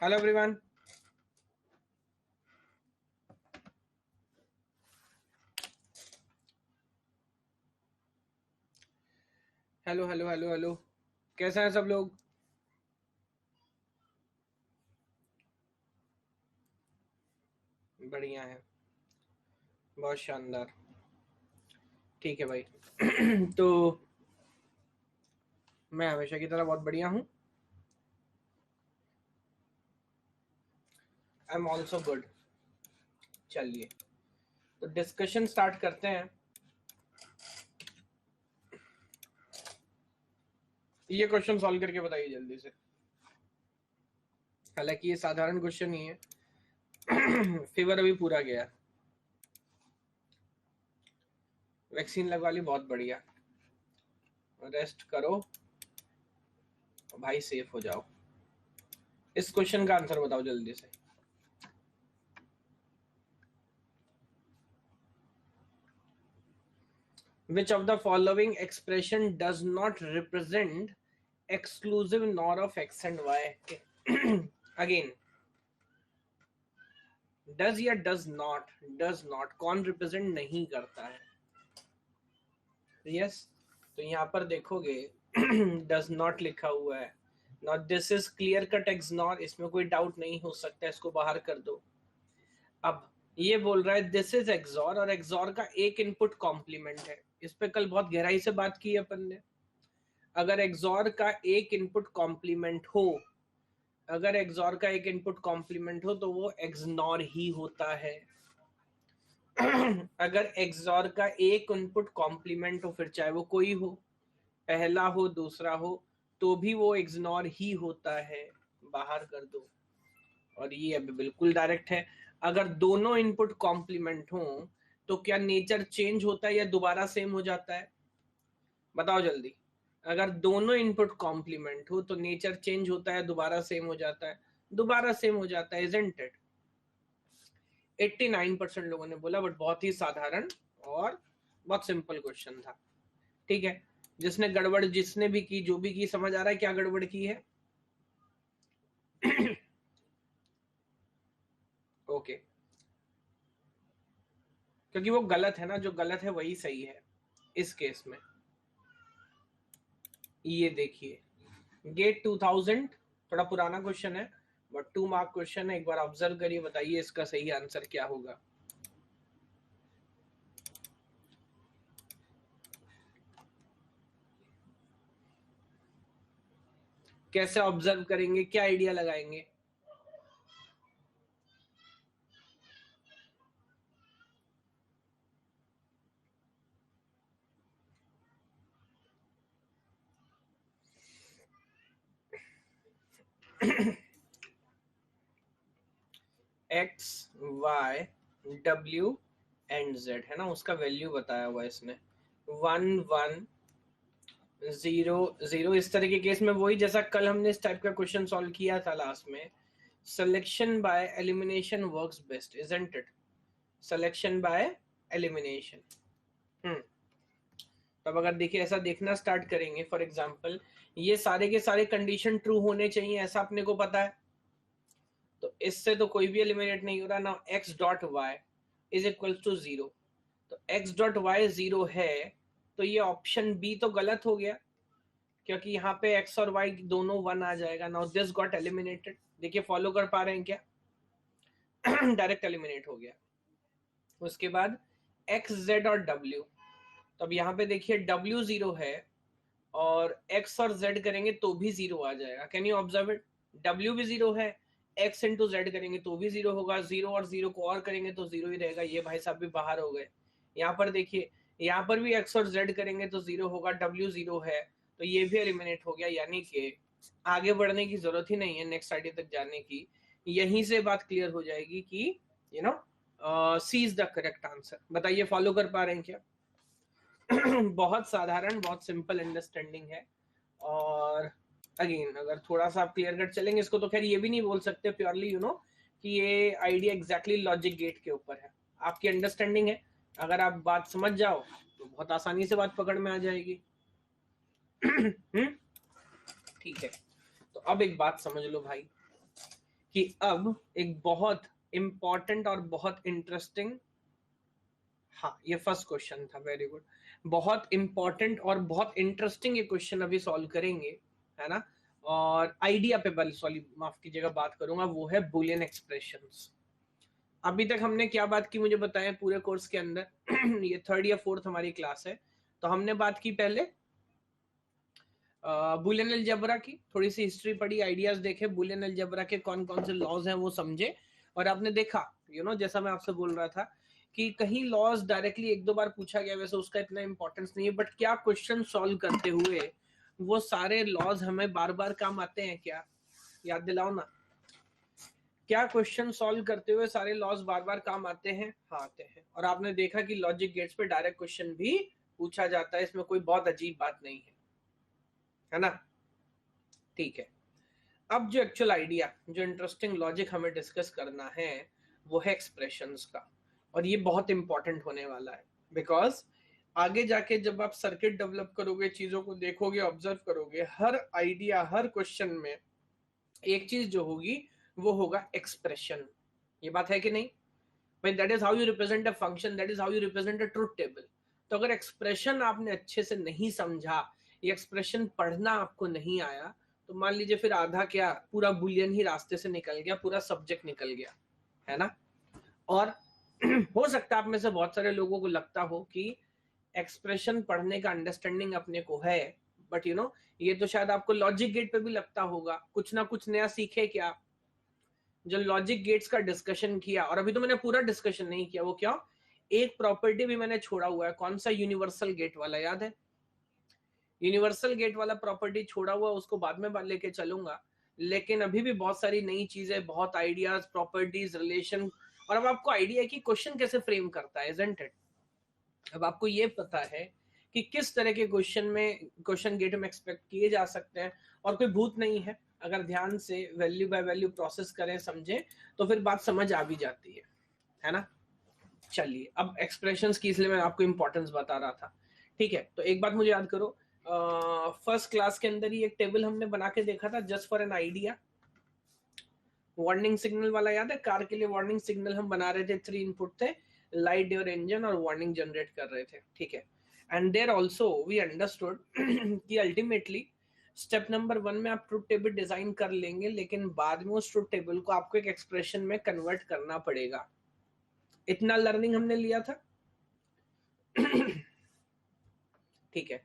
Hello everyone. Hello hello hello hello, कैसे हैं सब लोग? बढ़िया है, बहुत शानदार। ठीक है भाई। तो मैं हमेशा की तरह बहुत बढ़िया हूँ। I am also good. चलिए, तो डिस्कशन स्टार्ट करते हैं। ये क्वेश्चन सॉल्व करके बताइए जल्दी से। हालांकि ये साधारण क्वेश्चन ही है। फीवर अभी पूरा गया, वैक्सीन लगवा ली, बहुत बढ़िया। रेस्ट करो भाई, सेफ हो जाओ। इस क्वेश्चन का आंसर बताओ जल्दी से। Which of the following expression does not represent exclusive NOR of x and y? Again, does या does not कौन रिप्रेजेंट नहीं करता है? यस, तो यहां पर देखोगे डज नॉट लिखा हुआ है। Not this is clear cut x nor, इसमें कोई डाउट नहीं हो सकता, इसको बाहर कर दो। अब ये बोल रहा है दिस इज एक्सॉर, और एक्सॉर का एक इनपुट कॉम्प्लीमेंट है। इस पे कल बहुत गहराई से बात की अपन ने। अगर एक्सॉर का एक इनपुट कॉम्प्लीमेंट हो, अगर एक्सॉर का एक इनपुट कॉम्प्लीमेंट हो तो वो एक्सनॉर ही होता है। अगर एक्सॉर का एक इनपुट कॉम्प्लीमेंट हो, फिर चाहे वो कोई हो, पहला हो दूसरा हो, तो भी वो एक्सनॉर ही होता है। बाहर कर दो। और ये अभी बिल्कुल डायरेक्ट है। अगर दोनों इनपुट कॉम्प्लीमेंट हो तो क्या नेचर चेंज होता है या दोबारा सेम हो जाता है? बताओ जल्दी। अगर दोनों इनपुट कॉम्प्लीमेंट हो तो नेचर चेंज होता है, दोबारा सेम हो जाता है? दोबारा सेम हो जाता है, इजंट इट? 89% लोगों ने बोला, बट बहुत ही साधारण और बहुत सिंपल क्वेश्चन था। ठीक है, जिसने गड़बड़ जिसने भी की, जो भी की, समझ आ रहा है क्या गड़बड़ की है? ओके, क्योंकि वो गलत है ना, जो गलत है वही सही है इस केस में। ये देखिए, गेट 2000 थोड़ा पुराना क्वेश्चन है, बट 2 मार्क क्वेश्चन है। एक बार ऑब्जर्व करिए, बताइए इसका सही आंसर क्या होगा। कैसे ऑब्जर्व करेंगे, क्या आइडिया लगाएंगे? X Y W and Z है ना, उसका वैल्यू बताया हुआ है इसने। 1 1 0 0। इस तरह के केस में वही जैसा कल हमने इस टाइप का क्वेश्चन सॉल्व किया था लास्ट में। Selection by elimination works best, isn't it? Selection by elimination. तब अगर देखिए ऐसा देखना स्टार्ट करेंगे, फॉर एग्जांपल ये सारे के सारे कंडीशन ट्रू होने चाहिए, ऐसा अपने को पता है। तो इससे तो कोई भी एलिमिनेट नहीं हो रहा ना। X dot Y is equal to 0, तो एक्स डॉट वाई 0 है, तो ये ऑप्शन बी तो गलत हो गया, क्योंकि यहाँ पे एक्स और वाई दोनों 1 आ जाएगा। Now this got eliminated. देखिए फॉलो कर पा रहे हैं क्या? डायरेक्ट एलिमिनेट हो गया। उसके बाद एक्स जेड और डब्ल्यू, तो अब यहाँ पे देखिए डब्ल्यू 0 है और एक्स और जेड करेंगे तो भी 0 आ जाएगा। Can you observe it? W भी 0 है, एक्स इंटू जेड करेंगे तो भी 0 होगा, 0 और 0 को और करेंगे तो 0 ही रहेगा। ये भाई साहब भी बाहर हो गए। यहाँ पर देखिए, यहाँ पर भी एक्स और जेड करेंगे तो 0 होगा, डब्ल्यू 0 है, तो ये भी एलिमिनेट हो गया। यानी कि आगे बढ़ने की जरूरत ही नहीं है नेक्स्ट आईडी तक जाने की। यहीं से बात क्लियर हो जाएगी कि you know C is the correct answer. बताइए फॉलो कर पा रहे हैं क्या? बहुत साधारण, बहुत सिंपल अंडरस्टैंडिंग है। और अगेन अगर थोड़ा सा आप क्लियर कट चलेंगे, इसको तो खैर ये भी नहीं बोल सकते प्योरली कि ये आइडिया एग्जैक्टली लॉजिक गेट के ऊपर है। आपकी अंडरस्टैंडिंग है, अगर आप बात समझ जाओ तो बहुत आसानी से बात पकड़ में आ जाएगी। ठीक है, तो अब एक बात समझ लो भाई, कि अब एक बहुत इंपॉर्टेंट और बहुत इंटरेस्टिंग, हाँ ये फर्स्ट क्वेश्चन था, वेरी गुड, बहुत इंपॉर्टेंट और बहुत इंटरेस्टिंग ये क्वेश्चन अभी सॉल्व करेंगे, है ना। और आइडिया पे बल सॉरी माफ कीजिएगा बात करूंगा, वो है बुलियन एक्सप्रेशंस। अभी तक हमने क्या बात की मुझे बताएं पूरे कोर्स के अंदर ये थर्ड या फोर्थ हमारी क्लास है, तो हमने बात की पहले बुलियन अलजेब्रा की, थोड़ी सी हिस्ट्री पढ़ी, आइडियाज देखे, बुलियन अलजेब्रा के कौन कौन से लॉज हैं वो समझे, और आपने देखा जैसा मैं आपसे बोल रहा था कि कहीं लॉज डायरेक्टली एक दो बार पूछा गया, वैसे उसका इतना इंपॉर्टेंस नहीं है, बट क्या क्वेश्चन सॉल्व करते हुए वो सारे लॉज हमें बार बार काम आते हैं क्या, याद दिलाओ ना। क्या क्वेश्चन सॉल्व करते हुए सारे लॉज बार बार काम आते हैं, हाँ आते हैं। और आपने देखा कि लॉजिक गेट्स पे डायरेक्ट क्वेश्चन भी पूछा जाता है, इसमें कोई बहुत अजीब बात नहीं है ना। ठीक है, अब जो एक्चुअल आइडिया, जो इंटरेस्टिंग लॉजिक हमें डिस्कस करना है वो है एक्सप्रेशंस का, और ये बहुत इंपॉर्टेंट होने वाला है, बिकॉज आगे जाके जब आप सर्किट डेवलप करोगे, चीजों को देखोगे, ऑब्जर्व करोगे, हर आइडिया हर क्वेश्चन में एक चीज जो होगी वो होगा एक्सप्रेशन। ये बात है कि नहीं भाई, that is how you represent a function, that is how you represent a truth table. तो अगर एक्सप्रेशन आपने अच्छे से नहीं समझा, ये एक्सप्रेशन पढ़ना आपको नहीं आया, तो मान लीजिए फिर आधा क्या पूरा बुलियन ही रास्ते से निकल गया, पूरा सब्जेक्ट निकल गया, है ना। और हो सकता है आप में से बहुत सारे लोगों को लगता हो कि एक्सप्रेशन पढ़ने का अंडरस्टैंडिंग अपने को है, बट ये तो शायद आपको लॉजिक गेट पे भी लगता होगा, कुछ ना कुछ नया सीखे क्या। जो लॉजिक गेट्स का डिस्कशन किया, और अभी तो मैंने पूरा डिस्कशन नहीं किया, वो क्या, एक प्रॉपर्टी भी मैंने छोड़ा हुआ है, कौन सा, यूनिवर्सल गेट वाला, याद है। यूनिवर्सल गेट वाला प्रॉपर्टी छोड़ा हुआ, उसको बाद में लेके चलूंगा, लेकिन अभी भी बहुत सारी नई चीजें, बहुत आइडियाज, प्रॉपर्टीज, रिलेशन, और अब आपको आइडिया है कि क्वेश्चन कैसे फ्रेम करता है, इजंट इट। अब आपको ये पता है कि किस तरह के क्वेश्चन में, क्वेश्चन गेट में एक्सपेक्ट किए जा सकते हैं, और कोई भूत नहीं है, अगर ध्यान से वैल्यू बाय वैल्यू प्रोसेस करें, समझे, तो फिर बात समझ आ भी जाती है ना। चलिए, अब एक्सप्रेशंस की इसलिए मैं आपको इंपॉर्टेंस बता रहा था। ठीक है, तो एक बात मुझे याद करो, फर्स्ट क्लास के अंदर ही एक टेबल हमने बना के देखा था, just for an idea, warning signal वाला, याद है। कार के लिए वार्निंग सिग्नल हम बना रहे थे, 3 इनपुट थे, लाइट, योर इंजन, और वार्निंग जनरेट कर रहे थे, ठीक है। And there also we understood कि अल्टीमेटली स्टेप नंबर 1 में आप ट्रुथ टेबल डिजाइन कर लेंगे, लेकिन बाद में उस ट्रुथ टेबल को आपको एक एक्सप्रेशन में कन्वर्ट करना पड़ेगा। इतना लर्निंग हमने लिया था ठीक है।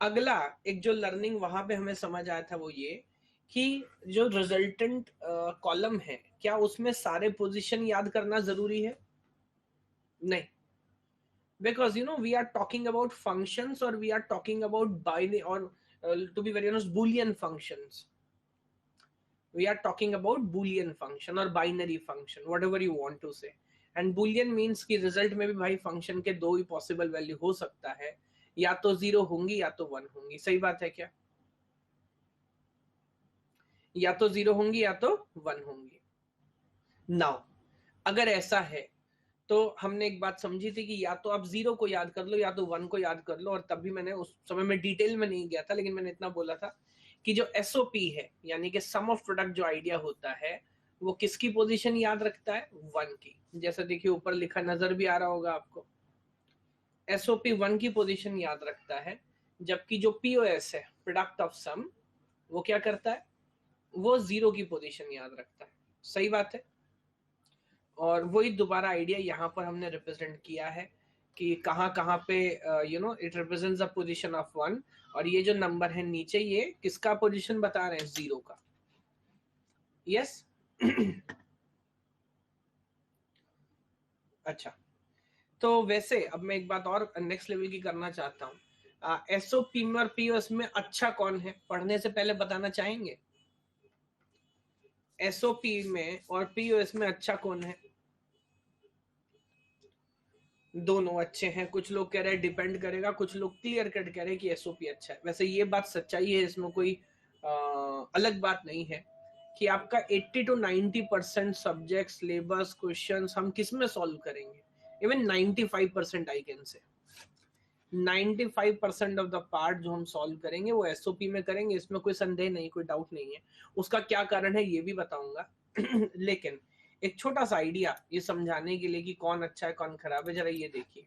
अगला एक जो लर्निंग वहां पे हमें समझ आया था वो ये कि जो रिजल्टेंट कॉलम है, क्या उसमें सारे पोजीशन याद करना जरूरी है, नहीं, because we are talking about functions, और we are talking about binary, और to be very honest Boolean functions, we are talking about boolean function और binary function, whatever you want to say, and boolean means कि result में भी भाई function के दो ही possible value हो सकता है, या तो 0 होंगी या तो 1 होंगी, सही बात है क्या, या तो 0 होंगी या तो 1 होंगी। नाउ अगर ऐसा है तो हमने एक बात समझी थी कि या तो आप 0 को याद कर लो या तो 1 को याद कर लो, और तब भी मैंने उस समय में डिटेल में नहीं गया था, लेकिन मैंने इतना बोला था कि जो एसओपी है, यानी कि सम ऑफ प्रोडक्ट जो आइडिया होता है, वो किसकी पोजीशन याद रखता है, 1 की। जैसे देखिए ऊपर लिखा नजर भी आ रहा होगा आपको, एसओपी 1 की पोजीशन याद रखता है, जबकि जो पीओएस है, प्रोडक्ट ऑफ सम, वो क्या करता है, वो 0 की पोजीशन याद रखता है, सही बात है। और वही दोबारा आइडिया यहाँ पर हमने रिप्रेजेंट किया है कि कहाँ कहाँ पे it represents the position of 1, और ये जो नंबर है नीचे, ये किसका पोजीशन बता रहे हैं, 0 का, यस अच्छा, तो वैसे अब मैं एक बात और नेक्स्ट लेवल की करना चाहता हूँ, एसओपी में और पीओएस में अच्छा कौन है, पढ़ने से पहले बताना चाहेंगे, एसओपी में और पीओएस में अच्छा कौन है, दोनों अच्छे हैं, कुछ लोग कह रहे हैं डिपेंड करेगा, कुछ लोग क्लियर कट कह रहे हैं कि एसओपी अच्छा है। वैसे ये बात सच्चाई है, इसमें कोई अलग बात नहीं है कि आपका 80 to 90% सब्जेक्ट सिलेबस क्वेश्चंस हम किस में सॉल्व करेंगे, even 95% I can say 95% of the part जो हम सॉल्व करेंगे वो एसओपी में करेंगे, इसमें कोई संदेह नहीं, कोई डाउट नहीं है। उसका क्या कारण है ये भी बताऊंगा, लेकिन एक छोटा सा आइडिया ये समझाने के लिए कि कौन अच्छा है कौन खराब है, जरा ये देखिए।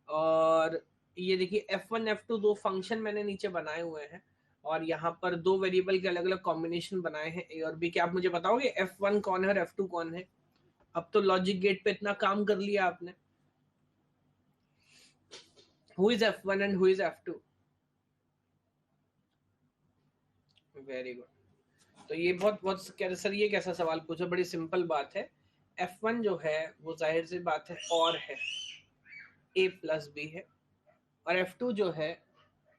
और ये देखिए F1 F2 दो फंक्शन मैंने नीचे बनाए हुए हैं और यहाँ पर दो वेरिएबल के अलग अलग कॉम्बिनेशन बनाए हैं A और B। क्या आप मुझे बताओगे F1 कौन है और F2 कौन है? अब तो लॉजिक गेट पे इतना काम कर लिया आपने। Who is F1 and who is F2? Very good. तो ये बहुत बहुत सर ये कैसा सवाल पूछा, बड़ी सिंपल बात है। F1 जो है वो जाहिर सी बात है और है, A प्लस B है, और F2 जो है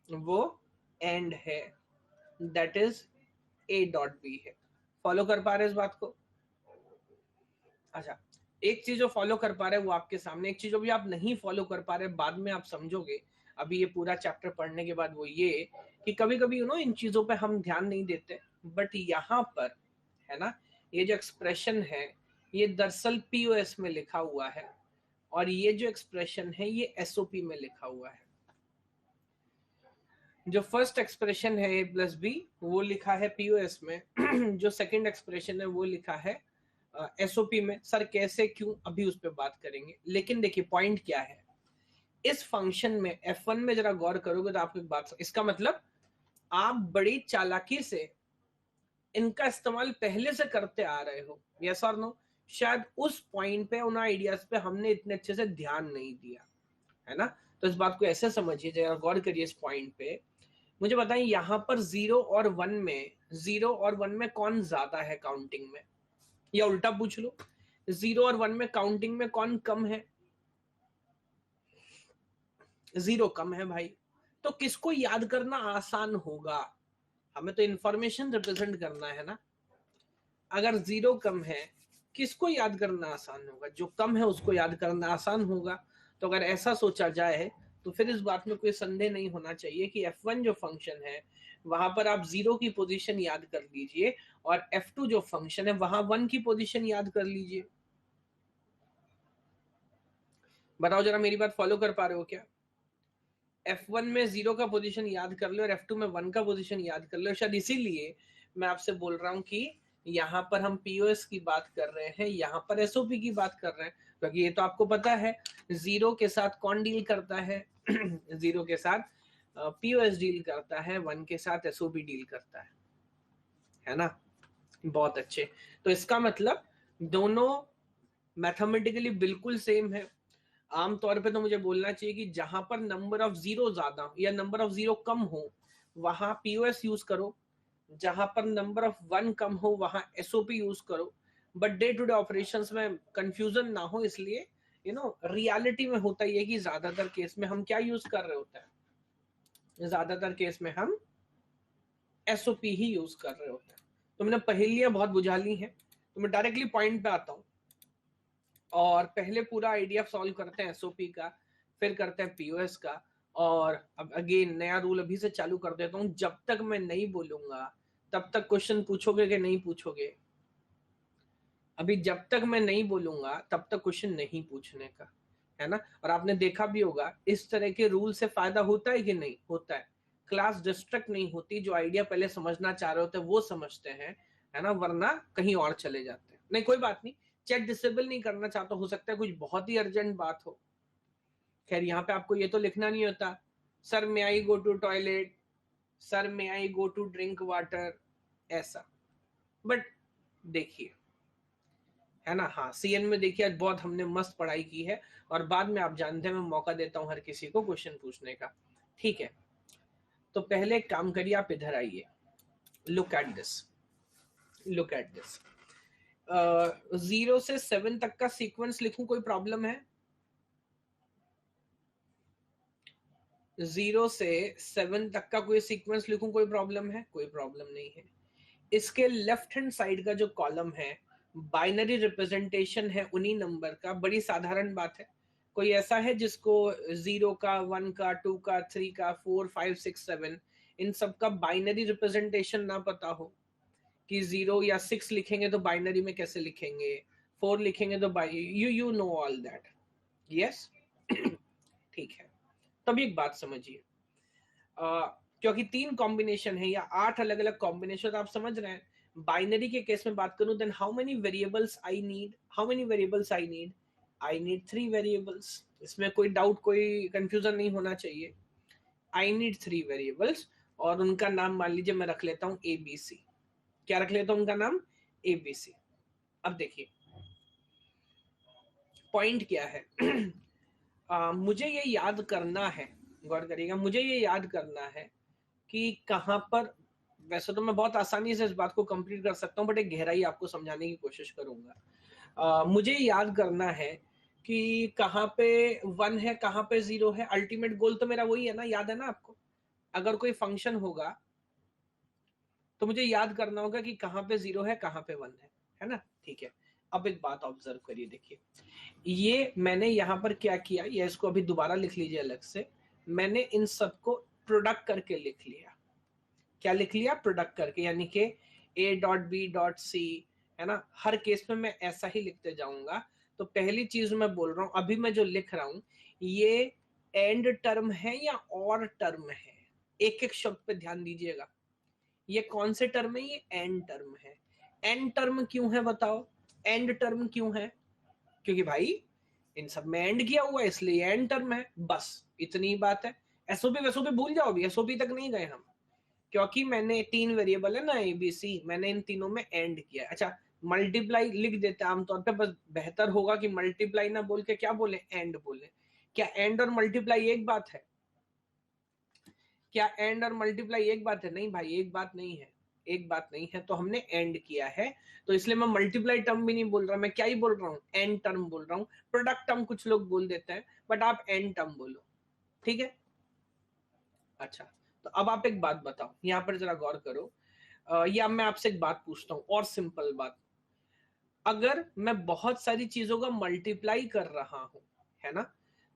वो एंड है, that is A dot B है। फॉलो कर पा रहे इस बात को? अच्छा, एक चीज जो फॉलो कर पा रहे हैं वो आपके सामने, एक चीज जो भी आप नहीं फॉलो कर पा रहे बाद में आप समझोगे अभी ये पूरा चैप्टर पढ़ने के बाद, वो ये कि कभी कभी इन चीजों पे हम ध्यान नहीं देते, बट यहाँ पर है ना, ये जो एक्सप्रेशन है ये दरअसल पीओएस में लिखा हुआ है और ये जो एक्सप्रेशन है ये एसओपी में लिखा हुआ है। जो फर्स्ट एक्सप्रेशन है ए प्लस बी वो लिखा है पीओएस में, जो सेकंड एक्सप्रेशन है वो लिखा है एसओपी में। सर कैसे क्यों, अभी उस पर बात करेंगे। लेकिन देखिए पॉइंट क्या है, इस फंक्शन में F1 में जरा गौर करोगे तो आपको एक बात, इसका मतलब आप बड़ी चालाकी से इनका इस्तेमाल पहले से करते आ रहे हो, यस और नो? शायद उस पॉइंट पे उन आइडियाज पे हमने इतने अच्छे से ध्यान नहीं दिया, है ना? तो इस बात को ऐसे समझिए, जरा गौर करिए इस पॉइंट पे। मुझे बताएं यहाँ पर 0 और 1 में कौन ज्यादा है काउंटिंग में, या उल्टा पूछ लो 0 और 1 में काउंटिंग में कौन कम है? 0 कम है भाई। तो किसको याद करना आसान होगा? हमें तो इंफॉर्मेशन रिप्रेजेंट करना है ना। अगर 0 कम है किसको याद करना आसान होगा? जो कम है उसको याद करना आसान होगा। तो अगर ऐसा सोचा जाए तो फिर इस बात में कोई संदेह नहीं होना चाहिए कि F1 जो फंक्शन है वहां पर आप 0 की पोजीशन याद कर लीजिए और F2 जो फंक्शन है वहां 1 की पोजीशन याद कर लीजिए। बताओ जरा, मेरी बात फॉलो कर पा रहे हो क्या? F1 में 0 का पोजीशन याद कर लो और F2 में 1 का पोजीशन याद कर लो। शायद इसीलिए मैं आपसे बोल रहा हूं कि यहाँ पर हम पीओएस की बात कर रहे हैं, यहाँ पर एसओपी की बात कर रहे हैं, क्योंकि ये तो आपको पता है 0 के साथ कौन डील करता है 0 के साथ पीओएस डील करता है, 1 के साथ एसओपी डील करता है ना? बहुत अच्छे। तो इसका मतलब दोनों मैथमेटिकली बिल्कुल सेम है। आमतौर पे तो मुझे बोलना चाहिए कि जहां पर नंबर ऑफ जीरो ज्यादा या नंबर ऑफ जीरो कम हो वहां पीओएस यूज करो, जहां पर नंबर ऑफ 1 कम हो वहां एसओपी यूज करो। But day to day operations में कंफ्यूजन ना हो इसलिए रियलिटी में होता ही है कि ज्यादातर केस में हम क्या यूज कर रहे होते हैं, ज्यादातर केस में हम एसओपी ही यूज कर रहे होते हैं। तो मैंने पहेलियां बहुत बुझा ली हैं, तो मैं डायरेक्टली पॉइंट पे आता हूँ और पहले पूरा आइडिया सॉल्व करते हैं एसओपी का, फिर करते हैं पीओएस का। और अब अगेन नया रूल अभी से चालू कर देता हूँ, जब तक मैं नहीं बोलूंगा तब तक क्वेश्चन पूछोगे कि नहीं पूछोगे? अभी जब तक मैं नहीं बोलूंगा तब तक क्वेश्चन नहीं पूछने का, है ना? और आपने देखा भी होगा इस तरह के रूल से फायदा होता है कि नहीं होता है? क्लास डिस्ट्रैक्ट नहीं होती, जो आइडिया पहले समझना चाह रहे होते हैं वो समझते हैं, है ना? वरना कहीं और चले जाते हैं। नहीं कोई बात नहीं, चैट डिसेबल नहीं करना चाहता, हो सकता है कुछ बहुत ही अर्जेंट बात हो। खैर यहाँ पे आपको ये तो लिखना नहीं होता sir may I go to toilet, sir may I go to drink water, ऐसा। बट देखिए, है ना, हाँ सीएन में देखिए आज बहुत हमने मस्त पढ़ाई की है और बाद में आप जानते हैं मैं मौका देता हूं हर किसी को क्वेश्चन पूछने का, ठीक है? तो पहले एक काम करिए, आप इधर आइए, look at this, look at this. 0 से 7 तक का सीक्वेंस लिखूं, कोई प्रॉब्लम है? 0 से 7 तक का कोई सीक्वेंस लिखूं, कोई प्रॉब्लम है? कोई प्रॉब्लम नहीं है। इसके लेफ्ट हैंड साइड का जो कॉलम है बाइनरी रिप्रेजेंटेशन है उन्हीं नंबर का, बड़ी साधारण बात है। कोई ऐसा है जिसको 0 का, 1 का, 2 का, 3 का, 4, 5, 6, 7 इन सब का बाइनरी रिप्रेजेंटेशन ना पता हो कि 0 या 6 लिखेंगे तो बाइनरी में कैसे लिखेंगे, 4 लिखेंगे तो you know all that, yes? ठीक है, तभी एक बात समझिए, क्योंकि 3 कॉम्बिनेशन है या 8 अलग अलग कॉम्बिनेशन, आप समझ रहे हैं बाइनरी के केस में बात करूं, then how many variables I need, I need 3 variables. इसमें कोई डाउट, कोई कंफ्यूजन नहीं होना चाहिए। आई नीड 3 वेरिएबल्स और उनका नाम मान लीजिए मैं रख लेता हूं ABC। क्या रख लेता हूं उनका नाम? ABC। अब देखिए पॉइंट क्या है मुझे ये याद करना है, गौर करिएगा, मुझे ये याद करना है कि कहां पर, वैसे तो मैं बहुत आसानी से इस बात को कंप्लीट कर सकता हूं, बट एक गहराई आपको समझाने की कोशिश करूंगा। मुझे याद करना है कि कहां पे 1 है, कहां पे 0 है। अल्टीमेट गोल तो मेरा वही है ना, याद है ना आपको? अगर कोई फंक्शन होगा तो मुझे याद करना होगा कि कहां पे 0 है, कहां पे 1 है ना? ठीक है। अब एक बात ऑब्जर्व करिए, देखिए ये मैंने यहाँ पर क्या किया, या इसको अभी दोबारा लिख लीजिए अलग से। मैंने इन सबको प्रोडक्ट करके लिख लिया। क्या लिख लिया? प्रोडक्ट करके, यानी कि A.B.C, है ना? हर केस में मैं ऐसा ही लिखते जाऊंगा। तो पहली चीज मैं बोल रहा हूं, अभी मैं जो लिख रहा हूं ये एंड टर्म है या और टर्म है? एक एक शब्द पे ध्यान दीजिएगा। ये कौन से टर्म है? ये एंड टर्म है। एंड टर्म क्यों है बताओ? एंड टर्म क्यों है? क्योंकि भाई इन सब में एंड किया हुआ है, इसलिए एंड टर्म है। बस इतनी ही बात है। एसओपी वैसोपी भूल जाओ, अभी एसओपी तक नहीं गए हम, क्योंकि मैंने 3 वेरिएबल है ना ABC, मैंने इन तीनों में एंड किया। अच्छा, मल्टीप्लाई लिख देते हैं आमतौर पे, बस बेहतर होगा कि मल्टीप्लाई ना बोल के क्या बोले? एंड बोले। क्या एंड और मल्टीप्लाई एक बात है? क्या एंड और मल्टीप्लाई एक बात है? नहीं भाई, एक बात नहीं है, एक बात नहीं है। तो हमने एंड किया है, तो इसलिए मैं मल्टीप्लाई टर्म भी नहीं बोल रहा, मैं क्या ही बोल रहा हूँ? एंड टर्म बोल रहा हूँ। प्रोडक्ट टर्म कुछ लोग बोल देते हैं, बट आप एंड टर्म बोलो, ठीक है? अच्छा, तो अब आप एक बात बताओ, यहाँ पर जरा गौर करो। या मैं आपसे एक बात पूछता हूँ, और सिंपल बात। अगर मैं बहुत सारी चीजों का मल्टीप्लाई कर रहा हूं, है ना,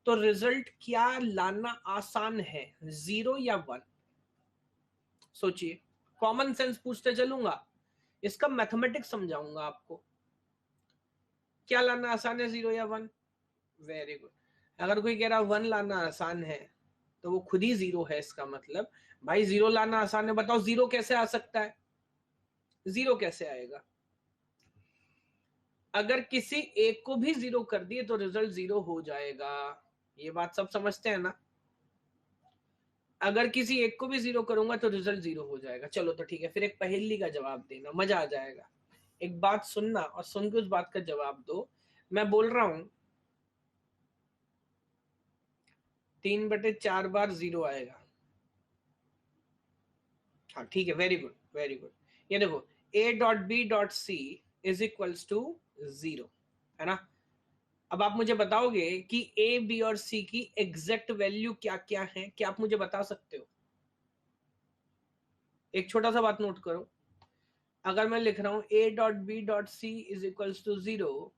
तो रिजल्ट क्या लाना आसान है, 0 या 1? सोचिए, कॉमन सेंस पूछते चलूंगा, इसका मैथमेटिक्स समझाऊंगा आपको। क्या लाना आसान है, 0 या 1? Very good. अगर कोई कह रहा 1 लाना आसान है, तो वो खुद ही 0 है, इसका मतलब भाई 0 लाना आसान है। बताओ 0 कैसे आ सकता है? 0 कैसे आएगा? अगर किसी एक को भी 0 कर दिए तो रिजल्ट 0 हो जाएगा। ये बात सब समझते हैं ना? अगर किसी एक को भी 0 करूंगा तो रिजल्ट 0 हो जाएगा। चलो तो ठीक है, फिर एक पहेली का जवाब देना, मजा आ जाएगा। एक बात सुनना और सुन के उस बात का जवाब दो। मैं बोल रहा हूं 3/4 बार 0 आएगा। हाँ ठीक है, वेरी गुड, वेरी गुड। ये देखो, A.B.C इज इक्वल्स टू 0, है ना? अब आप मुझे बताओगे कि A, B और C की एग्जैक्ट वैल्यू क्या क्या है? क्या आप मुझे बता सकते हो? एक छोटा सा बात नोट करो। अगर मैं लिख रहा हूं A.B.C इज इक्वल्स टू 0,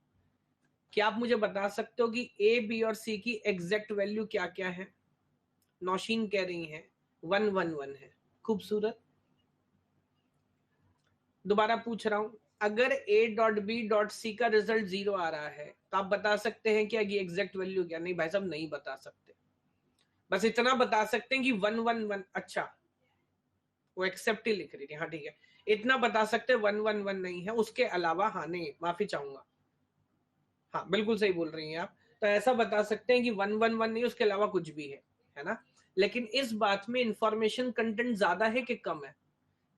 क्या आप मुझे बता सकते हो कि A, B और C की एग्जैक्ट वैल्यू क्या क्या है? नौशीन कह रही है 1 1 1 है। खूबसूरत। दोबारा पूछ रहा हूं, अगर A.B.C का रिजल्ट 0 आ रहा है, तो आप बता सकते हैं कि एग्जैक्ट वैल्यू क्या? नहीं भाई साहब, नहीं बता सकते। बस इतना बता सकते हैं कि 1 1 1। अच्छा, वो एक्सेप्ट ही लिख रही थी, हाँ ठीक है। इतना बता सकते 1 1 1 नहीं है, उसके अलावा, हाँ नहीं, माफी चाहूंगा, हाँ बिल्कुल सही बोल रही हैं आप। तो ऐसा बता सकते हैं कि 1 1 1 नहीं, उसके अलावा कुछ भी है ना? लेकिन इस बात में इंफॉर्मेशन कंटेंट ज्यादा है कि कम है?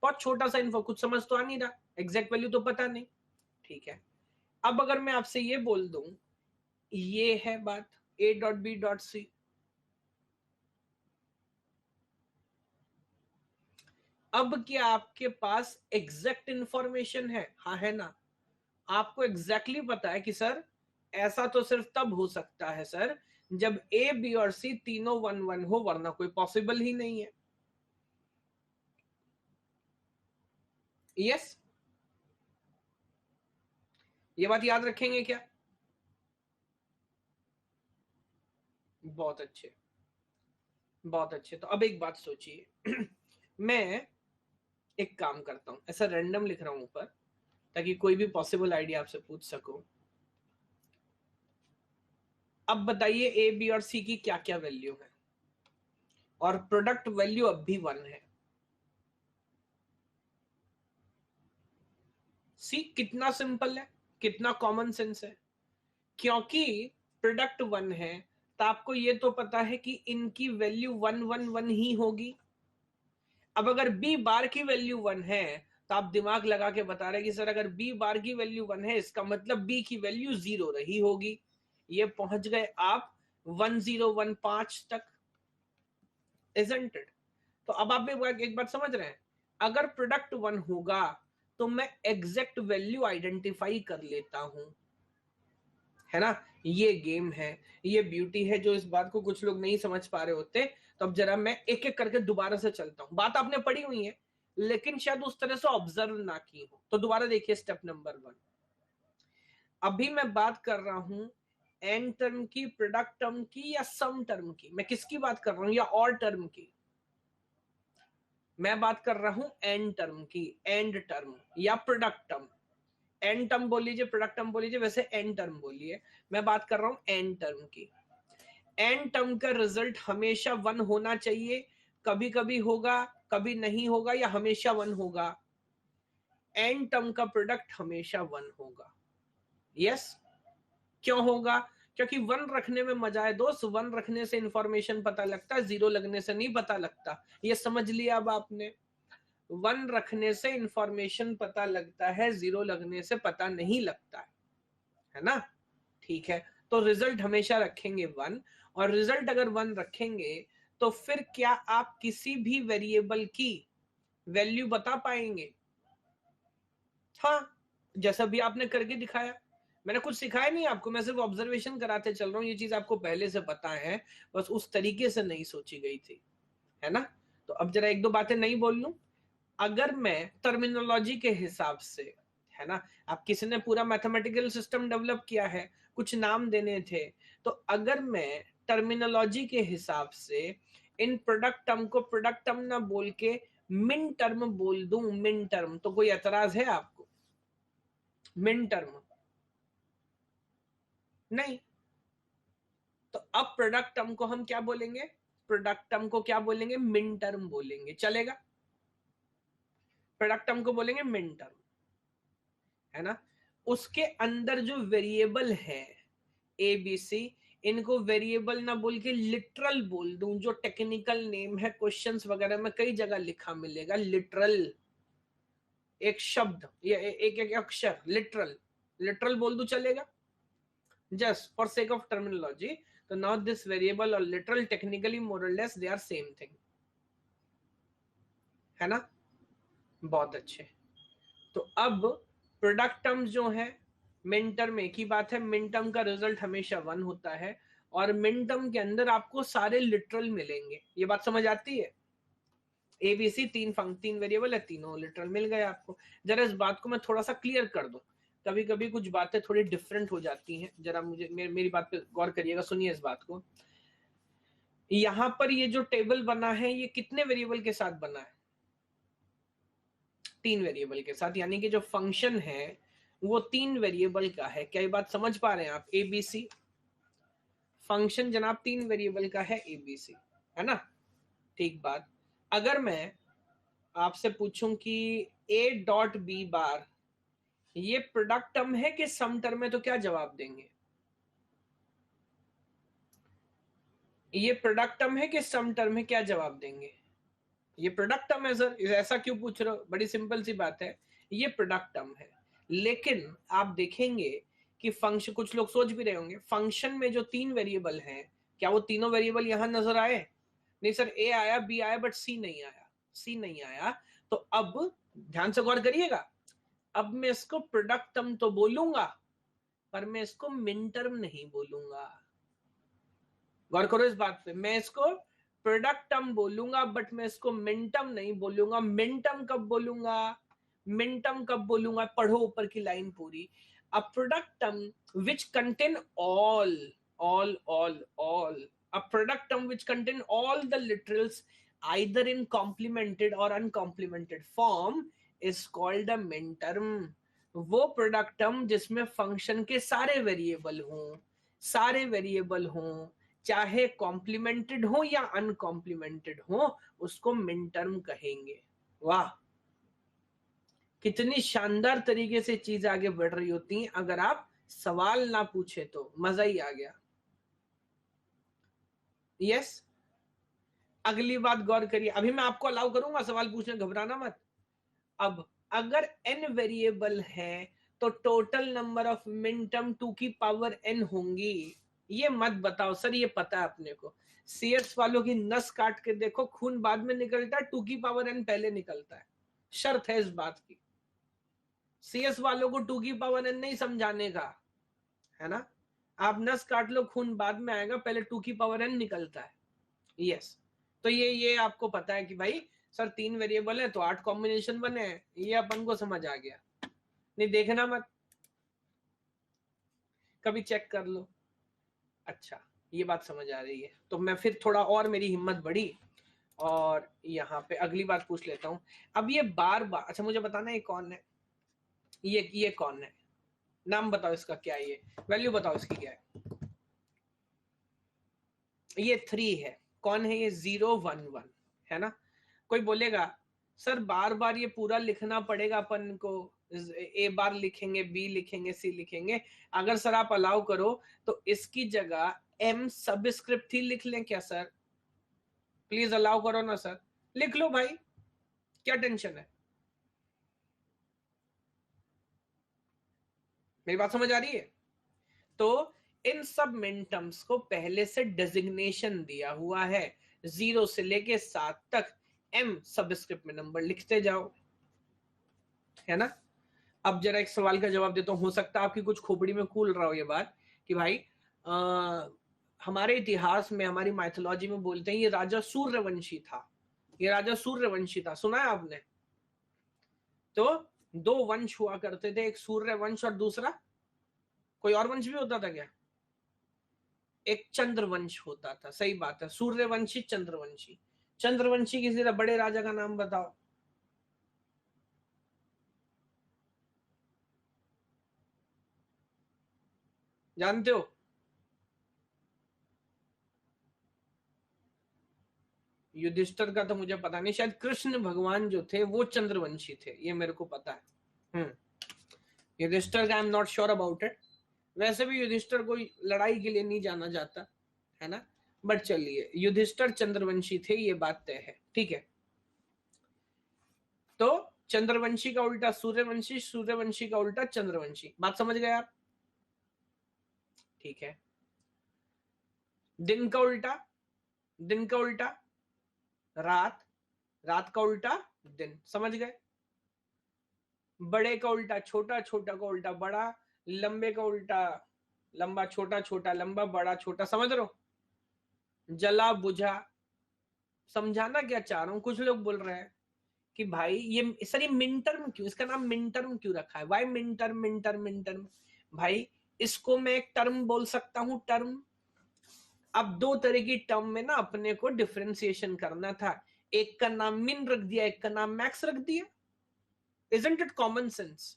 बहुत छोटा सा इन्फो, कुछ समझ तो आ नहीं रहा, एग्जैक्ट वैल्यू तो पता नहीं। ठीक है, अब अगर मैं आपसे ये बोल दूं, ये है बात A.B.C, अब क्या आपके पास एग्जैक्ट इंफॉर्मेशन है? हाँ है ना? आपको एग्जैक्टली exactly पता है कि सर ऐसा तो सिर्फ तब हो सकता है सर जब A, B और C तीनों 1 1 हो, वरना कोई पॉसिबल ही नहीं है। यस, ये बात याद रखेंगे क्या? बहुत अच्छे, बहुत अच्छे। तो अब एक बात सोचिए मैं एक काम करता हूं, ऐसा रैंडम लिख रहा हूं ऊपर, ताकि कोई भी पॉसिबल आइडिया आपसे पूछ सको। अब बताइए A, B और C की क्या क्या वैल्यू है, और प्रोडक्ट वैल्यू अब भी 1 है। सी कितना सिंपल है, कितना कॉमन सेंस है। क्योंकि प्रोडक्ट 1 है तो आपको ये तो पता है कि इनकी वैल्यू 1 1 1 ही होगी। अब अगर बी बार की वैल्यू 1 है तो आप दिमाग लगा के बता रहे कि सर अगर बी बार की वैल्यू 1 है इसका मतलब बी की वैल्यू 0 रही होगी। ये पहुंच गए आप 1015 तक, इजंट इट? तो अब आप एक बात समझ रहे हैं, अगर प्रोडक्ट 1 होगा तो मैं एग्जैक्ट वैल्यू आइडेंटिफाई कर लेता हूं, है ना। ये गेम है, ये ब्यूटी है, जो इस बात को कुछ लोग नहीं समझ पा रहे होते। तो अब जरा मैं एक एक करके दोबारा से चलता हूं। बात आपने पढ़ी हुई है लेकिन शायद उस तरह से ऑब्जर्व ना की हो, तो दोबारा देखिए स्टेप नंबर 1। अभी मैं बात कर रहा हूं एन टर्म की, प्रोडक्ट टर्म की या सम टर्म की? मैं किसकी बात कर रहा हूं, या और टर्म की? मैं बात कर रहा हूं एन टर्म की, एंड टर्म या प्रोडक्ट टर्म। एन टर्म बोल लीजिए, प्रोडक्ट टर्म बोल लीजिए, वैसे एन टर्म बोलिए। मैं बात कर रहा हूं एन टर्म की। एन टर्म का रिजल्ट हमेशा 1 होना चाहिए, कभी कभी होगा, कभी नहीं होगा, या हमेशा 1 होगा? एन टर्म का प्रोडक्ट हमेशा 1 होगा। यस। क्यों होगा? क्योंकि 1 रखने में मजा है दोस्त। 1 रखने से इंफॉर्मेशन पता लगता है, 0 लगने से नहीं पता लगता। ये समझ लिया अब आपने? 1 रखने से इंफॉर्मेशन पता लगता है, 0 लगने से पता नहीं लगता है ना। ठीक है, तो रिजल्ट हमेशा रखेंगे 1। और रिजल्ट अगर 1 रखेंगे तो फिर क्या आप किसी भी वेरिएबल की वैल्यू बता पाएंगे? हाँ, जैसा भी आपने करके दिखाया। मैंने कुछ सिखाया नहीं आपको, मैं सिर्फ ऑब्जर्वेशन कराते चल रहा हूँ। ये चीज आपको पहले से पता है, बस उस तरीके से नहीं सोची गई थी, है ना। तो अब जरा एक दो बातें नहीं बोल लूं। अगर मैं टर्मिनोलॉजी के हिसाब से, है ना, आप किसी ने पूरा मैथमेटिकल सिस्टम डेवलप किया है, कुछ नाम देने थे, तो अगर मैं टर्मिनोलॉजी के हिसाब से इन प्रोडक्ट टर्म को प्रोडक्ट टर्म ना बोल के मिन टर्म बोल दूं, मिन टर्म, तो कोई एतराज है आपको? मिन टर्म नहीं। तो अब प्रोडक्ट टर्म को हम क्या बोलेंगे? प्रोडक्ट टर्म को क्या बोलेंगे? मिन टर्म बोलेंगे, चलेगा? प्रोडक्ट टर्म को बोलेंगे मिन टर्म, है ना। उसके अंदर जो वेरिएबल है ए बी सी, इनको वेरिएबल ना बोल के लिटरल बोल दूं, जो टेक्निकल नेम है, क्वेश्चंस वगैरह में कई जगह लिखा मिलेगा लिटरल। एक शब्द या एक एक अक्षर, लिटरल, लिटरल बोल दूं, चलेगा? Just for sake of terminology. तो नाउ दिस वेरिएबल और literal technically more or less they are same thing, है ना। बहुत अच्छे। तो अब प्रोडक्ट टर्म जो है, मिन टर्म एक ही बात है, मिन टर्म का रिजल्ट हमेशा 1 होता है। और मिन टर्म के अंदर आपको सारे लिटरल मिलेंगे। ये बात समझ आती है? एबीसी तीन वेरिएबल है, तीनों लिटरल मिल गए आपको। जरा इस बात को मैं थोड़ा सा क्लियर कर दूं, कभी कभी कुछ बातें थोड़ी डिफरेंट हो जाती हैं। जरा मुझे मेरी बात पे गौर करिएगा, सुनिए इस बात को। यहां पर ये जो टेबल बना है ये कितने वेरिएबल के साथ बना है? 3 वेरिएबल के साथ, यानी कि जो फंक्शन है वो 3 वेरिएबल का है। क्या ये बात समझ पा रहे हैं आप? एबीसी फंक्शन जनाब 3 वेरिएबल का है, एबीसी, है ना। ठीक बात। अगर मैं आपसे पूछूं कि ए डॉट बी बार ये प्रोडक्ट टर्म है कि सम टर्म है, तो क्या जवाब देंगे? ये प्रोडक्ट टर्म है कि सम टर्म है, क्या जवाब देंगे? ये प्रोडक्ट टर्म है सर। ऐसा क्यों पूछ रहे हो? बड़ी सिंपल सी बात है, ये प्रोडक्ट टर्म है। लेकिन आप देखेंगे कि फंक्शन, कुछ लोग सोच भी रहे होंगे फंक्शन में जो 3 वेरिएबल हैं, क्या वो तीनों वेरिएबल यहां नजर आए? नहीं सर, ए आया, बी आया, बट सी नहीं आया, सी नहीं आया। तो अब ध्यान से गौर करिएगा, अब मैं इसको प्रोडक्ट टर्म तो बोलूंगा पर मैं इसको मिन टर्म नहीं बोलूंगा। गौर करो इस बात पे, मैं इसको प्रोडक्ट टर्म बोलूंगा बट मैं इसको मिन टर्म नहीं बोलूंगा। मिन टर्म कब बोलूंगा? मिन टर्म कब बोलूंगा? पढ़ो ऊपर की लाइन पूरी। A product term which contain all a product term which contain all the literals either in complemented or uncomplemented form is called a min term। वो प्रोडक्ट टर्म जिसमें फंक्शन के सारे वेरिएबल हों, सारे वेरिएबल हों, चाहे complimented हो या अनकॉम्प्लीमेंटेड हो, उसको मिन टर्म कहेंगे। वाह, कितनी शानदार तरीके से चीज आगे बढ़ रही होती है अगर आप सवाल ना पूछे तो मजा ही आ गया। यस, अगली बात गौर करिए, अभी मैं आपको अलाउ करूंगा सवाल पूछने, घबराना मत। अब अगर n वेरिएबल है तो टोटल नंबर ऑफ मिनटर्म 2 की पावर n होंगी। ये मत बताओ सर ये पता है अपने को, सीएस वालों की नस काट के देखो, खून बाद में निकलता है, 2 की पावर n पहले निकलता है, शर्त है इस बात की। सीएस वालों को 2 की पावर n नहीं समझाने का है ना, आप नस काट लो, खून बाद में आएगा, पहले 2 की पावर n निकलता है। यस, तो ये आपको पता है कि भाई सर 3 वेरिएबल है तो 8 कॉम्बिनेशन बने हैं, ये अपन को समझ आ गया। नहीं देखना मत, कभी चेक कर लो। अच्छा, ये बात समझ आ रही है, तो मैं फिर थोड़ा और मेरी हिम्मत बढ़ी और यहाँ पे अगली बात पूछ लेता हूँ। अब ये बार बार, अच्छा मुझे बताना ये कौन है, ये कौन है, नाम बताओ इसका क्या है, ये वैल्यू बताओ इसकी क्या है। ये 3 है, कौन है ये, 0 1 1 है ना। कोई बोलेगा सर बार बार ये पूरा लिखना पड़ेगा अपन को, ए बार लिखेंगे, बी लिखेंगे, सी लिखेंगे। अगर सर आप अलाउ करो तो इसकी जगह एम सबस्क्रिप्ट ही लिख लें क्या सर, प्लीज अलाउ करो ना सर, लिख लो भाई, क्या टेंशन है। मेरी बात समझ आ रही है। तो इन सब मिनटर्म्स को पहले से डेजिग्नेशन दिया हुआ है, 0 से लेके 7 तक एम सबस्क्रिप्ट में नंबर लिखते जाओ, है ना। अब जरा एक सवाल का जवाब देता हूं, हो सकता है आपकी कुछ खोपड़ी में कूल रहा हो ये बात कि भाई हमारे इतिहास में, हमारी माइथोलॉजी में बोलते हैं ये राजा सूर्यवंशी था, ये राजा सूर्यवंशी था, सुना है आपने। तो 2 वंश हुआ करते थे, एक सूर्य वंश और दूसरा कोई और वंश भी होता था क्या, एक चंद्रवंश होता था, सही बात है, सूर्यवंशी चंद्रवंशी। चंद्रवंशी किसी बड़े राजा का नाम बताओ। जानते हो, युधिष्ठिर का तो मुझे पता नहीं, शायद कृष्ण भगवान जो थे वो चंद्रवंशी थे, ये मेरे को पता है। युधिष्ठिर का I am not sure about it, वैसे भी युधिष्ठिर कोई लड़ाई के लिए नहीं जाना जाता है ना, बट चलिए युधिष्ठिर चंद्रवंशी थे, ये बात तय है, ठीक है। तो चंद्रवंशी का उल्टा सूर्यवंशी, सूर्यवंशी का उल्टा चंद्रवंशी, बात समझ गए आप, ठीक है। दिन का उल्टा, दिन का उल्टा रात, रात का उल्टा दिन, समझ गए। बड़े का उल्टा छोटा, छोटा का उल्टा बड़ा, लंबे का उल्टा लंबा, छोटा छोटा लंबा, बड़ा छोटा, समझ रहे हो। जला बुझा, समझाना क्या चाह रहा हूं, कुछ लोग बोल रहे हैं कि भाई ये सर ये मिन टर्म क्यों, इसका नाम मिन टर्म क्यों रखा है, Y min term, min term, min term. भाई इसको मैं एक टर्म बोल सकता हूं, टर्म। अब 2 तरह की टर्म में ना अपने को डिफरेंशिएशन करना था, एक का नाम मिन रख दिया, एक का नाम मैक्स रख दिया, इजंट इट कॉमन सेंस।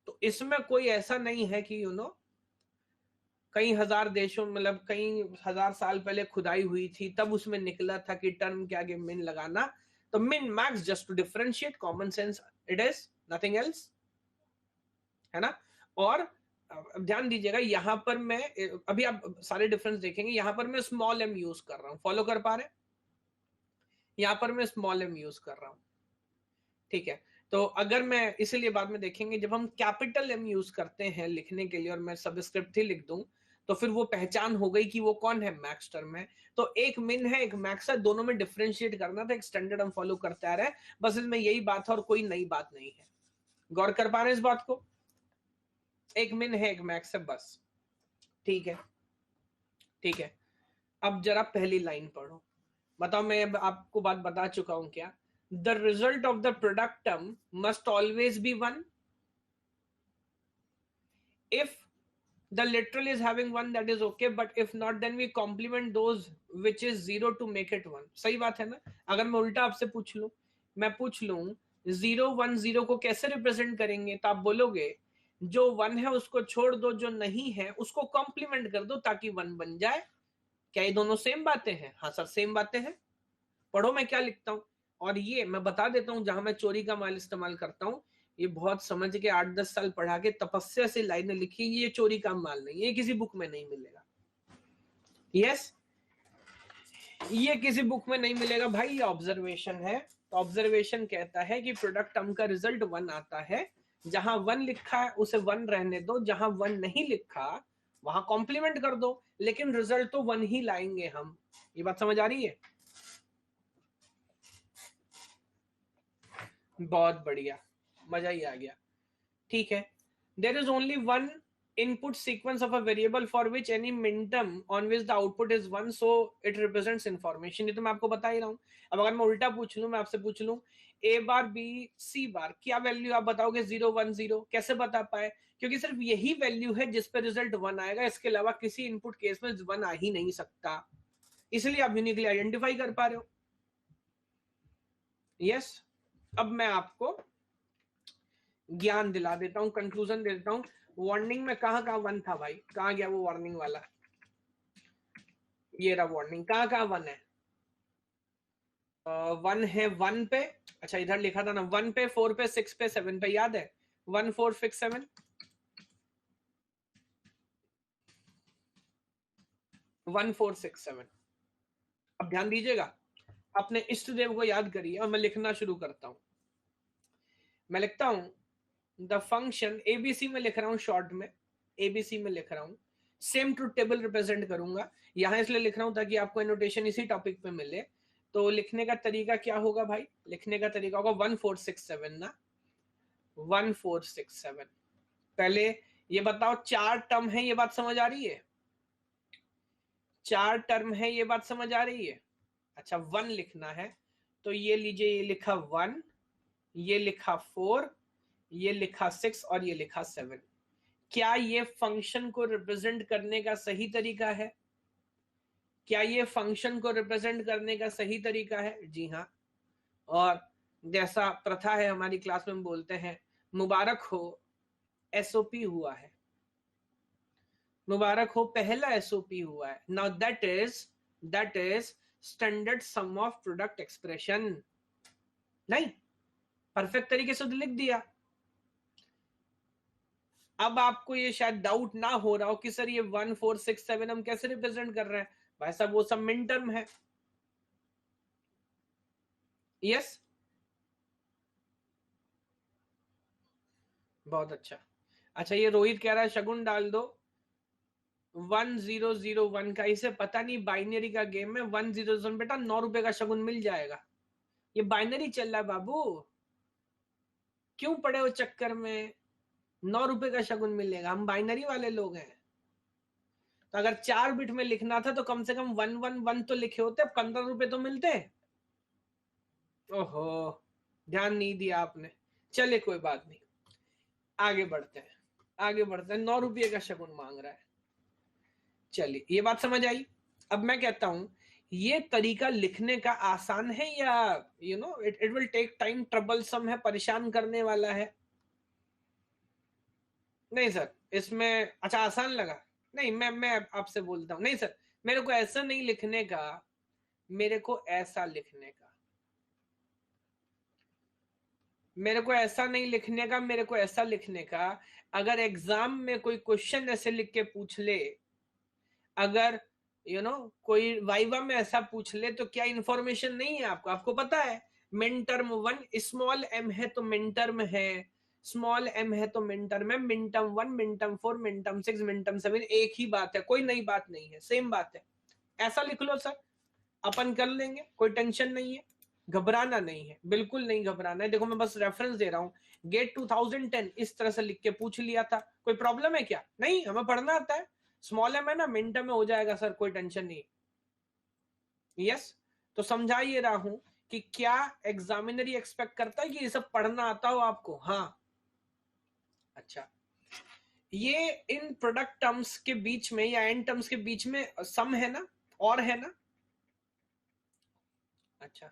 तो इसमें कोई ऐसा नहीं है कि कई हजार देशों, मतलब कई हजार साल पहले खुदाई हुई थी तब उसमें निकला था कि टर्म के आगे मिन लगाना। तो min max just to differentiate, common sense it is, nothing else, है ना। और ध्यान दीजिएगा, यहां पर मैं, अभी आप सारे डिफरेंस देखेंगे, यहां पर मैं स्मॉल एम यूज कर रहा हूं, फॉलो कर पा रहे हैं, यहां पर मैं स्मॉल एम यूज कर रहा हूं, ठीक है। तो अगर मैं, इसीलिए बाद में देखेंगे जब हम कैपिटल एम यूज करते हैं लिखने के लिए और मैं सबस्क्रिप्ट ही लिख दूं, तो फिर वो पहचान हो गई कि वो कौन है, मैक्स टर्म है। तो एक मिन है एक मैक्स है, दोनों में डिफरेंशिएट करना था, एक स्टैंडर्ड हम फॉलो करते आ रहे हैं, बस इसमें यही बात है और कोई नई बात नहीं है। गौर कर पा रहे हैं इस बात को, एक मिन है एक मैक्स है बस, ठीक है, ठीक है। अब जरा पहली लाइन पढ़ो, बताओ, मैं अब आपको बात बता चुका हूं क्या, the result of the product term must always be 1 if the literal is having 1, that is okay, but if not then we complement those which is 0 to make it 1। सही बात है ना। अगर मैं उल्टा आपसे पूछ लूं, मैं पूछ लूं 0 1 0 को कैसे रिप्रेजेंट करेंगे, तो आप बोलोगे जो 1 है उसको छोड़ दो, जो नहीं है उसको कॉम्प्लीमेंट कर दो ताकि 1 बन जाए। क्या ये दोनों सेम बातें हैं, हाँ सर सेम बातें हैं। पढ़ो मैं क्या लिखता हूं, और ये मैं बता देता हूँ, जहां मैं चोरी का माल इस्तेमाल करता हूँ, ये बहुत समझ के 8-10 साल पढ़ा के तपस्या से लाइनें लिखी, ये चोरी का माल नहीं, ये किसी बुक में नहीं मिलेगा। यस, ये किसी बुक में नहीं मिलेगा भाई, ये ऑब्जर्वेशन है। तो ऑब्जर्वेशन कहता है कि प्रोडक्ट टर्म का रिजल्ट 1 आता है, जहां 1 लिखा है उसे 1 रहने दो, जहां 1 नहीं लिखा वहां कॉम्प्लीमेंट कर दो, लेकिन रिजल्ट तो 1 ही लाएंगे हम। ये बात समझ आ रही है? बहुत बढ़िया, मजा ही आ गया। ठीक है, there is only one input sequence of a variable for which any minterm on which the output is 1, so it represents information। ये तो मैं आपको बता ही रहा हूँ। अब अगर मैं उल्टा पूछ लूं, मैं आपसे पूछ लूं a बार b c बार, क्या वैल्यू आप बताओगे? 0 1 0। कैसे बता पाए? क्योंकि सिर्फ यही वैल्यू है जिस पे रिजल्ट 1 आएगा, इसके अलावा किसी इनपुट केस में 1 आ ही नहीं सकता, इसलिए आप यूनिकली आइडेंटिफाई कर पा रहे हो। यस, अब मैं आपको ज्ञान दिला देता हूं, कंक्लूजन दे देता हूं। वार्निंग में कहां कहां 1 था भाई? कहां गया वो वार्निंग वाला? ये रहा वार्निंग, कहां कहां 1 है? 1 है 1 पे, अच्छा इधर लिखा था ना, 1 पे, 4 पे, 6 पे, 7 पे, याद है? 1 4 6 7, 1 4 6 7। अब ध्यान दीजिएगा, अपने इष्ट देव को याद करिए और मैं लिखना शुरू करता हूं। मैं लिखता हूं द फंक्शन एबीसी में लिख रहा हूं, शॉर्ट में एबीसी में लिख रहा हूं, सेम ट्रूथ टेबल रिप्रेजेंट करूंगा। यहां इसलिए लिख रहा हूं ताकि आपको एनोटेशन इसी टॉपिक पे मिले। तो लिखने का तरीका क्या होगा भाई? लिखने का तरीका होगा 1 4 6 7 ना, 1 4 6 7। पहले ये बताओ 4 टर्म है, ये बात समझ आ रही है? 4 टर्म है, ये बात समझ आ रही है? अच्छा 1 लिखना है, तो ये लीजिए, ये लिखा 1, ये लिखा 4, ये लिखा 6 और ये लिखा 7। क्या ये फंक्शन को रिप्रेजेंट करने का सही तरीका है? क्या ये फंक्शन को रिप्रेजेंट करने का सही तरीका है? जी हाँ। और जैसा प्रथा है हमारी क्लास में, बोलते हैं मुबारक हो, एसओपी हुआ है, मुबारक हो, पहला एसओपी हुआ है। Now that is standard sum of product expression. नहीं, परफेक्ट तरीके से तो लिख दिया। अब आपको ये शायद डाउट ना हो रहा हो कि सर ये 1 4 6 7 हम कैसे रिप्रेजेंट कर रहे हैं? भाई साहब वो सब मिन टर्म है। यस, बहुत अच्छा। अच्छा ये रोहित कह रहा है शगुन डाल दो 1001 का, इसे पता नहीं बाइनरी का गेम है। 100 बेटा 9 रुपए का शगुन मिल जाएगा, ये बाइनरी चल रहा है बाबू, क्यों पड़े हो चक्कर में? 9 रुपए का शगुन मिलेगा, हम बाइनरी वाले लोग हैं। तो अगर 4 बिट में लिखना था तो कम से कम 111 तो लिखे होते, 15 रुपए तो मिलते। ओहो, ध्यान नहीं दिया आपने। चलिए कोई बात नहीं, आगे बढ़ते हैं, आगे बढ़ते हैं। 9 रुपये का शगुन मांग रहा है। चलिए ये बात समझ आई। अब मैं कहता हूं ये तरीका लिखने का आसान है या it will take time, troublesome है, परेशान करने वाला है? नहीं सर, इसमें अच्छा आसान लगा। नहीं, मैं आपसे बोलता हूं, नहीं सर मेरे को ऐसा नहीं लिखने का, मेरे को ऐसा लिखने का, मेरे को ऐसा नहीं लिखने का, मेरे को ऐसा लिखने का। अगर एग्जाम में कोई क्वेश्चन ऐसे लिख के पूछ ले, अगर कोई वाइवा में ऐसा पूछ ले, तो क्या इंफॉर्मेशन नहीं है आपको? आपको पता है मिन टर्म 1 स्मॉल एम है तो मिन टर्म है, स्मॉल एम है तो मिन टर्म है, min term 1 min term 4 min term 6 min term 7 एक ही बात है, कोई नई बात नहीं है, सेम बात है। ऐसा लिख लो सर, अपन कर लेंगे, कोई टेंशन नहीं है, घबराना नहीं है, बिल्कुल नहीं घबराना है। देखो मैं बस रेफरेंस दे रहा हूँ, गेट 2010 इस तरह से लिख के पूछ लिया था, कोई प्रॉब्लम है क्या? नहीं, हमें पढ़ना आता है, स्मॉल एम है ना, मिनट में हो जाएगा सर, कोई टेंशन नहीं। यस, तो समझा ये रहा हूं कि क्या एग्जामिनर एक्सपेक्ट करता है कि ये सब पढ़ना आता हो आपको? हाँ, अच्छा। ये इन प्रोडक्ट टर्म्स के बीच में या एंड टर्म्स के बीच में सम है ना, और है ना? अच्छा,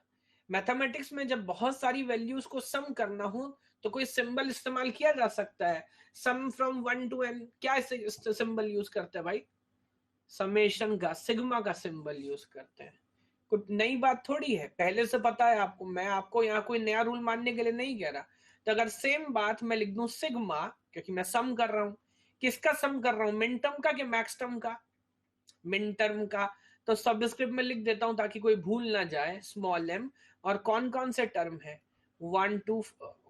मैथमेटिक्स में जब बहुत सारी वैल्यूज को सम करना हो तो कोई सिंबल इस्तेमाल किया जा सकता है। सम फ्रॉम 1 to n, क्या सिंबल यूज करते हैं भाई? समेशन का, सिग्मा का सिंबल यूज करते हैं। कुछ नई बात थोड़ी है, पहले से पता है आपको, मैं आपको यहाँ कोई नया रूल मानने के लिए नहीं कह रहा। तो अगर सेम बात मैं लिख दूं सिग्मा, क्योंकि मैं सम कर रहा हूं, किसका सम कर रहा हूं, मिन टर्म का कि मैक्स टर्म का, मिन टर्म का, तो सबस्क्रिप्ट में लिख देता हूं ताकि कोई भूल ना जाए, स्मॉल m। और कौन कौन से टर्म है, 1 2,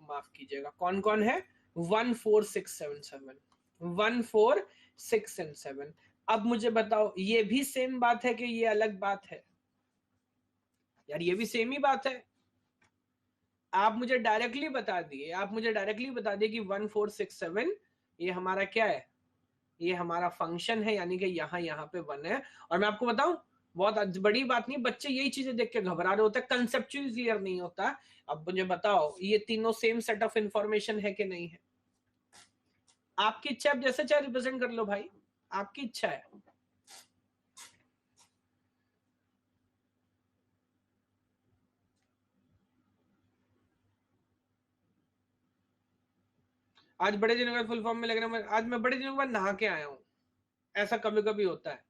माफ कीजिएगा, कौन कौन है, 1 4 6 7 7, 1 4 6 एंड 7। अब मुझे बताओ ये भी सेम बात है कि ये अलग बात है? यार ये भी सेम ही बात है। आप मुझे डायरेक्टली बता दिए, आप मुझे डायरेक्टली बता दिए कि 1 4 6 7 ये हमारा क्या है, ये हमारा फंक्शन है, यानी कि यहाँ पे 1 है। और मैं आपको बताऊं, बहुत बड़ी बात नहीं, बच्चे यही चीजें देख के घबरा रहे होते हैं, कंसेप्चुअली क्लियर नहीं होता। अब मुझे बताओ ये तीनों सेम सेट ऑफ इंफॉर्मेशन है कि नहीं है? आपकी इच्छा, आप जैसे चाहे रिप्रेजेंट कर लो भाई, आपकी इच्छा है। आज बड़े दिनों के बाद फुल फॉर्म में लग रहा है, आज मैं बड़े दिनों के बाद नहा के आया हूं। ऐसा कभी कभी होता है,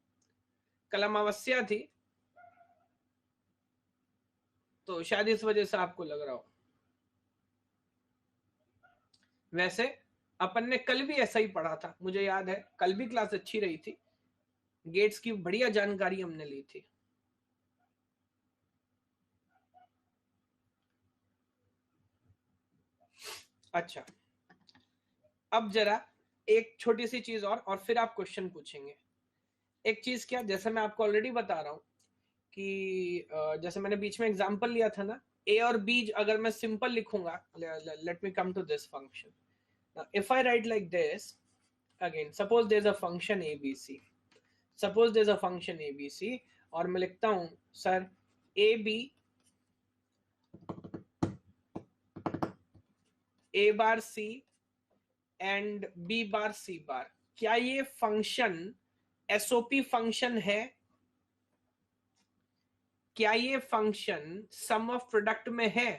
कल अमावस्या थी तो शायद इस वजह से आपको लग रहा हो। वैसे अपन ने कल भी ऐसा ही पढ़ा था, मुझे याद है, कल भी क्लास अच्छी रही थी, गेट्स की बढ़िया जानकारी हमने ली थी। अच्छा, अब जरा एक छोटी सी चीज और फिर आप क्वेश्चन पूछेंगे। एक चीज क्या, जैसे मैं आपको ऑलरेडी बता रहा हूं कि जैसे मैंने बीच में एग्जांपल लिया था ना, ए और बी अगर मैं सिंपल लिखूंगा, let me come to this function, if I write like this, again suppose there is a function ABC, suppose there is a function ABC, और मैं लिखता हूं sir A B, A bar C and B bar C bar, क्या ये function SOP function है? क्या ये function some of product में है?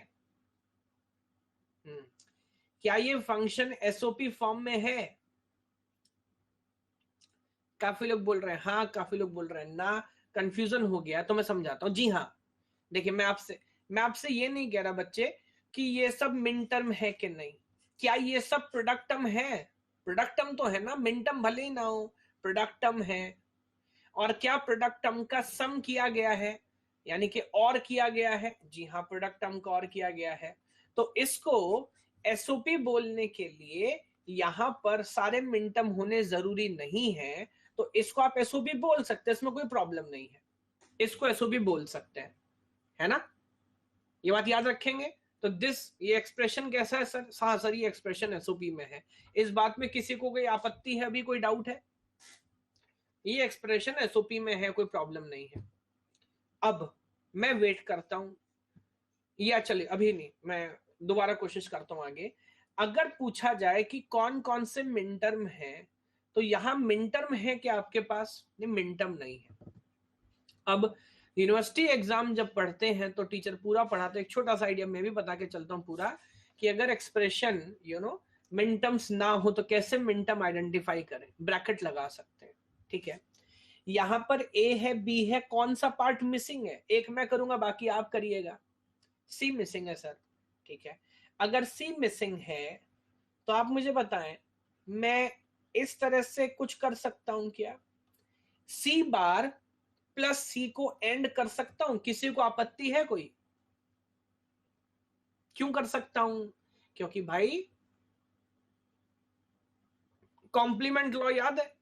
क्या ये फंक्शन एसओपी फॉर्म में है? काफी लोग बोल रहे हैं हाँ, काफी लोग बोल रहे हैं ना। कंफ्यूजन हो गया तो मैं समझाता हूं। जी हाँ, देखिए मैं आपसे ये नहीं कह रहा बच्चे कि ये सब मिन टर्म है कि नहीं, क्या ये सब प्रोडक्ट टर्म है? प्रोडक्ट टर्म तो है ना, मिन टर्म भले ही ना हो, प्रोडक्ट टर्म है। और क्या प्रोडक्ट टर्म का सम किया गया है, यानी कि और किया गया है? जी हाँ, प्रोडक्ट टर्म का और किया गया है। तो इसको एसओपी बोलने के लिए यहां पर सारे मिन टर्म होने जरूरी नहीं है, तो इसको आप एसओपी बोल सकते हैं, इसमें कोई प्रॉब्लम नहीं है, इसको एसओपी बोल सकते हैं, है ना? ये बात याद रखेंगे। तो ये एक्सप्रेशन कैसा है सर? हाँ सर, ये एक्सप्रेशन एसओपी में है, इस बात में किसी को कोई आपत्ति है, अभी कोई डाउट है? ये एक्सप्रेशन एसओपी में है, कोई प्रॉब्लम नहीं है। अब मैं वेट करता हूं, या चलिए अभी नहीं, मैं दोबारा कोशिश करता हूं आगे। अगर पूछा जाए कि कौन कौन से मिन टर्म है, तो यहां मिन टर्म है क्या आपके पास? नहीं, मिन टर्म नहीं है। अब यूनिवर्सिटी एग्जाम जब पढ़ते हैं तो टीचर पूरा पढ़ाते, एक छोटा सा आइडिया मैं भी बता के चलता हूँ पूरा, कि अगर एक्सप्रेशन मिन टर्म्स ना हो तो कैसे मिन टर्म आइडेंटिफाई करें, ब्रैकेट लगा सकते हैं, ठीक है? यहां पर ए है, बी है, कौन सा पार्ट मिसिंग है? एक मैं करूंगा, बाकी आप करिएगा। सी मिसिंग है सर, ठीक है। अगर सी मिसिंग है तो आप मुझे बताएं, मैं इस तरह से कुछ कर सकता हूं क्या? सी बार प्लस सी को एंड कर सकता हूं, किसी को आपत्ति है कोई? क्यों कर सकता हूं? क्योंकि भाई कॉम्प्लीमेंट लॉ याद है,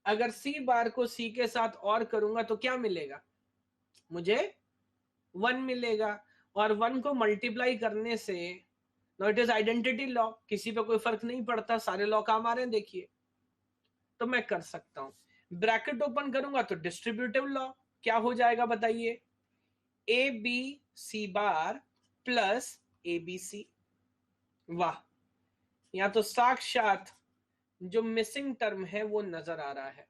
अगर सी बार को सी के साथ और करूंगा तो क्या मिलेगा मुझे? 1 मिलेगा। और 1 को मल्टीप्लाई करने से, no it is identity law, किसी पे कोई फर्क नहीं पड़ता, सारे लॉ काम आ रहे हैं, देखिए। तो मैं कर सकता हूं, ब्रैकेट ओपन करूंगा तो डिस्ट्रीब्यूटिव लॉ क्या हो जाएगा बताइए? A B C bar plus A B C. वाह, यहां तो साक्षात जो मिसिंग टर्म है वो नजर आ रहा है।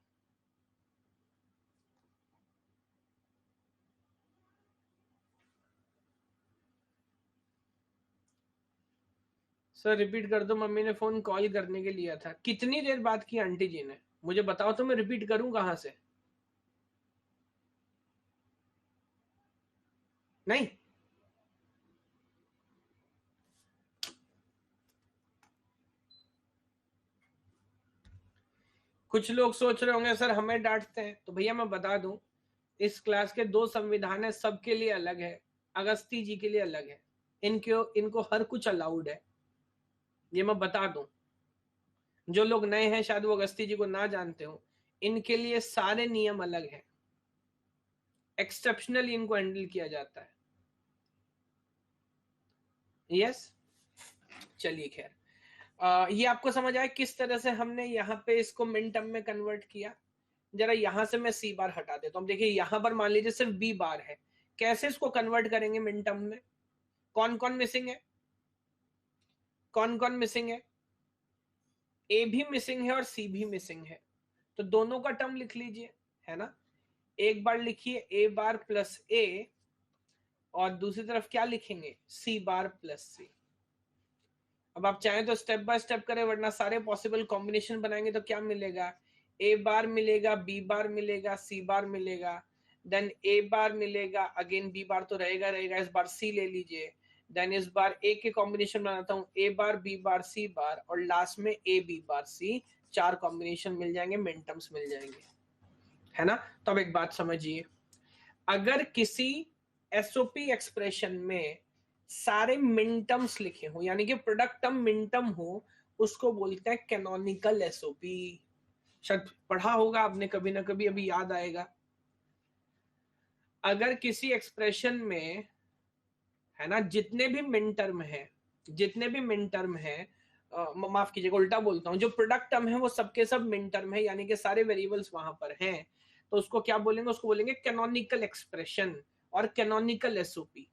सर रिपीट कर दो, मम्मी ने फोन कॉल करने के लिया था। कितनी देर बात की आंटी जी ने, मुझे बताओ तो मैं रिपीट करूं कहां से? नहीं, कुछ लोग सोच रहे होंगे सर हमें डांटते हैं, तो भैया मैं बता दूं, इस क्लास के 2 संविधान है, सबके लिए अलग है, अगस्ती जी के लिए अलग है, इनको हर कुछ अलाउड है, ये मैं बता दूं। जो लोग नए हैं शायद वो अगस्ती जी को ना जानते हो, इनके लिए सारे नियम अलग हैं, एक्सेप्शनली इनको हैंडल किया जाता है। यस, चलिए खैर, ये आपको समझ आया किस तरह से हमने यहाँ पे इसको मिन टर्म में कन्वर्ट किया। जरा यहां से मैं सी बार हटा देता हूँ। देखिए यहां पर मान लीजिए सिर्फ बी बार है, कैसे इसको कन्वर्ट करेंगे मिन टर्म में? कौन कौन मिसिंग है, कौन कौन मिसिंग है? ए भी मिसिंग है और सी भी मिसिंग है, तो दोनों का टर्म लिख लीजिए, है ना। एक बार लिखिए ए बार प्लस ए, और दूसरी तरफ क्या लिखेंगे, सी बार प्लस सी। अब आप चाहें तो स्टेप बाय स्टेप करें, वरना सारे पॉसिबल कॉम्बिनेशन बनाएंगे तो क्या मिलेगा, ए बार मिलेगा, बी बार मिलेगा, सी बार मिलेगा, देन ए बार मिलेगा, अगेन बी बार तो रहेगा रहेगा, इस बार सी ले लीजिए, देन इस बार ए के कॉम्बिनेशन बनाता हूँ, ए बार बी बार सी बार, और लास्ट में ए बी बार सी, 4 कॉम्बिनेशन मिल जाएंगे, मिन टर्म्स मिल जाएंगे, है ना। तो अब एक बात समझिए, अगर किसी एसओपी एक्सप्रेशन में सारे मिनटम्स लिखे हो, यानी कि प्रोडक्ट टर्म मिनटम हो, उसको बोलते हैं कैनोनिकल एसओपी। शायद पढ़ा होगा आपने कभी ना कभी, अभी याद आएगा। अगर किसी एक्सप्रेशन में, है ना, जितने भी मिन टर्म है, जितने भी मिन टर्म है, माफ कीजिएगा उल्टा बोलता हूं, जो प्रोडक्ट टर्म है वो सबके सब मिन टर्म है, यानी कि सारे वेरिएबल्स वहां पर हैं, तो उसको क्या बोलेंगे, उसको बोलेंगे कैनोनिकल एक्सप्रेशन और कैनोनिकल एसओपी,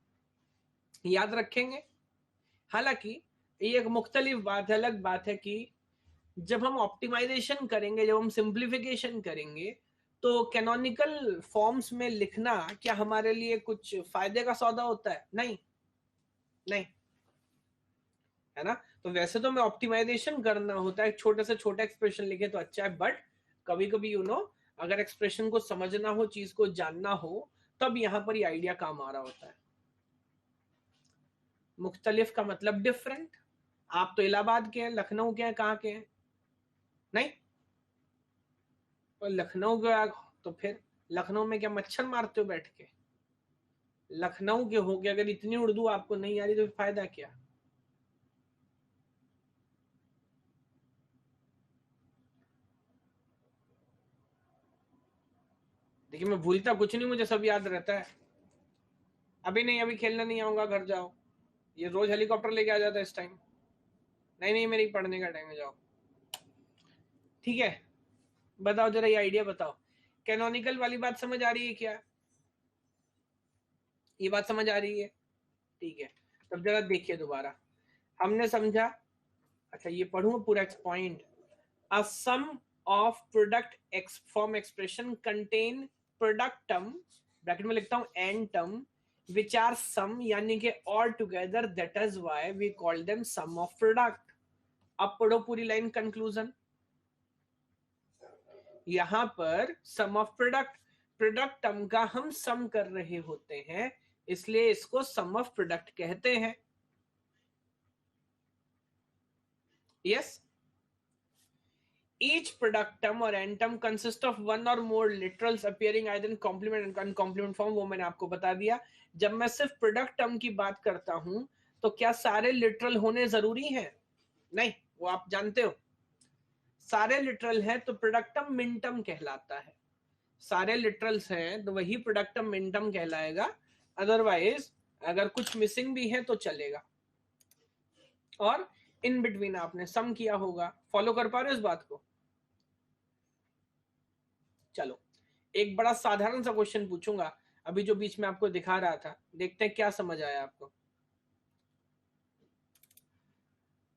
याद रखेंगे। हालांकि ये एक मुख्तलिफ बात है, अलग बात है कि जब हम ऑप्टिमाइजेशन करेंगे, जब हम सिंप्लीफिकेशन करेंगे, तो कैनोनिकल फॉर्म्स में लिखना क्या हमारे लिए कुछ फायदे का सौदा होता है? नहीं, नहीं, है ना। तो वैसे तो मैं ऑप्टिमाइजेशन करना होता है, छोटे से छोटा एक्सप्रेशन लिखे तो अच्छा है, बट कभी कभी अगर एक्सप्रेशन को समझना हो, चीज को जानना हो, तब यहां पर ये आइडिया काम आ रहा होता है। मुख्तलिफ का मतलब डिफरेंट। आप तो इलाहाबाद के हैं, लखनऊ के हैं, कहाँ के हैं? नहीं, तो लखनऊ के तो फिर लखनऊ में क्या मच्छर मारते हो बैठ के? लखनऊ के हो के अगर इतनी उर्दू आपको नहीं आ रही तो फायदा क्या? देखिए मैं भूलता कुछ नहीं, मुझे सब याद रहता है। अभी नहीं, अभी खेलने नहीं आऊंगा, घर जाओ। ये रोज हेलीकॉप्टर लेके आ जाता है इस टाइम। नहीं नहीं, मेरी पढ़ने का टाइम है, जाओ। ठीक है, बताओ जरा, ये आइडिया बताओ, कैनोनिकल वाली बात समझ आ रही है क्या? ये बात समझ आ रही है? ठीक है, तब जरा देखिए दोबारा। हमने समझा, अच्छा ये पढ़ूं पूरा point. A sum of product x form expression contain product term, bracket में लिखता हूं and term, which are sum यानी कि all together, that is why we call them sum of product। अब पढ़ो पूरी लाइन कंक्लूजन। यहां पर सम ऑफ प्रोडक्ट, प्रोडक्ट टर्म का हम सम कर रहे होते हैं, इसलिए इसको सम ऑफ प्रोडक्ट कहते हैं। Yes, each product term or end term consists of one or more literals appearing either in complement and uncompliment form। वो मैंने आपको बता दिया। जब मैं सिर्फ प्रोडक्ट टर्म की बात करता हूं, तो क्या सारे लिटरल होने जरूरी हैं? नहीं, वो आप जानते हो। सारे लिटरल हैं तो प्रोडक्ट टर्म मिन टर्म कहलाता है। सारे लिटरल्स हैं तो वही प्रोडक्ट टर्म मिन टर्म कहलाएगा। अदरवाइज अगर कुछ मिसिंग भी है तो चलेगा। और इन बिटवीन आपने सम किया होगा। फॉलो कर पा रहे हो इस बात को? चलो एक बड़ा साधारण सा क्वेश्चन पूछूंगा, अभी जो बीच में आपको दिखा रहा था, देखते हैं क्या समझ आया आपको।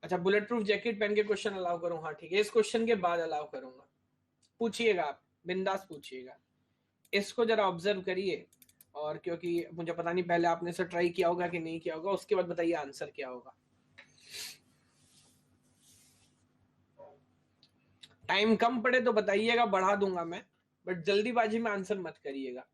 अच्छा, बुलेट प्रूफ जैकेट पहन के क्वेश्चन अलाउ करूं? हाँ ठीक है, इस क्वेश्चन के बाद अलाउ करूंगा। पूछिएगा आप, बिंदास पूछिएगा। इसको जरा ऑब्जर्व करिए, और क्योंकि मुझे पता नहीं पहले आपने इसे ट्राई किया होगा कि नहीं किया होगा, उसके बाद बताइए आंसर क्या होगा। टाइम कम पड़े तो बताइएगा, बढ़ा दूंगा मैं, बट जल्दीबाजी में आंसर मत करिएगा।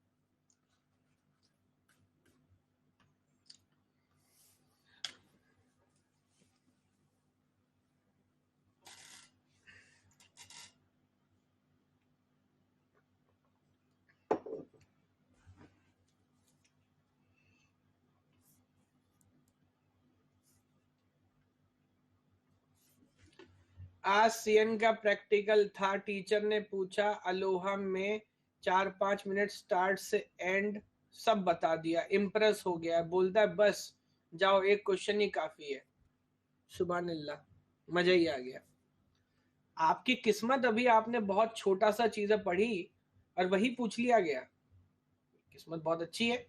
आज सीएन का प्रैक्टिकल था, टीचर ने पूछा अलोहा में 4-5 मिनट स्टार्ट से एंड सब बता दिया, इम्प्रेस हो गया, बोलता है बस जाओ एक क्वेश्चन ही काफी है। सुभान अल्लाह, मजा ही आ गया। आपकी किस्मत, अभी आपने बहुत छोटा सा चीजें पढ़ी और वही पूछ लिया गया, किस्मत बहुत अच्छी है।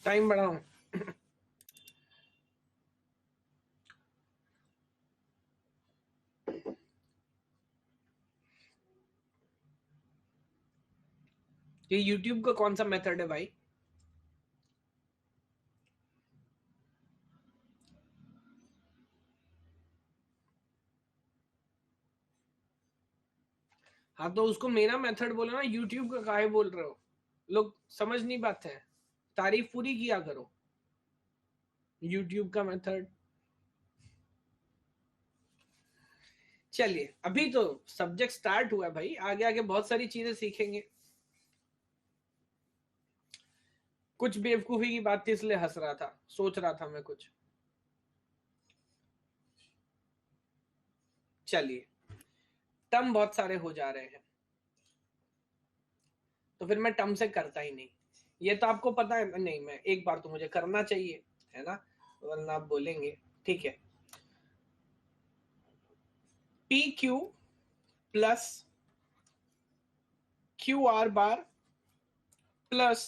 टाइम बढ़ाऊं? ये यूट्यूब का कौन सा मेथड है भाई? हाँ तो उसको मेरा मेथड बोलो ना, यूट्यूब का काहे बोल रहे हो? लोग समझ नहीं पाते हैं, तारीफ पूरी किया करो। यूट्यूब का मेथड। चलिए अभी तो सब्जेक्ट स्टार्ट हुआ है भाई, आगे आगे बहुत सारी चीजें सीखेंगे। कुछ बेवकूफी की बात थी इसलिए हंस रहा था, सोच रहा था मैं कुछ। चलिए, टर्म बहुत सारे हो जा रहे हैं तो फिर मैं टर्म से करता ही नहीं। ये तो आपको पता है, नहीं मैं एक बार तो मुझे करना चाहिए, है ना, वरना आप बोलेंगे। ठीक है, P Q plus Q R बार प्लस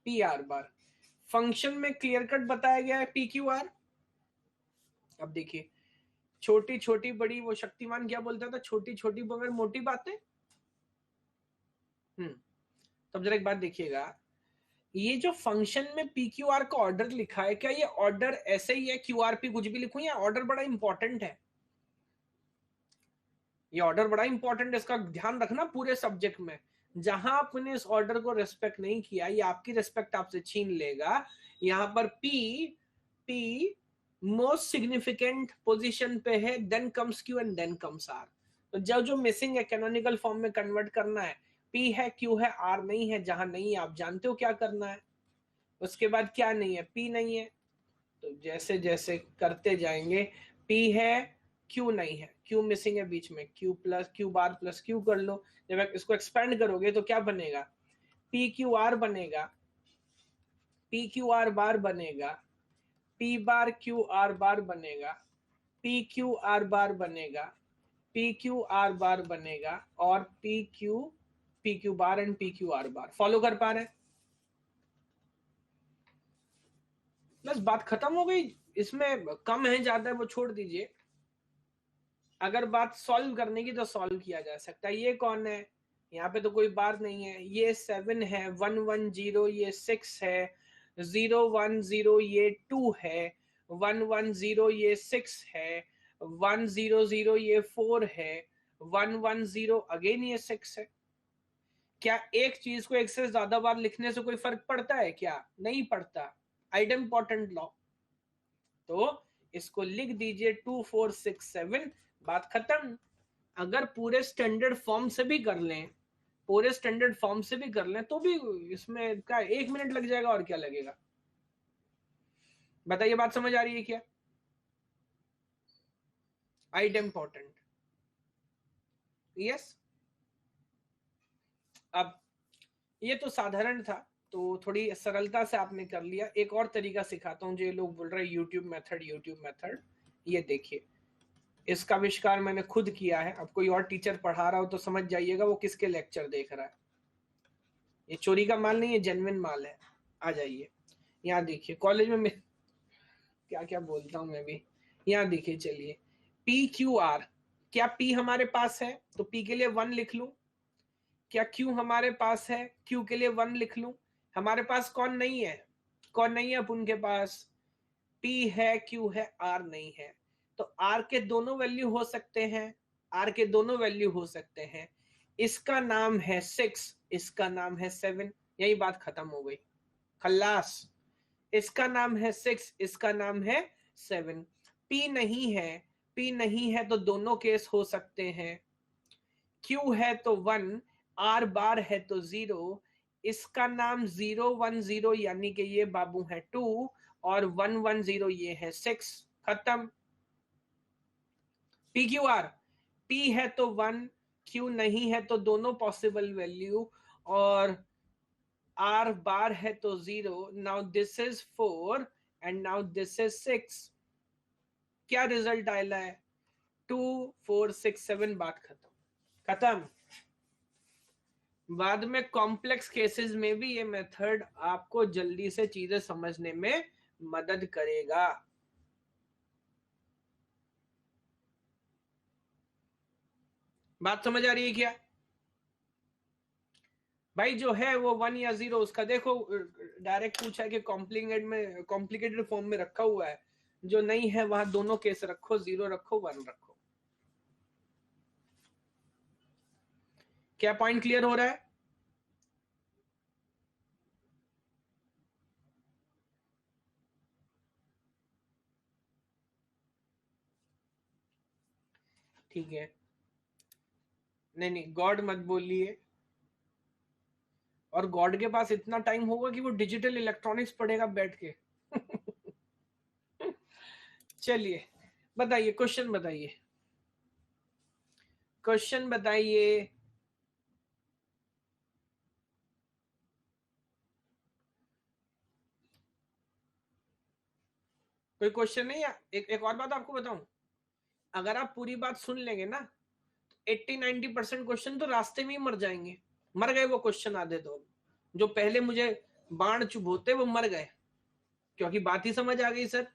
पी आर बार, फंक्शन में क्लियर कट बताया गया है पी क्यू आर। अब देखिए, छोटी छोटी बड़ी, वो शक्तिमान क्या बोलता था, छोटी छोटी मगर मोटी बातें। तब जरा एक बात देखिएगा, ये जो फंक्शन में पी क्यू आर का ऑर्डर लिखा है, क्या ये ऑर्डर ऐसे ही है क्यू आर पी कुछ भी लिखूं, या ऑर्डर बड़ा इंपॉर्टेंट है? ये ऑर्डर बड़ा इंपॉर्टेंट है, इसका ध्यान रखना पूरे सब्जेक्ट में। जहां आपने इस ऑर्डर को रेस्पेक्ट नहीं किया, ये आपकी रेस्पेक्ट आपसे छीन लेगा। यहां पर P, P most significant position पे है, then comes Q and then comes R. तो जो मिसिंग है कैनोनिकल फॉर्म में कन्वर्ट करना है, पी है, क्यू है, आर नहीं है, जहां नहीं है आप जानते हो क्या करना है। उसके बाद क्या नहीं है, पी नहीं है, तो जैसे जैसे करते जाएंगे, पी है, क्यू नहीं है, क्यू मिसिंग है बीच में, Q plus Q bar plus Q कर लो। जब इसको एक्सपेंड करोगे तो क्या बनेगा, पी क्यू आर बनेगा, पी क्यू आर बार बनेगा, पी बार क्यू आर बार बनेगा, पी क्यू आर बार बनेगा, पी क्यू आर बार बनेगा, और P Q bar and P Q R bar. Follow कर पा रहे हैं? बस बात खत्म हो गई। इसमें कम है ज्यादा है वो छोड़ दीजिए, अगर बात सॉल्व करने की तो सॉल्व किया जा सकता है। ये कौन है, यहाँ पे तो कोई बार नहीं है, ये 7 है, 110 ये 6 है, 010 ये 2 है, 110 ये 6 है, 100 ये 4 है, 110 अगेन ये 6 है। क्या एक चीज को एक से ज्यादा बार लिखने से कोई फर्क पड़ता है क्या? नहीं पड़ता, आइडेम्पोर्टेंट लॉ। तो इसको लिख दीजिए 2467, बात खत्म। अगर पूरे स्टैंडर्ड फॉर्म से भी कर लें, पूरे स्टैंडर्ड फॉर्म से भी कर लें तो भी इसमें क्या 1 मिनट लग जाएगा, और क्या लगेगा? बताइए, बात समझ आ रही है क्या? Idempotent, yes. अब ये तो साधारण था, तो थोड़ी सरलता से आपने कर लिया। एक और तरीका सिखाता हूं, जो ये लोग बोल रहे हैं यूट्यूब मेथड, यूट्यूब मेथड। ये देखिए, इसका आविष्कार मैंने खुद किया है। अब कोई और टीचर पढ़ा रहा हो तो समझ जाइएगा वो किसके लेक्चर देख रहा है। ये चोरी का माल नहीं है, जेन्युइन माल है। आ जाइए, यहाँ देखिए, कॉलेज में क्या क्या बोलता हूं मैं भी। यहाँ देखिए, चलिए, पी क्यू आर, क्या पी हमारे पास है तो पी के लिए 1 लिख लूं, क्या क्यू हमारे पास है, क्यू के लिए 1 लिख लूं। हमारे पास कौन नहीं है, कौन नहीं है अपन के पास? P है, Q है, R नहीं है। तो R के दोनों वैल्यू हो सकते हैं, R के दोनों वैल्यू हो सकते हैं। इसका नाम है 6, इसका नाम है 7, यही बात खत्म हो गई, खल्लास। इसका नाम है 6, इसका नाम है 7। P नहीं है, P नहीं है तो दोनों केस हो सकते हैं। Q है तो 1, R बार है तो 0, इसका नाम 010 यानी कि ये बाबू है 2 और 110 ये है 6, खत्म। PQR, P है तो 1, Q नहीं है तो दोनों पॉसिबल वैल्यू, और R बार है तो 0। Now this is 4 and now this is 6। क्या रिजल्ट आया है? 2 4 6 7, बात खत्म, खत्म। बाद में कॉम्प्लेक्स केसेस में भी ये मेथड आपको जल्दी से चीजें समझने में मदद करेगा। बात समझ आ रही है क्या भाई? जो है वो 1 या 0, उसका देखो डायरेक्ट पूछा है कि कॉम्प्लिकेटेड फॉर्म में रखा हुआ है। जो नहीं है वहां दोनों केस रखो, 0 रखो, 1 रखो। क्या पॉइंट क्लियर हो रहा है? ठीक है, नहीं नहीं गॉड मत बोलिए। और गॉड के पास इतना टाइम होगा कि वो डिजिटल इलेक्ट्रॉनिक्स पढ़ेगा बैठ के। चलिए बताइए, क्वेश्चन बताइए, क्वेश्चन बताइए। कोई क्वेश्चन नहीं है? एक और बात आपको बताऊं, अगर आप पूरी बात सुन लेंगे ना, 80-90% क्वेश्चन तो रास्ते में ही मर जाएंगे। मर गए वो क्वेश्चन आधे तो, जो पहले मुझे बाण चुभोते वो मर गए, क्योंकि बात ही समझ आ गई सर।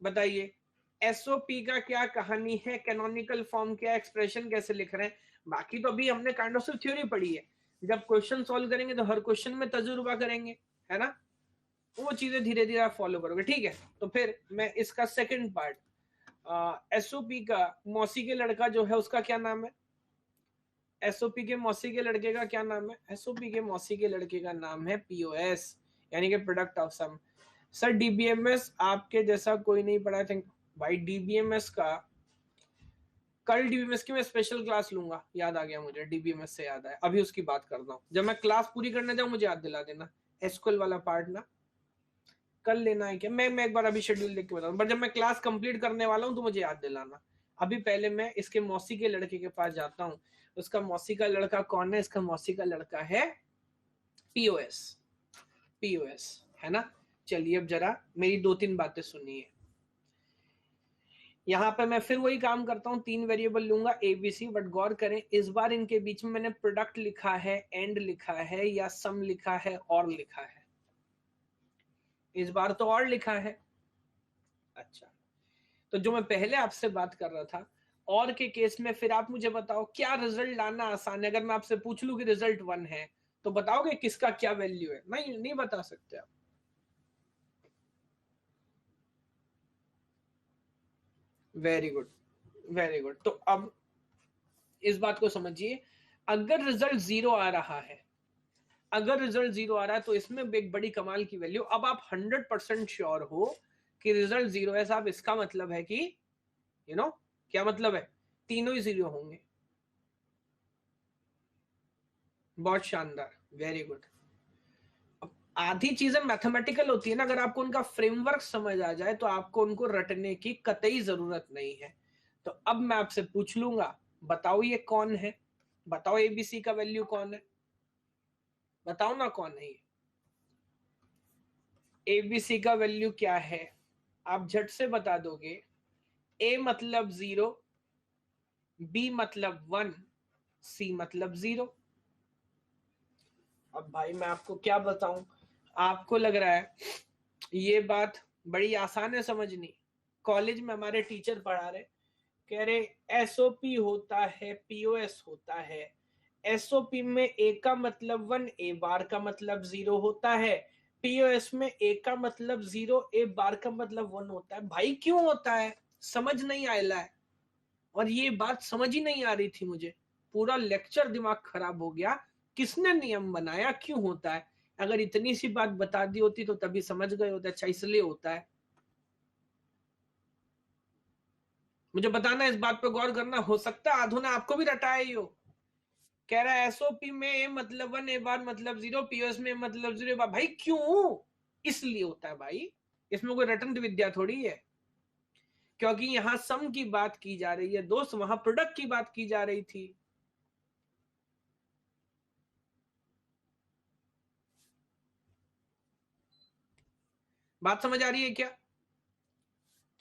बताइए एसओपी का क्या कहानी है, कैनोनिकल फॉर्म क्या, एक्सप्रेशन कैसे लिख रहे हैं। बाकी तो अभी हमने काइंड ऑफ सिर्फ थ्योरी पढ़ी है, जब क्वेश्चन सॉल्व करेंगे तो हर क्वेश्चन में तजुर्बा करेंगे, है ना? वो चीजें धीरे धीरे आप फॉलो करोगे, ठीक है? तो फिर मैं इसका सेकंड पार्ट, एसओपी का मौसी के लड़का जो है उसका क्या नाम है? एसओपी के मौसी के लड़के का क्या नाम है? एसओपी के मौसी के लड़के का नाम है पीओएस, यानी कि product of sum. Sir DBMS आपके जैसा कोई नहीं पढ़ा थिंक भाई। डीबीएमएस का कल डीबीएमएस की मैं स्पेशल क्लास लूंगा, याद आ गया मुझे, डीबीएमएस से याद आया, अभी उसकी बात करता हूँ। जब मैं क्लास पूरी करने जाऊँ मुझे याद दिला देना, एसक्यूएल वाला पार्ट ना कल लेना है क्या? मैं एक बार अभी शेड्यूल देख के बताऊँ, पर जब मैं क्लास कंप्लीट करने वाला हूँ तो मुझे याद दिलाना। अभी पहले मैं इसके मौसी के लड़के के पास जाता हूँ। उसका मौसी का लड़का कौन है? इसका मौसी का लड़का है पीओएस, पीओएस, है ना? चलिए अब जरा मेरी 2-3 बातें सुनिए। यहाँ पे मैं फिर वही काम करता हूँ, 3 वेरिएबल लूंगा एबीसी, बट गौर करें इस बार इनके बीच में मैंने प्रोडक्ट लिखा है, एंड लिखा है, या सम लिखा है, और लिखा है। इस बार तो और लिखा है। अच्छा, तो जो मैं पहले आपसे बात कर रहा था, और के केस में फिर आप मुझे बताओ क्या रिजल्ट लाना आसान है। अगर मैं आपसे पूछ लूं कि रिजल्ट 1 है तो बताओगे किसका क्या वैल्यू है? नहीं, नहीं बता सकते आप। Very good, very good. तो अब इस बात को समझिए, अगर रिजल्ट 0 आ रहा है, अगर रिजल्ट 0 आ रहा है तो इसमें एक बड़ी कमाल की वैल्यू, अब आप 100% श्योर हो कि रिजल्ट 0 है साहब, इसका मतलब है कि क्या मतलब है? तीनों ही 0 होंगे। बहुत शानदार, वेरी गुड। आधी चीजें मैथमेटिकल होती है ना, अगर आपको उनका फ्रेमवर्क समझ आ जाए तो आपको उनको रटने की कतई जरूरत नहीं है। तो अब मैं आपसे पूछ लूंगा, बताओ ये कौन है? बताओ एबीसी का वैल्यू कौन है? बताओ ना कौन है ये? एबीसी का वैल्यू क्या है? आप झट से बता दोगे। ए मतलब 0, बी मतलब 1, सी मतलब 0। अब भाई मैं आपको क्या बताऊं, आपको लग रहा है ये बात बड़ी आसान है समझनी। कॉलेज में हमारे टीचर पढ़ा रहे कह रहे एसओपी होता है, पीओएस होता है। एसओपी में ए का मतलब 1, ए बार का मतलब 0 होता है। पीओएस में ए का मतलब 0, ए बार का मतलब 1 होता है। भाई क्यों होता है, समझ नहीं आयला है। और ये बात समझ ही नहीं आ रही थी मुझे, पूरा लेक्चर दिमाग खराब हो गया। किसने नियम बनाया, क्यों होता है? अगर इतनी सी बात बता दी होती तो तभी समझ गए होते। अच्छा इसलिए होता है। मुझे बताना, इस बात पे गौर करना। हो सकता है आधो ने आपको भी रटाया ही हो। कह रहा है एसओपी में ए मतलब 1, ए बार मतलब 0, पीओएस में मतलब 0 बार। भाई क्यों? इसलिए होता है भाई, इसमें कोई रटन विद्या थोड़ी है। क्योंकि यहां सम की बात की जा रही है दोस्त, वहां प्रोडक्ट की बात की जा रही थी। बात समझ आ रही है क्या?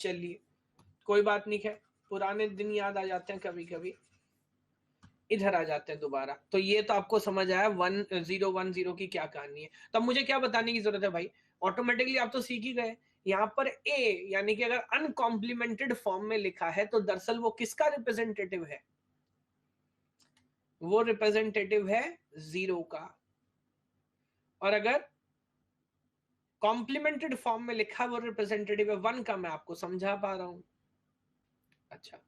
चलिए कोई बात नहीं है, पुराने दिन याद आ जाते हैं कभी कभी, इधर आ जाते हैं दोबारा। तो ये तो आपको समझ आया 1010 की क्या कहानी है। तब मुझे क्या बताने की जरूरत है भाई, ऑटोमेटिकली आप तो सीख ही गए। यहाँ पर ए यानी कि अगर अनकॉम्प्लीमेंटेड फॉर्म में लिखा है तो दरअसल वो किसका रिप्रेजेंटेटिव है? वो रिप्रेजेंटेटिव है 0 का। और अगर कॉम्प्लीमेंटेड फॉर्म में लिखा वो रिप्रेजेंटेटिव है 1 का। मैं आपको समझा पा रहा हूं? अच्छा,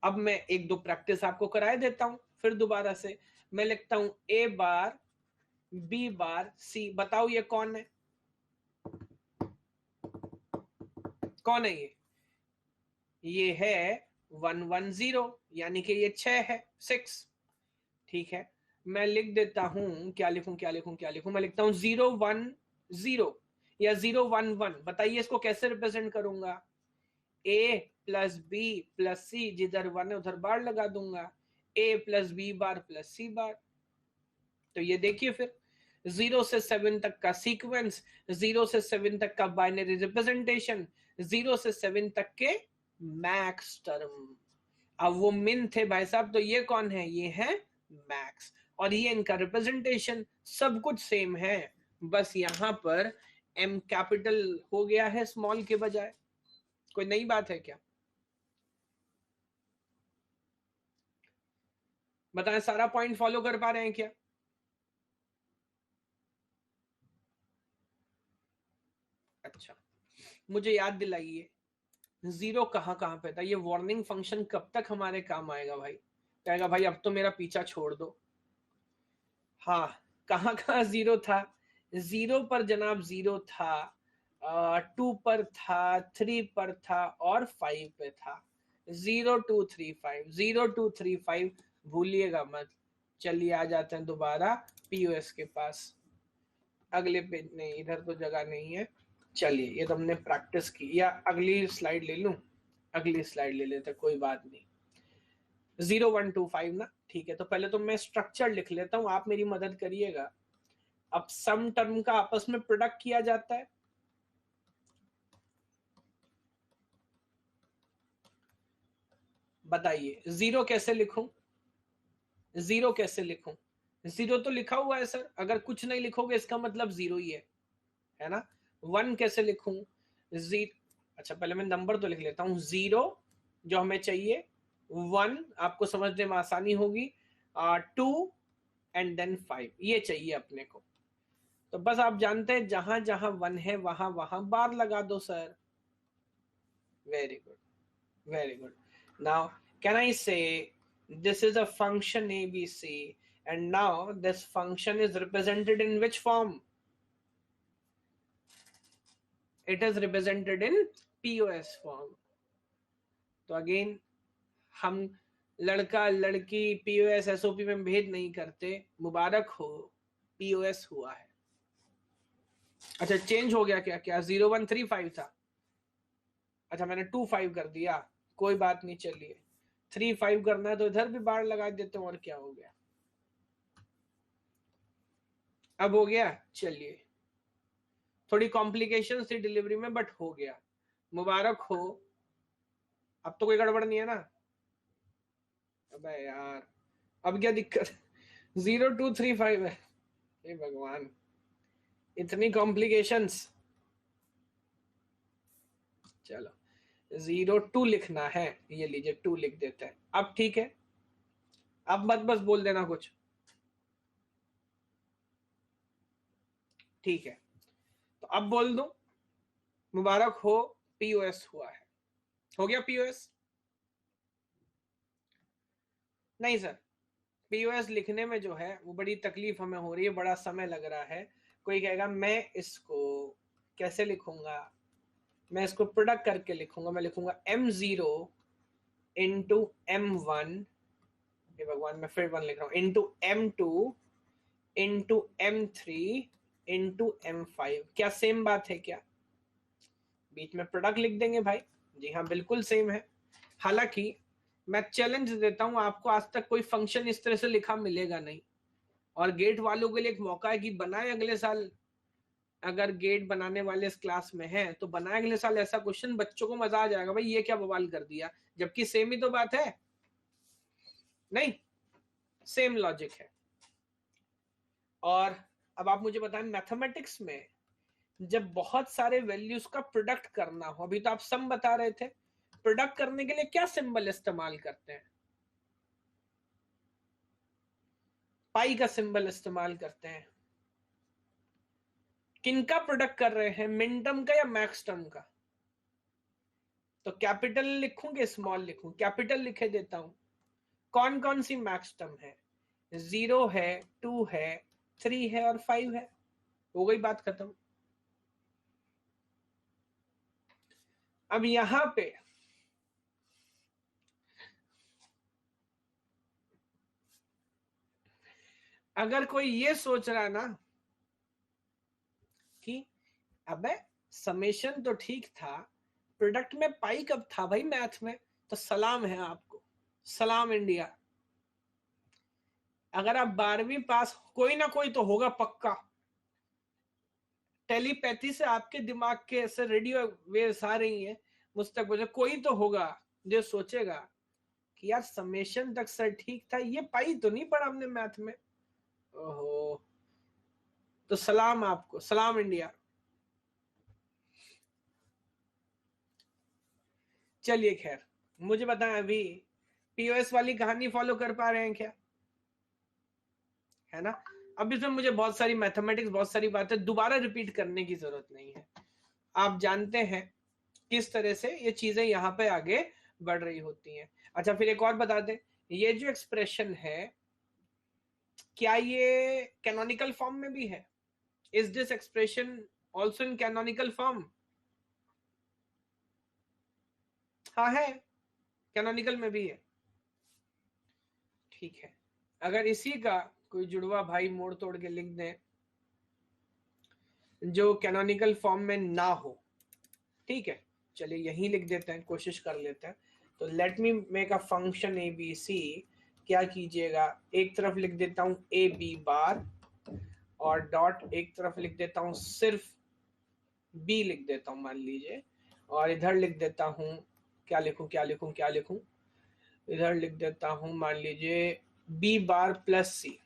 अब मैं एक दो प्रैक्टिस आपको कराए देता हूं फिर दोबारा से। मैं लिखता हूं ए बार बी बार सी। बताओ ये कौन है? कौन है ये है 110, यानी कि ये 6 है, 6। ठीक है, मैं लिख देता हूं, क्या लिखूं क्या लिखूं क्या लिखूं? मैं लिखता हूं 010 या 011। बताइए इसको कैसे रिप्रेजेंट करूंगा? ए प्लस बी प्लस सी, जिधर 1 है उधर बार लगा दूंगा। ए plus B bar plus C बार। तो ये देखिए फिर 0 से 7 तक का सीक्वेंस, 0 से 7 तक का बाइनरी रिप्रेजेंटेशन, 0 से 7 तक के मैक्स टर्म। अब वो मिन थे भाई साहब, तो ये कौन है? ये है मैक्स। और ये इनका रिप्रेजेंटेशन, सब कुछ सेम है, बस यहां पर एम कैपिटल हो गया है स्मॉल के बजाय। कोई नई बात है क्या? बताएं, सारा पॉइंट फॉलो कर पा रहे हैं क्या? अच्छा, मुझे याद दिलाइए 0 कहाँ कहाँ पे था? ये वार्निंग फंक्शन कब तक हमारे काम आएगा भाई? कहेगा भाई अब तो मेरा पीछा छोड़ दो। हाँ, कहाँ कहाँ 0 था? 0 पर जनाब 0 था, 2 पर था, 3 पर था और 5 पे था। 0235, 0235 भूलिएगा मत। चलिए आ जाते हैं दोबारा पीओएस के पास। अगले पेज नहीं, इधर तो जगह नहीं है। चलिए ये तो हमने प्रैक्टिस की, या अगली स्लाइड ले लूं? अगली स्लाइड ले लेते, कोई बात नहीं। 0125 ना, ठीक है। तो पहले तो मैं स्ट्रक्चर लिख लेता हूं, आप मेरी मदद करिएगा। अब सम टर्म का आपस में प्रोडक्ट किया जाता है। बताइए 0 कैसे लिखूं? 0 कैसे लिखूं? 0 तो लिखा हुआ है सर, अगर कुछ नहीं लिखोगे इसका मतलब 0 ही है ना? 1 कैसे लिखूं? जीरो। अच्छा पहले मैं नंबर तो लिख लेता हूं। 0 जो हमें चाहिए, 1 आपको समझने में आसानी होगी, 2 एंड देन 5 ये चाहिए अपने को। तो बस आप जानते हैं जहां जहां 1 है वहां वहां बार लगा दो sir. Very good, very good. Now can I से this is a function abc, and now this function is represented in which form? It is represented in pos form. तो अगेन हम लड़का लड़की पीओएस एसओपी में भेद नहीं करते। मुबारक हो, पीओएस हुआ है। अच्छा चेंज हो गया क्या? क्या 0135 था? अच्छा मैंने 25 कर दिया, कोई बात नहीं। चलिए 35 करना है तो इधर भी बार लगा देते हैं, और क्या हो गया? अब हो गया। चलिए थोड़ी कॉम्प्लिकेशन थी डिलीवरी में, बट हो गया, मुबारक हो। अब तो कोई गड़बड़ नहीं है ना? अबे यार अब क्या दिक्कत? 0235 है, हे भगवान, इतनी कॉम्प्लिकेशंस। चलो 02 लिखना है, ये लीजिए 2 लिख देते हैं। अब ठीक है, अब मत बस बोल देना कुछ, ठीक है। तो अब बोल दूं, मुबारक हो, पीओएस हुआ है। हो गया पीओएस? नहीं सर, पीओएस लिखने में जो है वो बड़ी तकलीफ हमें हो रही है, बड़ा समय लग रहा है। कोई कहेगा मैं इसको कैसे लिखूंगा, मैं इसको प्रोडक्ट करके लिखूंगा, मैं लिखूंगा m0 इंटू m1, ये भगवान मैं फिर 1 लिख रहा हूँ, into m2 into m3 into m5। क्या सेम बात है क्या? बीच में प्रोडक्ट लिख देंगे भाई। जी हाँ, बिल्कुल सेम है। हालांकि मैं चैलेंज देता हूं आपको, आज तक कोई फंक्शन इस तरह से लिखा मिलेगा नहीं। और गेट वालों के लिए एक मौका है कि बनाए अगले साल, अगर गेट बनाने वाले इस क्लास में हैं तो बनाए अगले साल ऐसा क्वेश्चन, बच्चों को मजा आ जाएगा, भाई ये क्या बवाल कर दिया, जबकि सेम ही तो बात है। नहीं, सेम लॉजिक है। और अब आप मुझे बताएं, मैथमेटिक्स में जब बहुत सारे वैल्यूज का प्रोडक्ट करना हो, अभी तो आप सम बता रहे थे, प्रोडक्ट करने के लिए क्या सिंबल इस्तेमाल करते हैं? पाई का सिंबल इस्तेमाल करते हैं। किनका प्रोडक्ट कर रहे हैं, मिन टर्म का या मैक्स टर्म का? तो कैपिटल लिखूं कि स्मॉल लिखूं? कैपिटल लिखे देता हूं। कौन कौन सी मैक्स टर्म है? 0 है, 2 है, 3 है और 5 है। हो गई बात खत्म। अब यहां पे अगर कोई ये सोच रहा है ना कि अबे समेशन तो ठीक था, प्रोडक्ट में पाई कब था भाई मैथ में, तो सलाम है आपको, सलाम इंडिया। अगर आप 12वीं पास, कोई ना कोई तो होगा पक्का, टेलीपैथी से आपके दिमाग के ऐसे रेडियो वेव्स आ रही हैं मुझ तक, मुझे कोई तो होगा जो सोचेगा कि यार समेशन तक सर ठीक था, ये पाई तो नहीं पढ़ा हमने मैथ में। ओहो, तो सलाम आपको, सलाम इंडिया। चलिए खैर, मुझे बताएं अभी पीओएस वाली कहानी फॉलो कर पा रहे हैं क्या? है ना? अब इसमें मुझे बहुत सारी मैथमेटिक्स, बहुत सारी बातें दोबारा रिपीट करने की जरूरत नहीं है। आप जानते हैं किस तरह से ये चीजें यहाँ पे आगे बढ़ रही होती हैं। अच्छा, फिर एक और बता दें, ये जो एक्सप्रेशन है, क्या ये कैनोनिकल फॉर्म में भी है? Is this expression also in canonical form? हाँ है, कैनोनिकल में भी है। ठीक है, अगर इसी का कोई जुड़वा भाई मोड़ तोड़ के लिख दें जो कैनोनिकल फॉर्म में ना हो, ठीक है, चलिए यही लिख देते हैं, कोशिश कर लेते हैं। तो let me make a function A B C. क्या कीजिएगा, एक तरफ लिख देता हूं ए बी बार, और डॉट एक तरफ लिख देता हूं सिर्फ बी लिख देता हूं मान लीजिए, और इधर लिख देता हूं, क्या लिखूं क्या लिखूं क्या लिखूं, इधर लिख देता हूं मान लीजिए बी बार प्लस सी।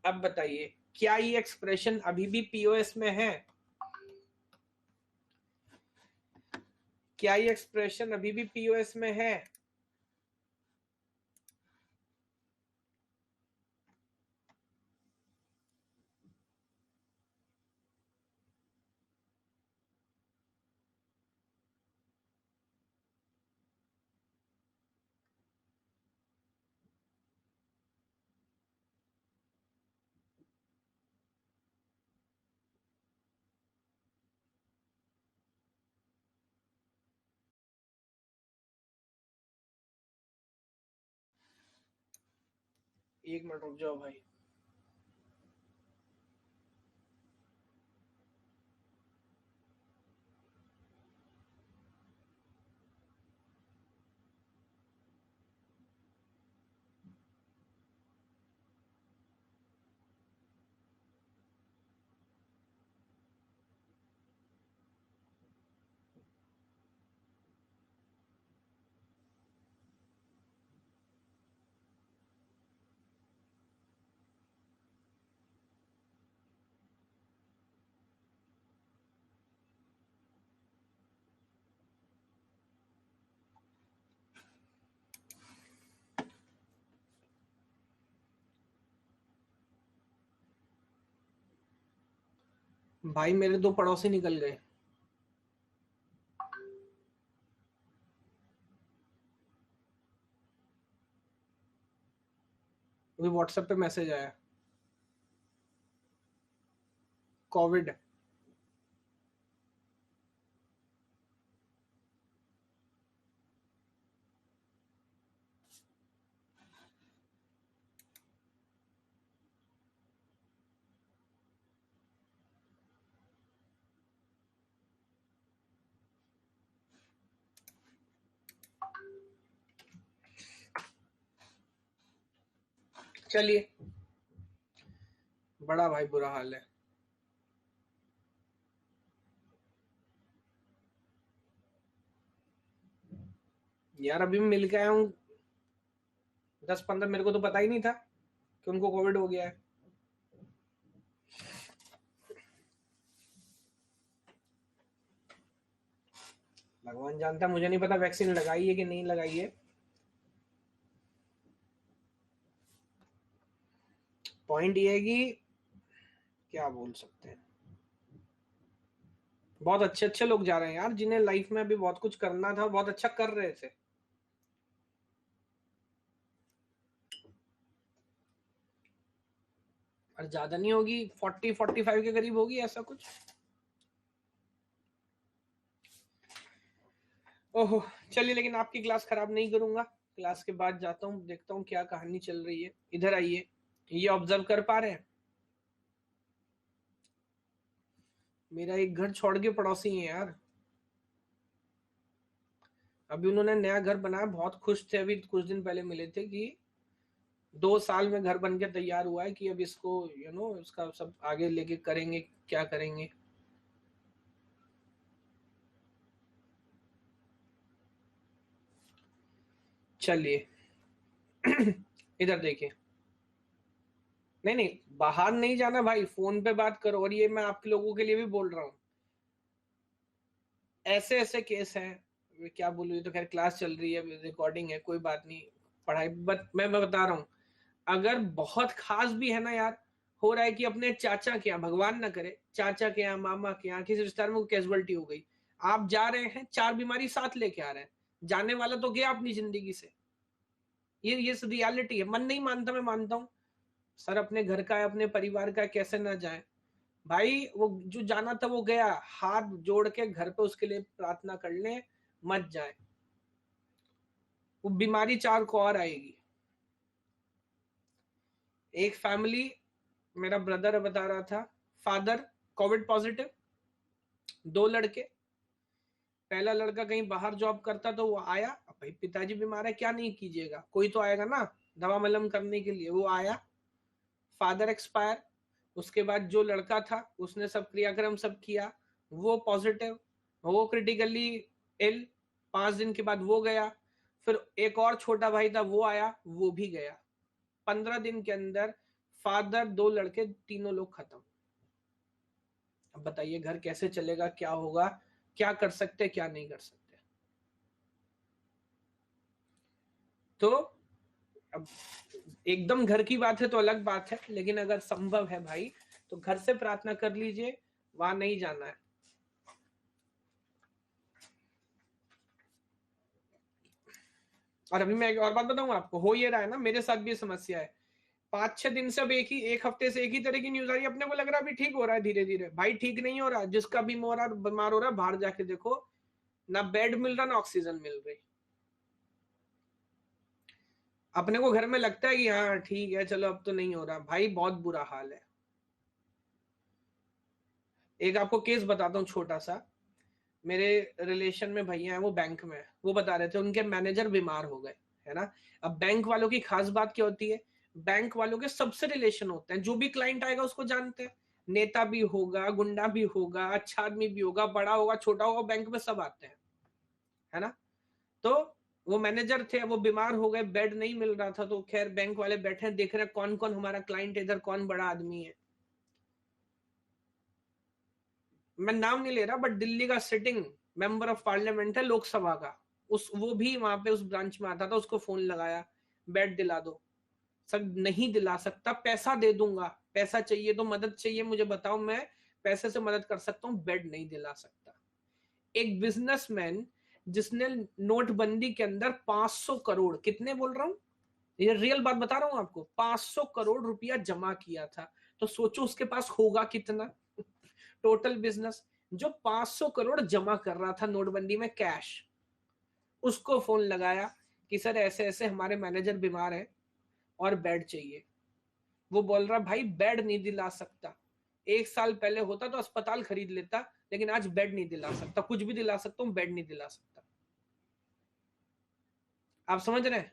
अब बताइए, क्या ये एक्सप्रेशन अभी भी पीओएस में है? क्या ये एक्सप्रेशन अभी भी पीओएस में है? एक मिनट रुक जाओ भाई। भाई मेरे 2 पड़ोसी निकल गए। अभी व्हाट्सएप पे मैसेज आया, कोविड। चलिए, बड़ा भाई बुरा हाल है। यार अभी मैं मिल के आया हूँ 10-15, मेरे को तो पता ही नहीं था कि उनको कोविड हो गया है। भगवान जानता, मुझे नहीं पता वैक्सीन लगाई है कि नहीं लगाई है। पॉइंट ये है कि क्या बोल सकते हैं, बहुत अच्छे अच्छे लोग जा रहे हैं यार, जिन्हें लाइफ में अभी बहुत कुछ करना था, बहुत अच्छा कर रहे थे। और ज्यादा नहीं होगी, 40-45 के करीब होगी, ऐसा कुछ। ओहो, चलिए, लेकिन आपकी क्लास खराब नहीं करूंगा। क्लास के बाद जाता हूँ, देखता हूँ क्या कहानी चल रही है। इधर आइए, ये ऑब्जर्व कर पा रहे हैं, मेरा एक घर छोड़ के पड़ोसी है यार। अभी उन्होंने नया घर बनाया, बहुत खुश थे, अभी कुछ दिन पहले मिले थे कि 2 साल में घर बन के तैयार हुआ है, कि अब इसको इसका सब आगे लेके करेंगे, क्या करेंगे। चलिए इधर देखिए, नहीं नहीं, बाहर नहीं जाना भाई, फोन पे बात करो। और ये मैं आप लोगों के लिए भी बोल रहा हूँ, ऐसे ऐसे केस हैं, क्या बोलूं, ये तो खैर क्लास चल रही है, रिकॉर्डिंग है, कोई बात नहीं। पढ़ाई बट मैं बता रहा हूँ, अगर बहुत खास भी है ना यार, हो रहा है कि अपने चाचा के यहाँ, भगवान ना करे, चाचा के यहाँ, मामा के यहाँ, किसी रिश्तेदार में कैजुअलिटी हो गई, आप जा रहे हैं, 4 बीमारी साथ लेके आ रहे हैं, जाने वाला तो गया अपनी जिंदगी से। ये रियलिटी है, मन नहीं मानता, मैं मानता हूँ सर, अपने घर का है, अपने परिवार का, कैसे ना जाए भाई। वो जो जाना था वो गया, हाथ जोड़ के घर पे उसके लिए प्रार्थना कर ले, मत जाए, वो बीमारी 4 को और आएगी। एक फैमिली, मेरा ब्रदर बता रहा था, फादर कोविड पॉजिटिव, 2 लड़के, पहला लड़का कहीं बाहर जॉब करता तो वो आया, भाई पिताजी बीमार है, क्या नहीं कीजिएगा, कोई तो आएगा ना दवा मलम करने के लिए, वो आया, फादर एक्सपायर। उसके बाद जो लड़का था उसने सब क्रियाक्रम सब किया, वो पॉजिटिव, वो क्रिटिकली इल, 5 दिन के बाद वो गया। फिर एक और छोटा भाई था, वो आया, वो भी गया। 15 दिन के अंदर फादर, 2 लड़के, तीनों लोग खत्म। अब बताइए घर कैसे चलेगा, क्या होगा, क्या कर सकते, क्या नहीं कर सकते। तो अब एकदम घर की बात है तो अलग बात है, लेकिन अगर संभव है भाई तो घर से प्रार्थना कर लीजिए, वहां नहीं जाना है। और अभी मैं एक और बात बताऊं आपको, हो ये रहा है ना, मेरे साथ भी समस्या है, 5-6 दिन से अब एक हफ्ते से एक ही तरह की न्यूज आ रही है, अपने को लग रहा है अभी ठीक हो रहा है धीरे धीरे, भाई ठीक नहीं हो रहा। जिसका भी बीमार हो रहा है, बाहर जाके देखो, ना बेड मिल रहा, ना ऑक्सीजन मिल रही। अपने को घर में लगता है कि हाँ ठीक है, चलो अब तो नहीं हो रहा, भाई बहुत बुरा हाल है। एक आपको केस बताता हूँ छोटा सा, मेरे रिलेशन में भैया है, वो बैंक में है, वो बता रहे थे उनके मैनेजर बीमार हो गए, है ना। अब बैंक वालों की खास बात क्या होती है, बैंक वालों के सबसे रिलेशन होते हैं, जो भी क्लाइंट आएगा उसको जानते हैं, नेता भी होगा, गुंडा भी होगा, अच्छा आदमी भी होगा, बड़ा होगा, छोटा होगा, बैंक में सब आते हैं, है ना। तो वो मैनेजर थे, वो बीमार हो गए, बेड नहीं मिल रहा था, तो खैर बैंक वाले बैठे देख रहे कौन कौन हमारा क्लाइंट है इधर, कौन बड़ा आदमी है। मैं नाम नहीं ले रहा, बट दिल्ली का सिटिंग मेंबर ऑफ पार्लियामेंट है, लोकसभा का, उस वो भी वहां पे उस ब्रांच में आता था, उसको फोन लगाया, बेड दिला दो। सर नहीं दिला सकता, पैसा दे दूंगा, पैसा चाहिए तो, मदद चाहिए मुझे बताओ, मैं पैसे से मदद कर सकता हूं, बेड नहीं दिला सकता। एक बिजनेसमैन जिसने नोटबंदी के अंदर 500 करोड़, कितने बोल रहा हूं, ये रियल बात बता रहा हूं आपको, 500 करोड़ रुपया जमा किया था, तो सोचो उसके पास होगा कितना टोटल बिजनेस। जो 500 करोड़ जमा कर रहा था नोटबंदी में कैश, उसको फोन लगाया कि सर ऐसे ऐसे हमारे मैनेजर बीमार है और बेड चाहिए। वो बोल रहा भाई बेड नहीं दिला सकता, 1 साल पहले होता तो अस्पताल खरीद लेता, लेकिन आज बेड नहीं दिला सकता, कुछ भी दिला सकता हूं, बेड नहीं दिला सकता। आप समझ रहे हैं,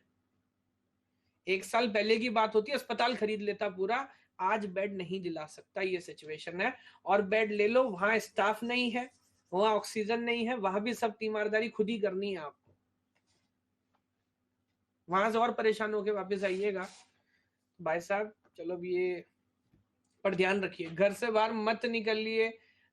1 साल पहले की बात होती, अस्पताल खरीद लेता पूरा, आज बेड नहीं दिला सकता, ये सिचुएशन है। और बेड ले लो, वहां स्टाफ नहीं है, वहां ऑक्सीजन नहीं है, वहां भी सब तीमारदारी खुद ही करनी है आपको, वहां से और परेशान होके वापस आइएगा। भाई साहब चलो ये पर ध्यान रखिए, घर से बाहर मत निकलिए,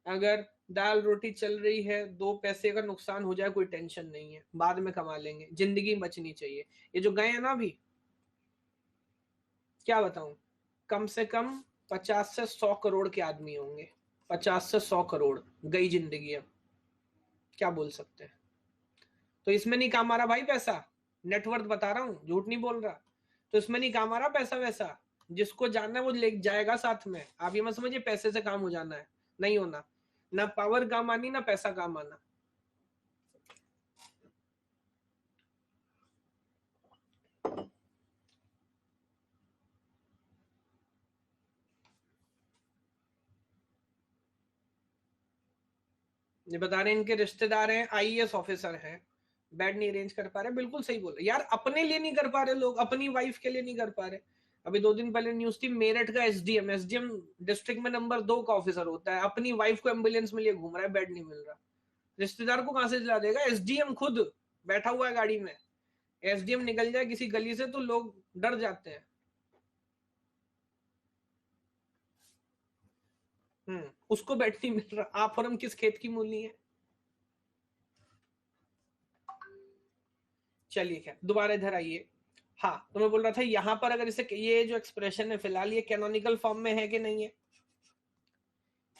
अगर दाल रोटी चल रही है, 2 पैसे का नुकसान हो जाए कोई टेंशन नहीं है, बाद में कमा लेंगे, जिंदगी बचनी चाहिए। ये जो गए हैं ना अभी, क्या बताऊं, कम से कम 50 से 100 करोड़ के आदमी होंगे, 50 से 100 करोड़ गई जिंदगी, अब क्या बोल सकते हैं। तो इसमें नहीं काम आ रहा भाई पैसा, नेटवर्थ बता रहा हूं, झूठ नहीं बोल रहा, तो इसमें नहीं काम आ रहा पैसा वैसा, जिसको जानना है वो ले जाएगा साथ में। आप ये मत समझिए पैसे से काम हो जाना है, नहीं होना, ना पावर काम आनी ना पैसा काम आना। ये बता रहे हैं इनके रिश्तेदार हैं आईएएस ऑफिसर हैं, बेड नहीं अरेंज कर पा रहे, बिल्कुल सही बोल रहे यार, अपने लिए नहीं कर पा रहे लोग, अपनी वाइफ के लिए नहीं कर पा रहे। अभी 2 दिन पहले न्यूज थी, मेरठ का एसडीएम डिस्ट्रिक्ट में नंबर 2 का ऑफिसर होता है, अपनी वाइफ को एम्बुलेंस में लिए घूम रहा है, बेड नहीं मिल रहा, रिश्तेदार को कहां से दिला देगा, एसडीएम खुद बैठा हुआ है गाड़ी में, एसडीएम निकल जाए किसी गली से तो लोग डर जाते हैं। उसको बेड नहीं मिल रहा, आप और हम किस खेत की मूली है। चलिए क्या, दोबारा इधर आइए। हाँ तो मैं बोल रहा था यहां पर अगर इसे, ये जो एक्सप्रेशन है फिलहाल ये कैनोनिकल फॉर्म में है कि नहीं है,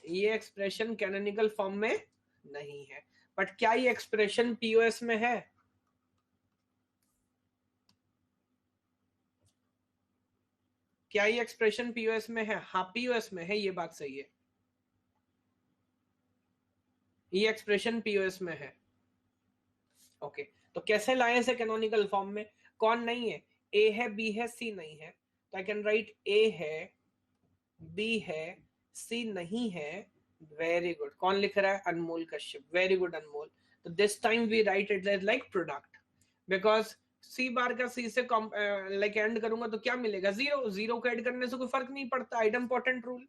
ये एक्सप्रेशन कैनोनिकल फॉर्म में नहीं है, बट क्या ये एक्सप्रेशन पीओएस में है, क्या ये एक्सप्रेशन पीओएस में है, हाँ पीओएस में है, ये बात सही है, ये एक्सप्रेशन पीओएस में है। ओके, तो कैसे लाए इसे कैनोनिकल फॉर्म में, कौन नहीं है, ए है बी है सी नहीं है, तो आई कैन राइट ए है बी है सी नहीं है। वेरी गुड, कौन लिख रहा है, अनमोल कश्यप, वेरी गुड अनमोल। तो this time we write it like product, because C bar का सी से लाइक एंड करूंगा तो क्या मिलेगा, जीरो, जीरो को ऐड करने से कोई फर्क नहीं पड़ता, आइटम इंपॉर्टेंट रूल।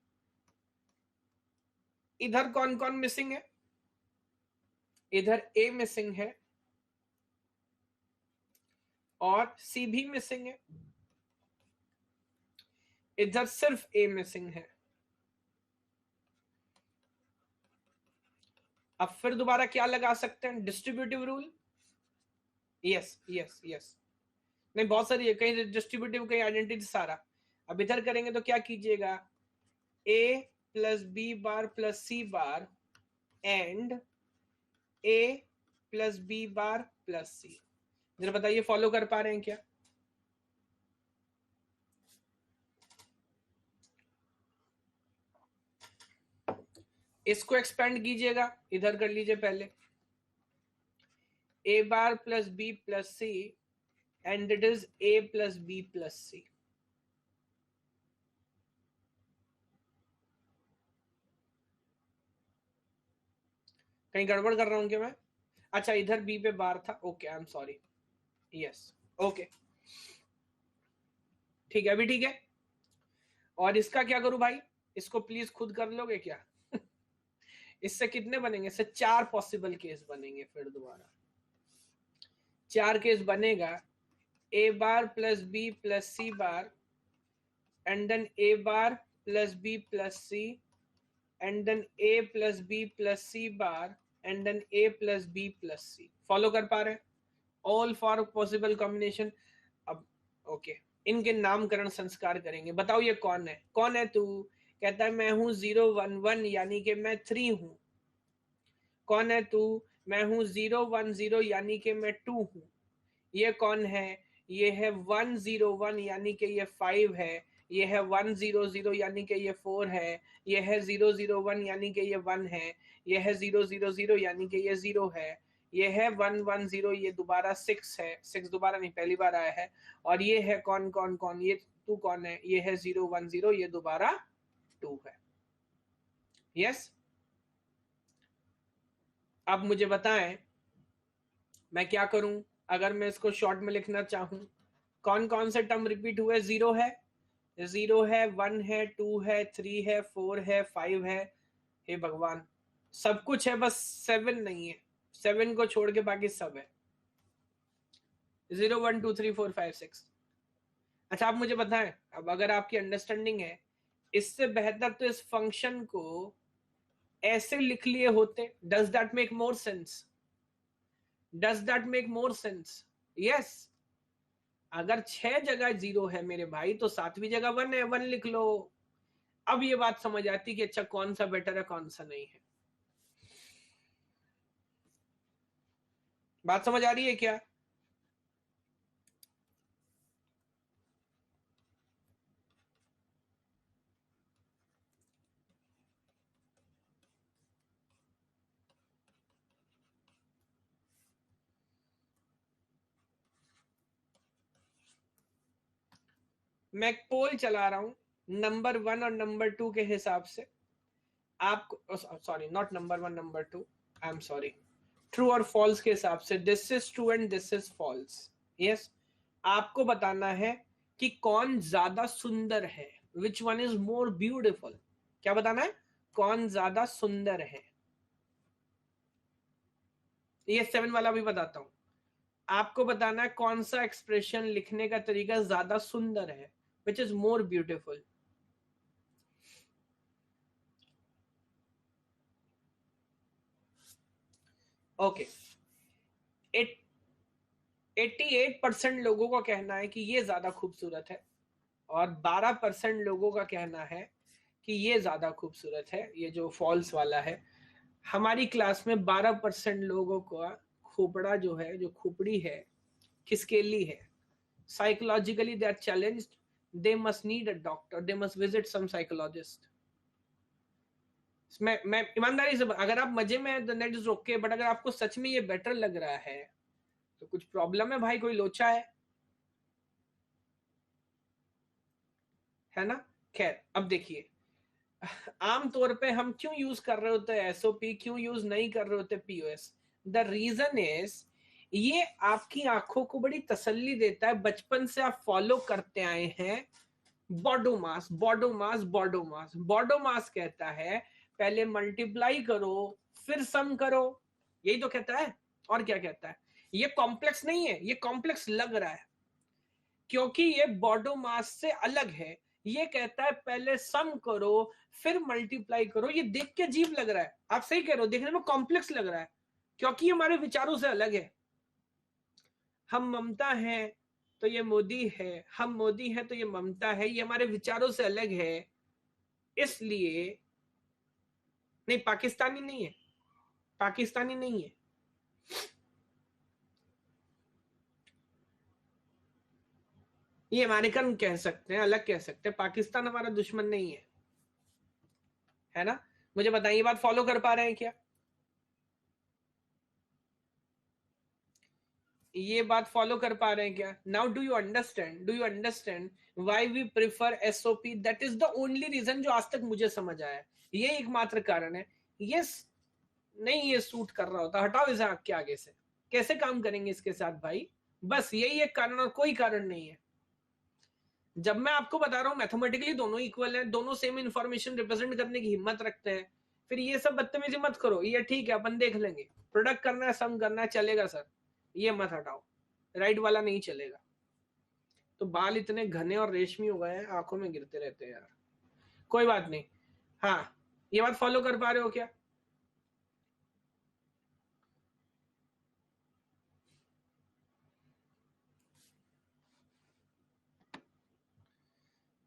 इधर कौन कौन मिसिंग है, इधर ए मिसिंग है और सी भी मिसिंग है, इधर सिर्फ ए मिसिंग है। अब फिर दोबारा क्या लगा सकते हैं, distributive rule, yes yes yes, नहीं बहुत सारी है, कहीं डिस्ट्रीब्यूटिव कहीं आइडेंटिटी सारा। अब इधर करेंगे तो क्या कीजिएगा, A plus B bar plus C bar and A plus B bar plus C. जरा बताइए फॉलो कर पा रहे हैं क्या, इसको एक्सपेंड कीजिएगा, इधर कर लीजिए पहले, A bar plus B plus C and it is A plus B plus C. कहीं गड़बड़ कर रहा हूं क्या मैं, अच्छा इधर बी पे बार था, okay I am sorry, yes okay ठीक है, अभी ठीक है। और इसका क्या करूं भाई, इसको प्लीज खुद कर लोगे क्या इससे कितने बनेंगे, इससे 4 पॉसिबल केस बनेंगे, फिर दोबारा 4 केस बनेगा, A bar plus B plus C bar and then A bar plus B plus C and then A plus B plus C bar and then A plus B plus C. Follow कर पा रहे हैं, all four possible combination. अब okay, इनके नामकरण संस्कार करेंगे, बताओ ये कौन है, कौन है तू, कहता है मैं हूं 011 यानी कि मैं 3 हूं। कौन है तू? मैं हूं 010 यानी कि मैं 2 हूं। ये कौन है? ये है 101 यानी कि ये 5 है। ये है 100 यानी कि ये 4 है। ये है 001 यानी कि ये 1 है। ये है 000 यानी कि ये 0 है। ये है 110, ये दोबारा 6 है। 6 दोबारा नहीं, पहली बार आया है। और ये है कौन कौन कौन? ये तू कौन है? ये है 010, ये दोबारा 2 है। यस। अब मुझे बताएं मैं क्या करूं अगर मैं इसको शॉर्ट में लिखना चाहूं। कौन कौन से टर्म रिपीट हुए? 0 है, 0 है, 1 है, 2 है, 3 है, 4 है, 5 है। हे भगवान, सब कुछ है, बस 7 नहीं है। 7 को छोड़ के बाकी सब है। 0 1 2 3 4 5 6। अच्छा, आप मुझे बताएं, अब अगर आपकी अंडरस्टैंडिंग है, इससे बेहतर तो इस फंक्शन को ऐसे लिख लिए होते। Does that make more sense? Does that make more sense? Yes. अगर 6 जगह 0 है मेरे भाई, तो 7वीं जगह 1 है, 1 लिख लो। अब ये बात समझ आती कि अच्छा कौन सा बेटर है कौन सा नहीं है। बात समझ आ रही है क्या? मैं एक पोल चला रहा हूं नंबर 1 और नंबर 2 के हिसाब से। आपको sorry, not number 1 number 2, I am sorry, true और फॉल्स के हिसाब से। This is true and this is false. Yes. आपको बताना है कि कौन ज्यादा सुंदर है। Which one is more beautiful? क्या बताना है? कौन ज्यादा सुंदर है। ये 7 वाला भी बताता हूं। आपको बताना है कौन सा एक्सप्रेशन लिखने का तरीका ज्यादा सुंदर है। Which is more beautiful? Okay. 88% लोगों का कहना है कि ये ज्यादा खूबसूरत है, और 12% लोगों का कहना है कि ये ज्यादा खूबसूरत है, ये जो फॉल्स वाला है। हमारी क्लास में 12% लोगों का खोपड़ा जो है, जो खोपड़ी है, खिसकेली है। Psychologically they are challenged. They must need a doctor, they must visit some psychologist. मैं ईमानदारी से, अगर आप मजे में हैं तो नेट इज ओके, बट अगर आपको सच में ये बेटर लग रहा है तो कुछ प्रॉब्लम है भाई, कोई लोचा है ना? खैर, अब देखिए, आमतौर पे हम क्यों यूज कर रहे होते हैं एसओपी, क्यों यूज नहीं कर रहे होते पीओएस? द रीजन इज, ये आपकी आंखों को बड़ी तसल्ली देता है। बचपन से आप फॉलो करते आए हैं बॉडो मास, बॉडो मास, बॉडो मास। बॉडो मास कहता है पहले मल्टीप्लाई करो फिर सम करो। यही तो कहता है, और क्या कहता है? ये कॉम्प्लेक्स नहीं है, ये कॉम्प्लेक्स लग रहा है क्योंकि ये बॉडो मास से अलग है। ये कहता है पहले सम करो फिर मल्टीप्लाई करो। ये देख के अजीब लग रहा है, आप सही कह रहे हो, देखने में कॉम्प्लेक्स लग रहा है क्योंकि ये हमारे विचारों से अलग है। हम ममता है तो ये मोदी है, हम मोदी है तो ये ममता है, ये हमारे विचारों से अलग है। इसलिए नहीं, पाकिस्तानी नहीं है, पाकिस्तानी नहीं है। ये अमेरिकन कह सकते हैं, अलग कह सकते हैं। पाकिस्तान हमारा दुश्मन नहीं है ना? मुझे बताइए, ये बात फॉलो कर पा रहे हैं क्या? ये बात फॉलो कर पा रहे हैं क्या? Now do you understand, do you understand why we prefer SOP? That is the only reason जो आज तक मुझे समझ आया। ये एकमात्र कारण है। ये नहीं, ये सूट कर रहा होता, हटाओ इसे आग के आगे से। कैसे काम करेंगे इसके साथ भाई? बस यही एक कारण, और कोई कारण नहीं है। जब मैं आपको बता रहा हूं मैथमेटिकली दोनों इक्वल हैं, दोनों सेम इंफॉर्मेशन रिप्रेजेंट करने की हिम्मत रखते हैं, फिर ये सब बदतमीजी मत करो। ये ठीक है, अपन देख लेंगे, प्रोडक्ट करना है, सम करना है, चलेगा सर, ये मत हटाओ। राइट वाला नहीं चलेगा। तो बाल इतने घने और रेशमी हो गए हैं, आंखों में गिरते रहते हैं यार। कोई बात नहीं। हाँ, ये बात फॉलो कर पा रहे हो क्या?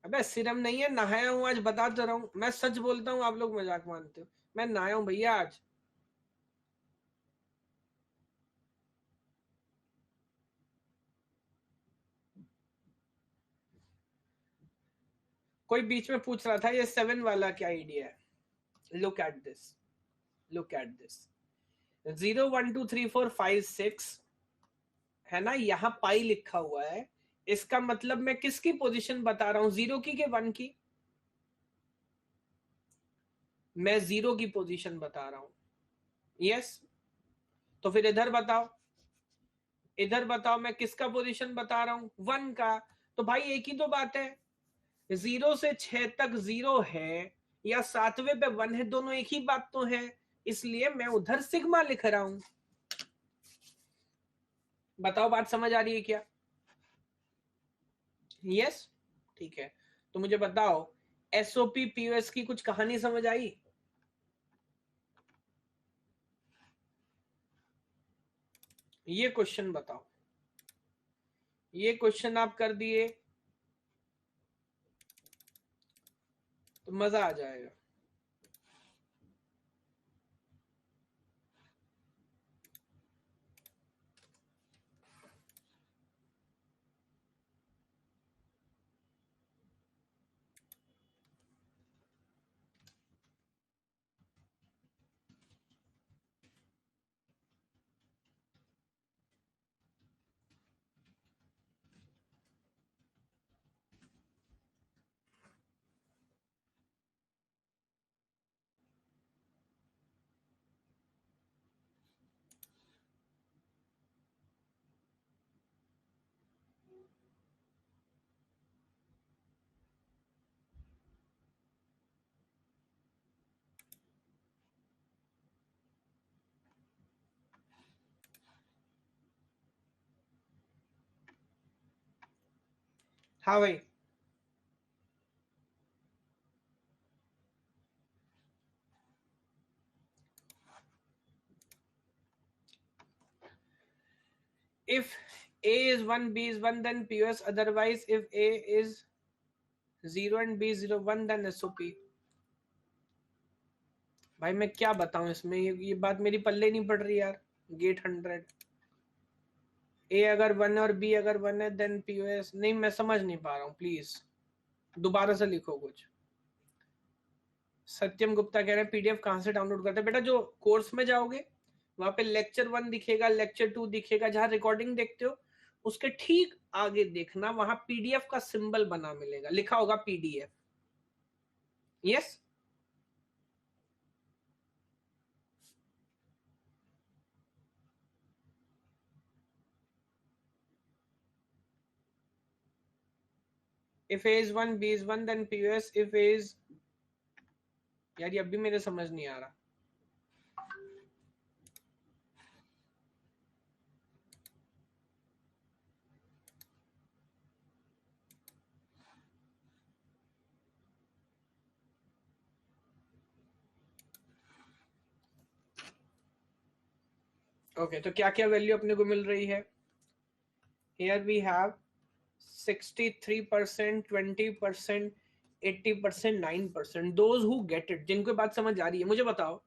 अबे सिरम नहीं है, नहाया हूँ आज, बता तो रहा हूँ। मैं सच बोलता हूँ, आप लोग मजाक मानते हो। मैं नहाया हूँ भैया आज। कोई बीच में पूछ रहा था ये 7 वाला क्या आइडिया है। Look at this, look at this. 0 1 2 3 4 5 6 है ना, यहाँ पाई लिखा हुआ है। इसका मतलब मैं किसकी पोजीशन बता रहा हूँ, 0 की के 1 की? मैं 0 की पोजीशन बता रहा हूँ। यस, तो फिर इधर बताओ, इधर बताओ मैं किसका पोजीशन बता रहा हूँ, 1 का। तो भाई एक ही तो बात है, 0 से 6 तक 0 है या 7वें पे 1 है, दोनों एक ही बात तो है। इसलिए मैं उधर सिग्मा लिख रहा हूं। बताओ बात समझ आ रही है क्या? यस, ठीक है। तो मुझे बताओ, एसओपी पीओएस की कुछ कहानी समझ आई? ये क्वेश्चन बताओ, ये क्वेश्चन आप कर दिए तो मजा आ जाएगा। हाँ भाई, if a is 1 b is 1 then pos, otherwise if a is 0 and b is 0 1 then sop। भाई मैं क्या बताऊं इसमें, ये बात मेरी पल्ले नहीं पड़ रही यार। गेट 100, ए अगर 1 और बी अगर 1 है देन पीओएस, नहीं मैं समझ नहीं पा रहा हूँ, प्लीज दोबारा से लिखो कुछ। सत्यम गुप्ता कह रहे हैं पीडीएफ कहाँ से डाउनलोड करते हैं? बेटा जो कोर्स में जाओगे वहां पे लेक्चर 1 दिखेगा, लेक्चर 2 दिखेगा, जहां रिकॉर्डिंग देखते हो उसके ठीक आगे देखना, वहां पीडीएफ का सिंबल बना मिलेगा, लिखा होगा PDF. Yes, if a is 1 b is 1 then pos, if a is, यार ये अभी मेरे समझ नहीं आ रहा। ओके, तो क्या क्या वैल्यू अपने को मिल रही है? Here we have 63%, 20%, 80%, 9%। Those who get it, जिनको बात समझ आ रही है। मुझे बताओ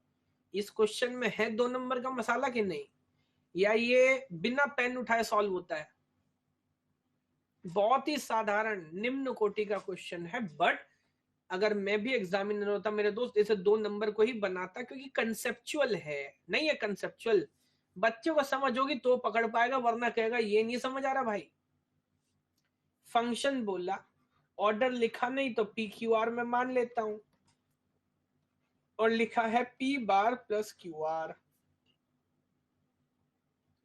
इस क्वेश्चन में है 2 नंबर का मसाला कि नहीं, या ये बिना पेन उठाए सॉल्व होता है? बहुत ही साधारण निम्न कोटि का क्वेश्चन है, बट अगर मैं भी एग्जामिनर होता मेरे दोस्त, इसे 2 नंबर को ही बनाता, क्योंकि कंसेप्चुअल है। नहीं है कंसेप्चुअल, बच्चों को समझ होगी तो पकड़ पाएगा, वरना कहेगा ये नहीं समझ आ रहा भाई। फंक्शन बोला, ऑर्डर लिखा नहीं तो पी क्यू आर में मान लेता हूं, और लिखा है पी बार plus Q R.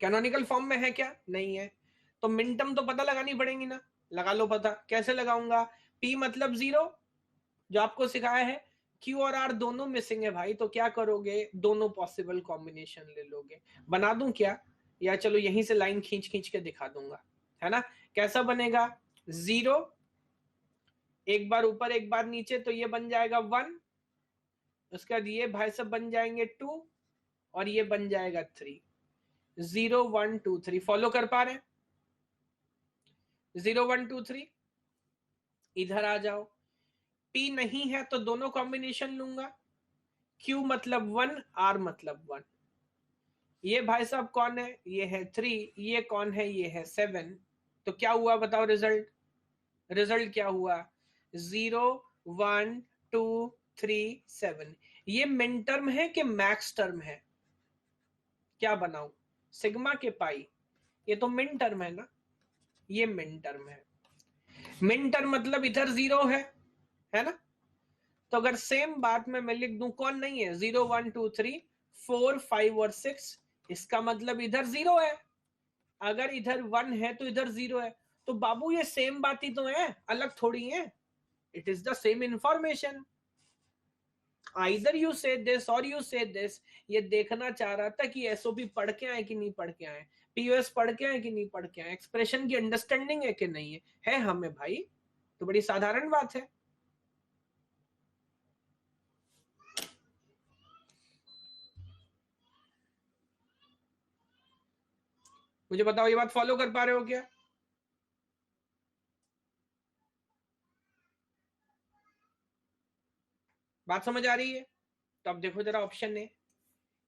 Canonical form में है क्या? नहीं है। तो मिनटम तो पता लगानी पड़ेगी ना, लगा लो पता। कैसे लगाऊंगा? पी मतलब 0 जो आपको सिखाया है, क्यू और आर दोनों मिसिंग है भाई, तो क्या करोगे, दोनों पॉसिबल कॉम्बिनेशन ले लोगे। बना दूं क्या, या चलो यहीं से लाइन खींच खींच के दिखा दूंगा, है ना? कैसा बनेगा? 0 एक बार ऊपर एक बार नीचे, तो ये बन जाएगा 1, उसके बाद ये भाई सब बन जाएंगे 2, और ये बन जाएगा 3। 0 1 2 3 फॉलो कर पा रहे हैं? 0 1 2 3 इधर आ जाओ, P नहीं है तो दोनों कॉम्बिनेशन लूंगा, Q मतलब 1, R मतलब 1। ये भाई साहब कौन है, ये है 3, ये कौन है, ये है 7। तो क्या हुआ बताओ रिजल्ट, रिजल्ट क्या हुआ, 0 1 2 3 7। ये मिन टर्म है कि मैक्स टर्म है, क्या बनाऊं, सिग्मा के पाई, ये तो मिन टर्म है ना, ये मिन टर्म है। मिन टर्म मतलब इधर 0 है ना। तो अगर सेम बात में मैं लिख दूं, कौन नहीं है, 0 1 2 3 4 5 और 6, इसका मतलब इधर 0 है। अगर इधर 1 है तो इधर 0 है। तो बाबू ये सेम बात ही तो है, अलग थोड़ी है, it is the same information. Either you से दिस और यू से दिस। ये देखना चाह रहा था कि एसओपी पढ़ के आए कि नहीं पढ़ के आए, पीओएस पढ़ के आए कि नहीं पढ़ के आए, एक्सप्रेशन की अंडरस्टैंडिंग है कि नहीं है हमें भाई, तो बड़ी साधारण बात है। मुझे बताओ ये बात फॉलो कर पा रहे हो क्या? बात समझ आ रही है? तो अब देखो जरा ऑप्शन है,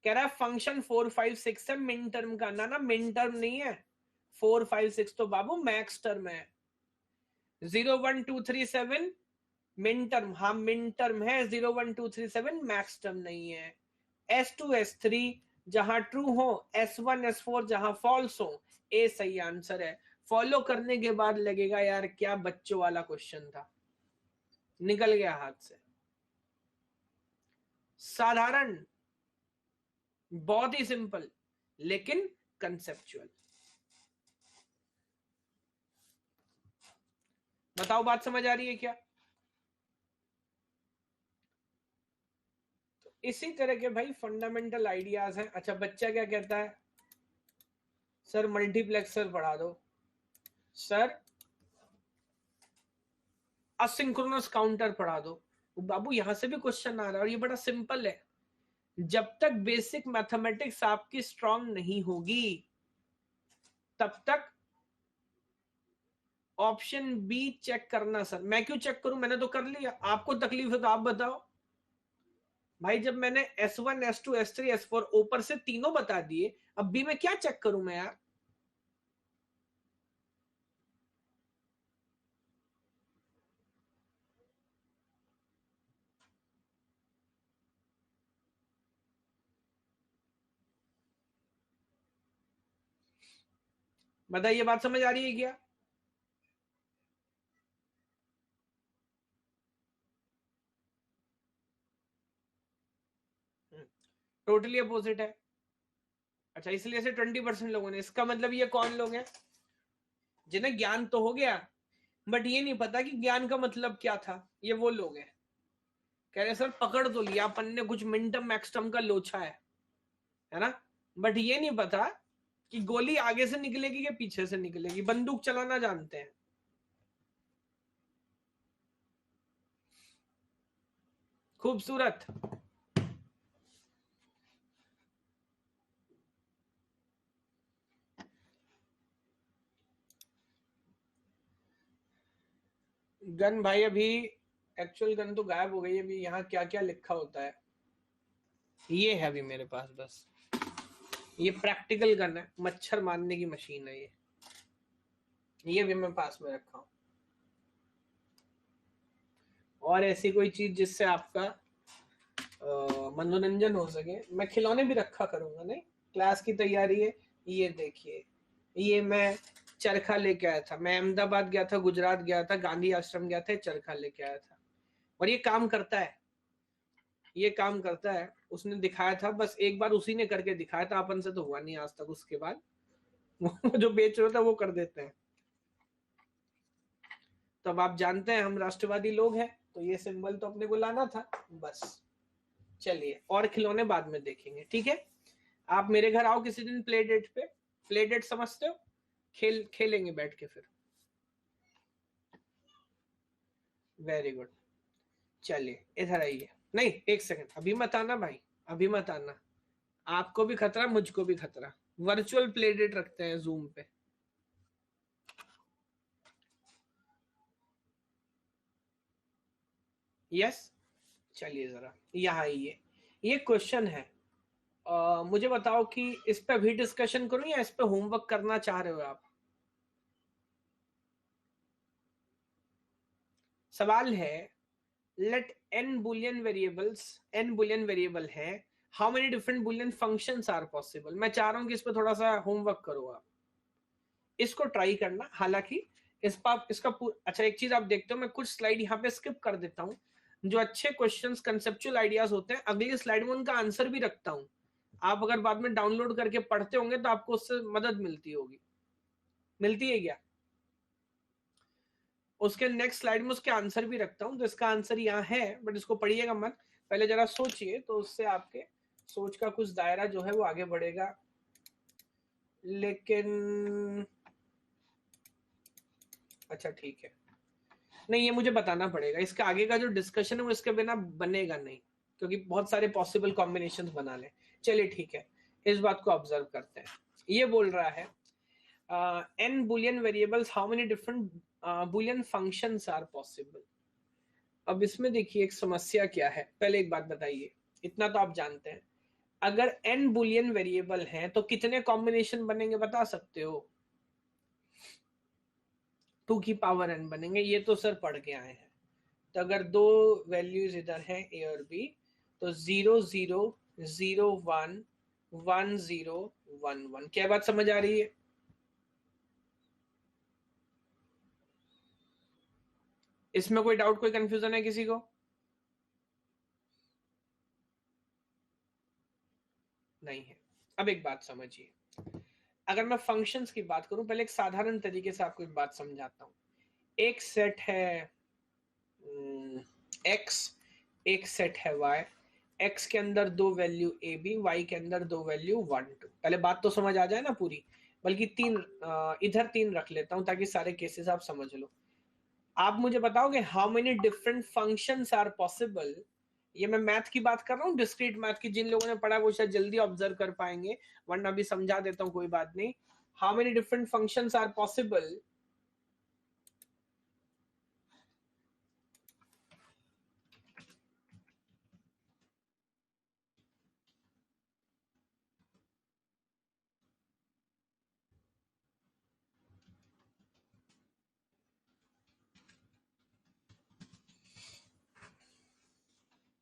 कह रहा है फंक्शन 4 5 6 है मिन टर्म का, ना मिन टर्म नहीं है, 4 5 6 तो बाबू मैक्स टर्म है। 0 1 2 3 7 मिन टर्म, हाँ मिन टर्म है, 0 1 2 3 7 मैक्स टर्म नहीं है। S2 S3 जहां ट्रू हो, S1 S4 जहां फॉल्स हो, ए सही आंसर है। फॉलो करने के बाद लगेगा यार क्या बच्चों वाला क्वेश्चन था, निकल गया हाथ से। साधारण, बहुत ही सिंपल, लेकिन कंसेप्चुअल। बताओ बात समझ आ रही है क्या? तो इसी तरह के भाई फंडामेंटल आइडियाज हैं। अच्छा बच्चा क्या कहता है, सर मल्टीप्लेक्सर पढ़ा दो, सर असिंक्रोनस काउंटर पढ़ा दो। बाबू यहां से भी क्वेश्चन आ रहा है और ये बड़ा सिंपल है। जब तक बेसिक मैथमेटिक्स आपकी स्ट्रांग नहीं होगी तब तक ऑप्शन बी चेक करना। सर मैं क्यों चेक करूं, मैंने तो कर लिया, आपको तकलीफ है तो आप बताओ। भाई जब मैंने S1 S2 S3 S4 ऊपर से तीनों बता दिए, अब बी में क्या चेक करूं मैं यार। बताइए बात समझ आ रही है क्या? टोटली अपोजिट है। अच्छा इसलिए से 20% लोगों ने, इसका मतलब ये कौन लोग हैं, जिन्हें ज्ञान तो हो गया बट ये नहीं पता कि ज्ञान का मतलब क्या था, ये वो लोग हैं। कह रहे सर पकड़ तो लिया अपन ने, कुछ मिनटम मैक्सटम का लोचा है ना, बट ये नहीं पता कि गोली आगे से निकलेगी कि पीछे से निकलेगी, बंदूक चलाना जानते हैं। खूबसूरत। गन भाई अभी एक्चुअल गन तो गायब हो गई है, अभी यहाँ क्या क्या लिखा होता है ये है अभी मेरे पास बस। ये प्रैक्टिकल गन है, मच्छर मारने की मशीन है ये भी मैं पास में रखा हूँ। और ऐसी कोई चीज जिससे आपका मनोरंजन हो सके, मैं खिलौने भी रखा करूंगा, नहीं क्लास की तैयारी है। ये देखिए, ये मैं चरखा लेके आया था, मैं अहमदाबाद गया था, गुजरात गया था, गांधी आश्रम गया था, चरखा लेके आया था। और ये काम करता है, ये काम करता है, उसने दिखाया था, बस एक बार उसी ने करके दिखाया था, अपन से तो हुआ नहीं आज तक। उसके बाद वो जो बेच रहा था वो कर देते हैं। तो अब आप जानते हैं हम राष्ट्रवादी लोग हैं, तो ये सिंबल तो अपने को लाना था बस। चलिए और खिलौने बाद में देखेंगे, ठीक है। आप मेरे घर आओ किसी दिन प्ले डेट पे, प्ले डेट समझते हो, खेलेंगे बैठ के फिर। Very good. चलिए इधर आइए, नहीं एक सेकंड, अभी मत आना भाई, अभी मत आना, आपको भी खतरा मुझको भी खतरा। वर्चुअल प्ले डेट रखते हैं, जूम पे। यस, चलिए जरा यहाँ ये क्वेश्चन है। मुझे बताओ कि इस पे भी डिस्कशन करूं या इस पे होमवर्क करना चाह रहे हो आप? सवाल है, late n boolean variables, n boolean variable है, how many different boolean functions are possible? मैं चाह रहा हूं कि इस पे थोड़ा सा होमवर्क करो आप, इसको ट्राई करना। हालांकि इसका अच्छा एक चीज आप देखते हो, मैं कुछ स्लाइड यहाँ पे स्किप कर देता हूँ। जो अच्छे क्वेश्चंस कंसेप्चुअल आइडियाज होते हैं अगली स्लाइड में उनका आंसर भी रखता हूँ। आप अगर बाद में डाउनलोड करके पढ़ते होंगे तो आपको उससे मदद मिलती होगी। मिलती है क्या? उसके नेक्स्ट स्लाइड में उसके आंसर भी रखता हूं, तो इसका आंसर यहाँ है, बट इसको पढ़िएगा मत, पहले जरा सोचिए, तो उससे आपके सोच का कुछ दायरा जो है वो आगे बढ़ेगा। लेकिन अच्छा ठीक है, नहीं ये मुझे बताना पड़ेगा, इसका आगे का जो डिस्कशन है वो इसके बिना बनेगा नहीं, क्योंकि बहुत सारे पॉसिबल कॉम्बिनेशंस बना ले। चलिए ठीक है, इस बात को ऑब्जर्व करते हैं। ये बोल रहा है n boolean variables, how many different boolean functions are possible? अब इसमें देखिए एक समस्या क्या है, पहले एक बात बताइए, इतना तो आप जानते हैं, अगर n boolean वेरिएबल हैं तो कितने कॉम्बिनेशन बनेंगे बता सकते हो? 2 की पावर n बनेंगे, ये तो सर पढ़ के आए हैं। तो अगर दो वैल्यूज इधर हैं a और b, तो 0 0 0 1 1 0 1 1। क्या बात समझ आ रही है? इसमें कोई डाउट, कोई कंफ्यूजन है किसी को? नहीं है। अब एक बात समझिए, अगर मैं फंक्शंस की बात करूं, पहले एक साधारण तरीके से आपको एक बात समझाता हूं। एक सेट है x, एक सेट है y, x के अंदर दो वैल्यू a b, y के अंदर दो वैल्यू 1 2। पहले बात तो समझ आ जाए ना पूरी, बल्कि तीन, इधर तीन रख लेता हूं ताकि सारे केसेस आप समझ लो। आप मुझे बताओगे how many different functions are possible? ये मैं मैथ की बात कर रहा हूँ, डिस्क्रीट मैथ की। जिन लोगों ने पढ़ा वो शायद जल्दी ऑब्जर्व कर पाएंगे, वरना अभी समझा देता हूँ, कोई बात नहीं। How many different functions are possible?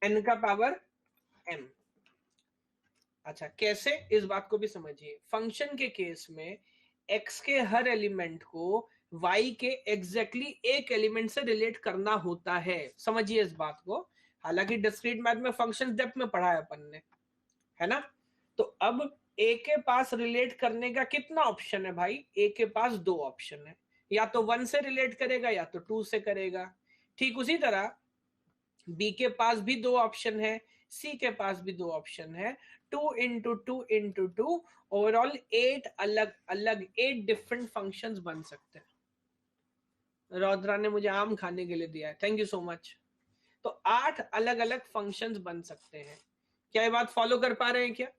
n का पावर m। अच्छा कैसे, इस बात को भी समझिए। फंक्शन के केस में x के हर एलिमेंट को y के एग्जैक्टली एक एलिमेंट से रिलेट करना होता है, समझिए इस बात को। हालांकि डिस्क्रीट मैथ में फंक्शन डेप्थ में पढ़ा है अपन ने, है ना? तो अब a के पास रिलेट करने का कितना ऑप्शन है भाई? a के पास दो ऑप्शन है, या तो 1 से रिलेट करेगा या तो 2 से करेगा। ठीक उसी तरह बी के पास भी दो ऑप्शन है, सी के पास भी दो ऑप्शन है। 2 इंटू 2 इंटू 2, ओवरऑल 8 अलग अलग 8 डिफरेंट फंक्शंस बन सकते हैं। रौद्रा ने मुझे आम खाने के लिए दिया है, थैंक यू सो मच। तो 8 अलग अलग फंक्शंस बन सकते हैं। क्या ये बात फॉलो कर पा रहे हैं क्या?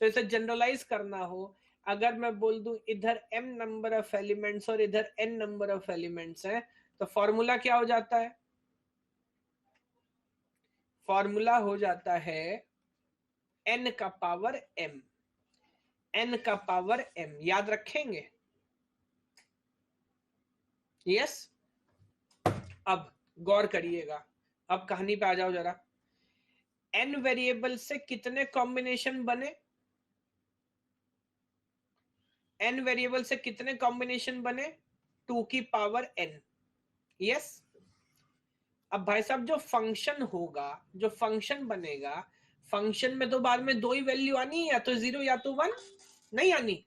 तो इसे जनरलाइज करना हो, अगर मैं बोल दूं इधर m नंबर ऑफ एलिमेंट्स और इधर n नंबर ऑफ एलिमेंट्स हैं, तो फॉर्मूला क्या हो जाता है? फॉर्मूला हो जाता है n का पावर m, n का पावर m, याद रखेंगे? यस। अब गौर करिएगा, अब कहानी पे आ जाओ जरा। n वेरिएबल से कितने कॉम्बिनेशन बने? n वेरिएबल से कितने कॉम्बिनेशन बने? 2 की पावर n। यस। अब भाई साहब जो फंक्शन होगा, जो फंक्शन बनेगा, फंक्शन में तो बाद में दो ही वैल्यू आनी है, या तो 0 या तो 1। नहीं आनी?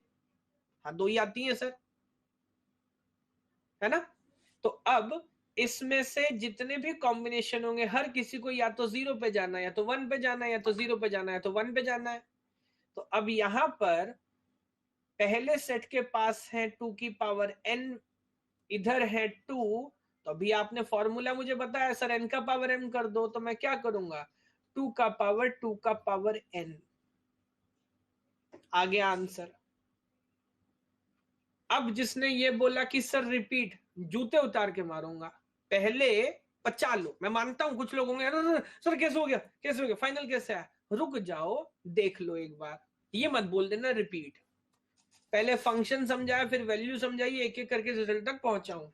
हाँ दो ही आती है सर, है ना? तो अब इसमें से जितने भी कॉम्बिनेशन होंगे, हर किसी को या तो 0 पे जाना है, या तो 1 पे जाना है, या तो 0 पे जाना है, तो 1 पे जाना है। तो अब यहां पर पहले सेट के पास है 2 की पावर n, इधर है 2, तो अभी आपने फॉर्मूला मुझे बताया सर n का पावर m कर दो, तो मैं क्या करूंगा? 2 का पावर n। आ गया आंसर। अब जिसने ये बोला कि सर रिपीट, जूते उतार के मारूंगा। पहले 50 लो, मैं मानता हूं कुछ लोग होंगे सर कैसे हो गया, कैसे हो गया, फाइनल कैसे आया, रुक जाओ देख लो एक बार, ये मत बोल देना रिपीट, पहले फंक्शन समझाया फिर वैल्यू समझाइए, एक एक करके रिजल्ट तक पहुंचाऊं।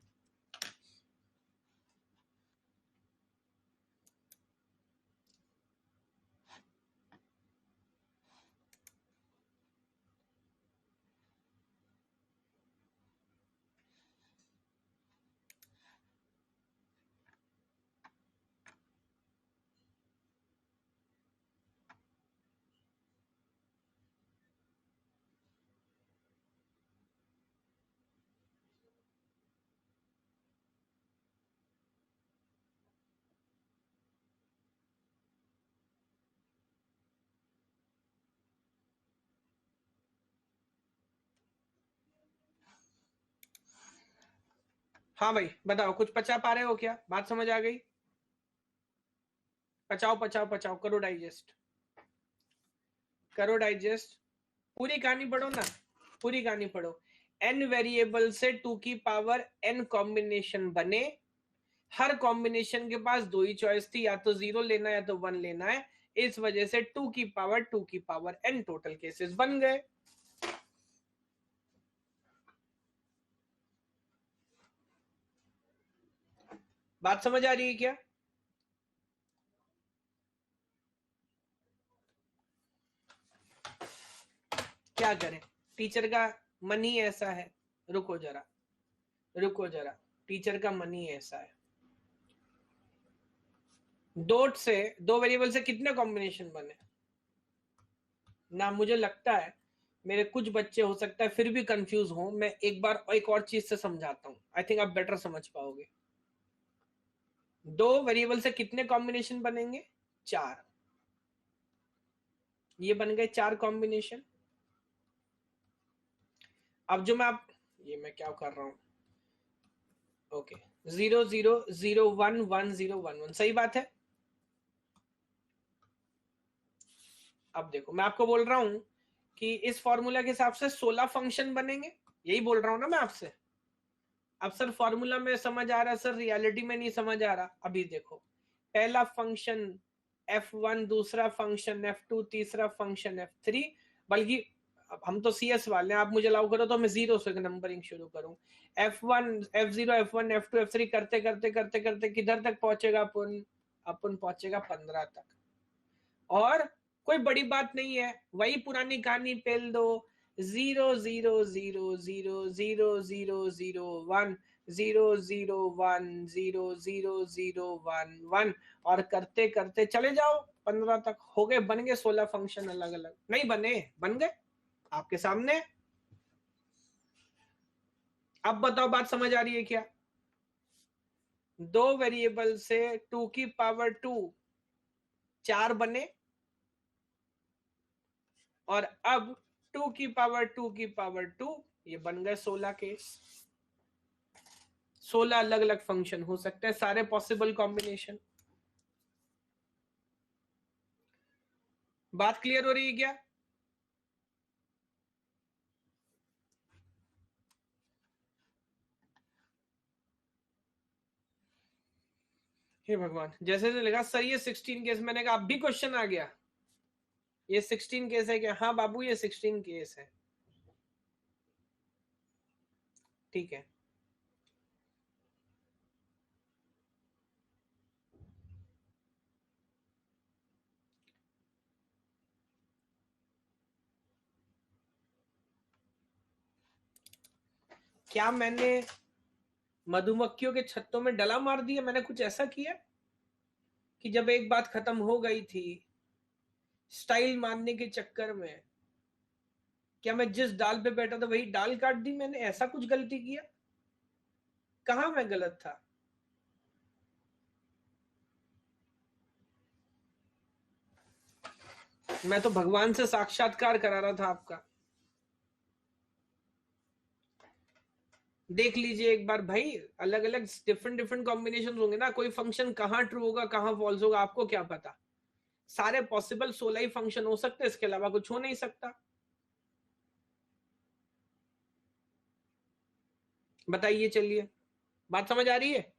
हाँ भाई बताओ, कुछ पचा पा रहे हो क्या, बात समझ आ गई? पचाओ पचाओ पचाओ, करो डाइजेस्ट, करो डाइजेस्ट, पूरी कहानी पढ़ो ना, पूरी कहानी पढ़ो। n वेरिएबल से 2 की पावर n कॉम्बिनेशन बने, हर कॉम्बिनेशन के पास दो ही चॉइस थी, या तो 0 लेना है या तो 1 लेना है, इस वजह से 2 की पावर n टोटल केसेस बन गए। बात समझ आ रही है क्या? क्या करें, टीचर का मन ही ऐसा है, रुको जरा, रुको जरा, टीचर का मन ही ऐसा है। दो वेरिएबल से कितने कॉम्बिनेशन बने ना, मुझे लगता है मेरे कुछ बच्चे हो सकता है फिर भी कंफ्यूज हो, मैं एक बार एक और चीज से समझाता हूं, आई थिंक आप बेटर समझ पाओगे। दो वेरिएबल से कितने कॉम्बिनेशन बनेंगे, 4, ये बन गए 4 कॉम्बिनेशन। अब जो ये मैं क्या कर रहा हूं, ओके, 0 0 0 1 1 0 1 1, सही बात है। अब देखो मैं आपको बोल रहा हूं कि इस फॉर्मूला के हिसाब से 16 फंक्शन बनेंगे, यही बोल रहा हूं ना मैं आपसे। अब सर फॉर्मूला में समझ आ रहा, सर रियलिटी में नहीं समझ आ रहा। अभी देखो, पहला फंक्शन f1, दूसरा फंक्शन f2, तीसरा फंक्शन f3, बल्कि अब हम तो CS वाले हैं, आप मुझे अलाउ करो तो मैं 0 से नंबरिंग शुरू करूं। f1 f0 f1 f2 f3 करते करते करते करते किधर तक पहुंचेगा अपन, अपन पहुंचेगा 15 तक। और कोई बड़ी बात नहीं है, वही पुरानी कहानी पेल दो, 0 0 0 0 0 0 0 1 0 0 1 0 0 0 1 1, और करते करते चले जाओ 15 तक, हो गए, बन गए 16 फंक्शन अलग अलग, नहीं बने, बन गए आपके सामने। अब बताओ बात समझ आ रही है क्या? दो वेरिएबल से 2 की पावर 2 4 बने, और अब 2 की पावर 2 ये बन गए 16 केस, 16 अलग अलग फंक्शन हो सकते हैं, सारे पॉसिबल कॉम्बिनेशन। बात क्लियर हो रही है क्या? हे भगवान, जैसे से लगा सर ये 16 केस, मैंने कहा अब भी क्वेश्चन आ गया, ये 16 केस है क्या? हाँ बाबू ये 16 केस है, ठीक है। क्या मैंने मधुमक्खियों के छत्तों में डला मार दिया, मैंने कुछ ऐसा किया कि जब एक बात खत्म हो गई थी स्टाइल मारने के चक्कर में, क्या मैं जिस डाल पे बैठा था वही डाल काट दी, मैंने ऐसा कुछ गलती किया? कहां मैं गलत था? मैं तो भगवान से साक्षात्कार करा रहा था आपका। देख लीजिए एक बार भाई, अलग अलग डिफरेंट डिफरेंट कॉम्बिनेशन होंगे ना, कोई फंक्शन कहाँ ट्रू होगा कहाँ फॉल्स होगा आपको क्या पता, सारे पॉसिबल 16 ही फंक्शन हो सकते हैं, इसके अलावा कुछ हो नहीं सकता। बताइए, चलिए बात समझ आ रही है?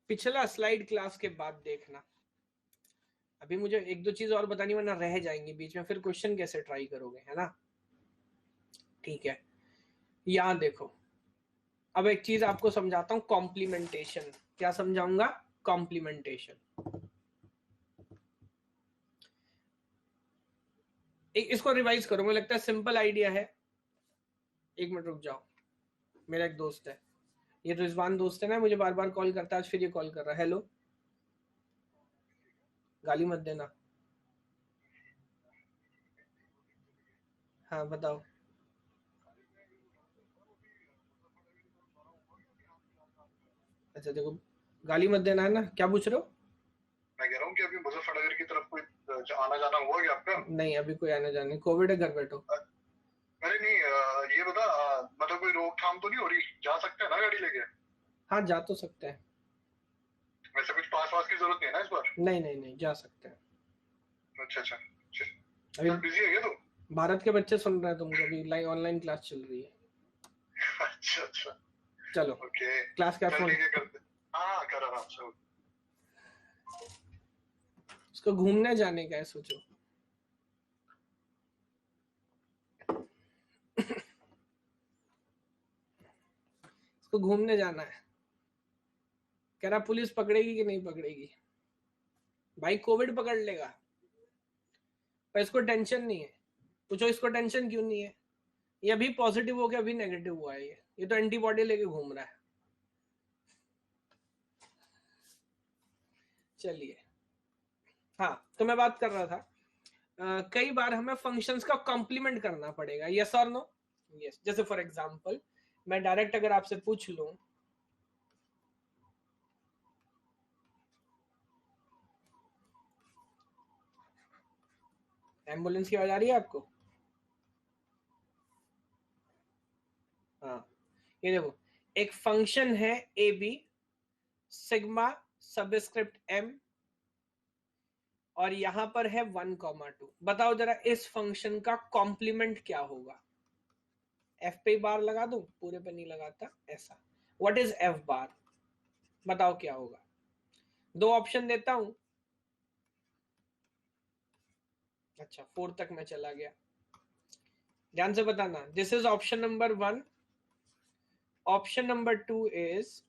पिछला स्लाइड क्लास के बाद देखना। अभी मुझे एक दो चीज और बतानी वरना रह जाएंगी बीच में, फिर क्वेश्चन कैसे ट्राई करोगे, है ना? ठीक है, यहां देखो, अब एक चीज आपको समझाता हूं, कॉम्प्लीमेंटेशन। क्या समझाऊंगा? कॉम्प्लीमेंटेशन। इसको रिवाइज करो, मुझे लगता है सिंपल आइडिया है। एक मिनट रुक जाओ, मेरा एक दोस्त है, ये रिजवान दोस्त है ना, मुझे बार बार कॉल करता है, आज फिर ये कॉल कर रहा है। हेलो, गाली मत देना। हाँ बताओ। अच्छा देखो, गाली मत देना, है ना? क्या पूछ रहे हो? मैं कह रहा हूँ कि अभी मुजफ्फरनगर की तरफ कोई आना जाना हुआ क्या आपका? नहीं, अभी कोई आने जाने, कोविड है, घर बैठो। अरे नहीं, ये बता, मतलब कोई रोकथाम तो नहीं हो रही? जा सकते हैं ना गाड़ी लेके? हाँ जा तो सकते हैं। वैसे कुछ पास वास की जरूरत नहीं है ना इस बार? नहीं नहीं नहीं, जा सकते हैं। अच्छा अच्छा। अभी चल, बिजी है क्या तू? भारत के बच्चे सुन रहे हैं तुमको, अभी लाइव ऑनलाइन क्लास चल रही है। अच्छा अच्छा। चलो, ओके। क्लास का चल फोन। ठीक है, करते। हाँ कर आराम से। उसको घूमने जाने का है, सोचो। उसको घूमने जाना है, कह रहा पुलिस पकड़ेगी कि नहीं पकड़ेगी। भाई कोविड पकड़ लेगा, पर इसको टेंशन नहीं है। पूछो इसको टेंशन क्यों नहीं है? ये अभी पॉजिटिव हो गया, अभी नेगेटिव हुआ है, ये तो एंटीबॉडी लेके घूम रहा है। चलिए, हाँ तो मैं बात कर रहा था, कई बार हमें फंक्शंस का कॉम्प्लीमेंट करना पड़ेगा, यस और नो? यस। जैसे फॉर एग्जांपल, मैं डायरेक्ट अगर आपसे पूछ लूं, एम्बुलेंस की आवाज आ रही है आपको? हाँ, ये देखो, एक फंक्शन है A B, sigma subscript M, और यहां पर है 1,2। बताओ जरा इस फंक्शन का कॉम्प्लीमेंट क्या होगा? एफ पे बार लगा दूं, पूरे पे नहीं लगाता ऐसा। What is F bar? बताओ क्या होगा? दो ऑप्शन देता हूं। अच्छा, 4 तक मैं चला गया, ध्यान से बताना। This is option number 1। Option number 2 is,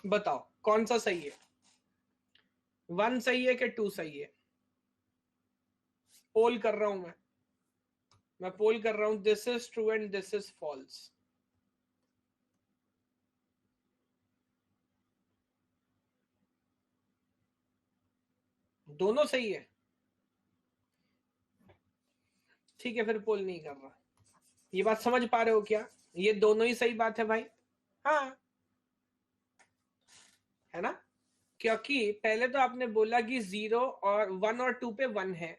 बताओ कौन सा सही है? 1 सही है कि 2 सही है? पोल कर रहा हूं मैं पोल कर रहा हूं, this is true and this is false. दोनों सही है? ठीक है, फिर पोल नहीं कर रहा। ये बात समझ पा रहे हो क्या? ये दोनों ही सही बात है भाई। हाँ, है ना? क्योंकि पहले तो आपने बोला कि 0 और 1 और 2 पे 1 है,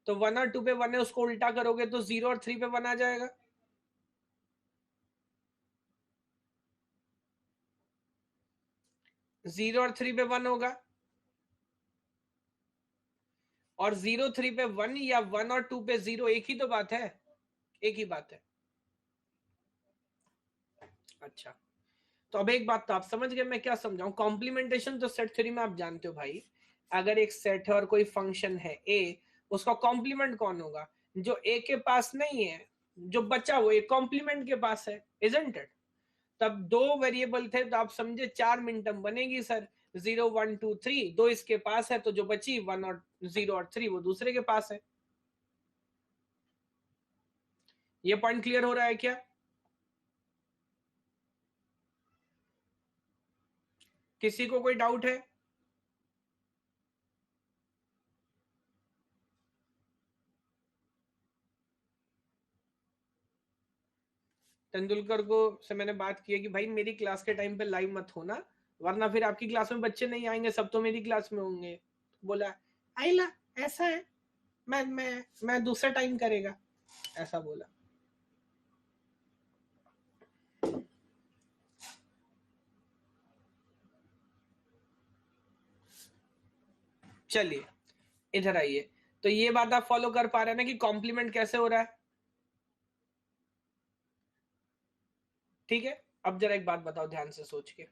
तो 1 और 2 पे 1 है, उसको उल्टा करोगे तो 0 और 3 पे 1 आ जाएगा। 0 और 3 पे 1 होगा, और 0 3 पे 1 या 1 और 2 पे 0, एक ही तो बात है, एक ही बात है। अच्छा, तो अब एक बात तो आप समझ गए मैं क्या समझाऊं। कॉम्प्लीमेंटेशन तो सेट थ्योरी में आप जानते हो भाई, अगर एक सेट है और कोई फंक्शन है ए, उसका कॉम्प्लीमेंट कौन होगा? जो ए के पास नहीं है, जो बचा वो एक कॉम्प्लीमेंट के पास है, इजंट इट? तब दो वेरिएबल थे तो आप समझे 4 मिनटम बनेगी सर, 0 1 2 3, दो इसके पास है तो जो बची 1 और 0 और 3 वो दूसरे के पास है। ये पॉइंट क्लियर हो रहा है क्या? किसी को कोई डाउट है? तेंदुलकर को से मैंने बात की है कि भाई मेरी क्लास के टाइम पे लाइव मत होना, वरना फिर आपकी क्लास में बच्चे नहीं आएंगे, सब तो मेरी क्लास में होंगे। बोला आइला, ऐसा है, मैं दूसरा टाइम करेगा, ऐसा बोला। चलिए इधर आइए, तो ये बात आप फॉलो कर पा रहे हैं ना कि कॉम्प्लीमेंट कैसे हो रहा है? ठीक है, अब जरा एक बात बताओ ध्यान से सोच के।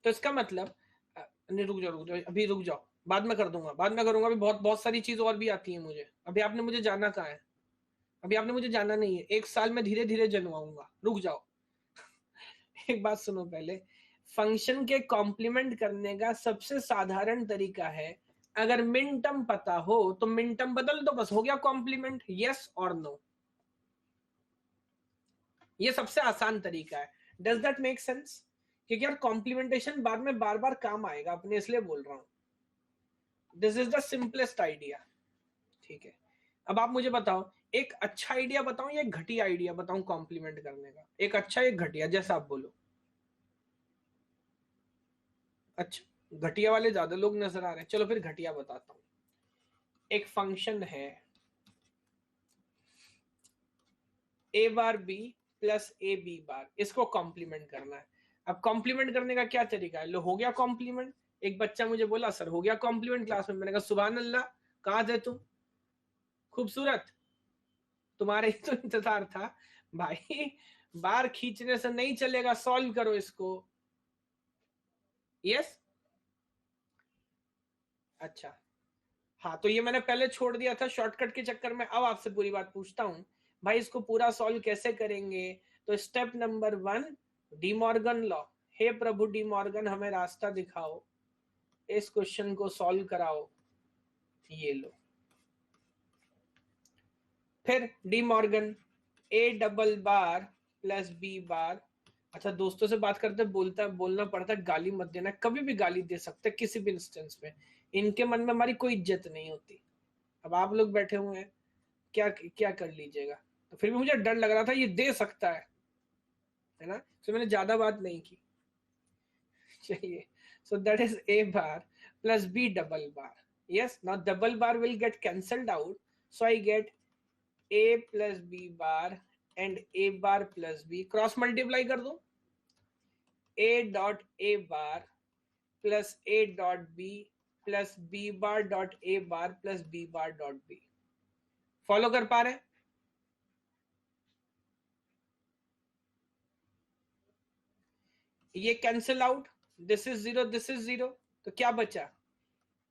तो इसका मतलब नहीं, रुक जाओ अभी, रुक जाओ, बाद में कर दूंगा, बाद में करूंगा, अभी बहुत बहुत सारी चीज और भी आती है मुझे। अभी आपने मुझे जाना कहाँ है, अभी आपने मुझे जाना नहीं है, 1 साल में धीरे धीरे जनवाऊंगा, रुक जाओ। एक बात सुनो पहले, फंक्शन के कॉम्प्लीमेंट करने का सबसे साधारण तरीका है, अगर मिन टर्म पता हो तो मिन टर्म बदल दो, बस हो गया कॉम्प्लीमेंट, यस और नो। ये सबसे आसान तरीका है। Does that make sense? क्योंकि यार कॉम्प्लीमेंटेशन बाद में बार बार काम आएगा अपने, इसलिए बोल रहा हूं। This is the simplest idea. ठीक है, अब आप मुझे बताओ एक अच्छा आइडिया बताऊं या एक घटिया आइडिया बताऊं कॉम्प्लीमेंट करने का, एक अच्छा एक घटिया, जैसा आप बोलो। अच्छा, घटिया वाले ज्यादा लोग नजर आ रहे हैं, चलो फिर घटिया बताता हूं। एक फंक्शन है a bar b plus A B bar, इसको कॉम्प्लीमेंट करना है। अब कॉम्प्लीमेंट करने का क्या तरीका है, लो हो गया कॉम्प्लीमेंट। एक बच्चा मुझे बोला सर हो गया कॉम्प्लीमेंट क्लास में, मैंने कहा सुभान अल्लाह, कहाँ थे तुम, खूबसूरत, तुम्हारे ही तो इंतजार था भाई। बार खींचने से नहीं चलेगा, सॉल्व करो इसको। यस, अच्छा, हाँ, तो ये मैंने पहले छोड़ दिया था शॉर्टकट के चक्कर में। अब आपसे पूरी बात पूछता हूं भाई, इसको पूरा सॉल्व कैसे करेंगे। तो step number 1, De Morgan law. हे प्रभु डी मॉर्गन, हमें रास्ता दिखाओ, इस क्वेश्चन को सॉल्व कराओ, ये लो। फिर De Morgan, A double bar plus B bar. अच्छा, दोस्तों से बात करते बोलना पड़ता है, गाली मत देना, कभी भी गाली दे सकते किसी भी इंस्टेंस में, इनके मन में हमारी कोई इज्जत नहीं होती। अब आप लोग बैठे हुए हैं, क्या क्या कर लीजिएगा। तो फिर भी मुझे डर लग रहा था ये दे सकता है ना, तो मैंने ज्यादा बात नहीं की। चलिए, so that is A bar plus B double bar. Yes, now double bar will get cancelled out, so I get a plus B bar and a bar plus B, cross multiply कर दो, a dot a bar plus a dot b plus b bar dot a bar plus b bar dot b। Follow कर पा रहे हैं? ये cancel out, this is zero, this is zero, तो क्या बचा,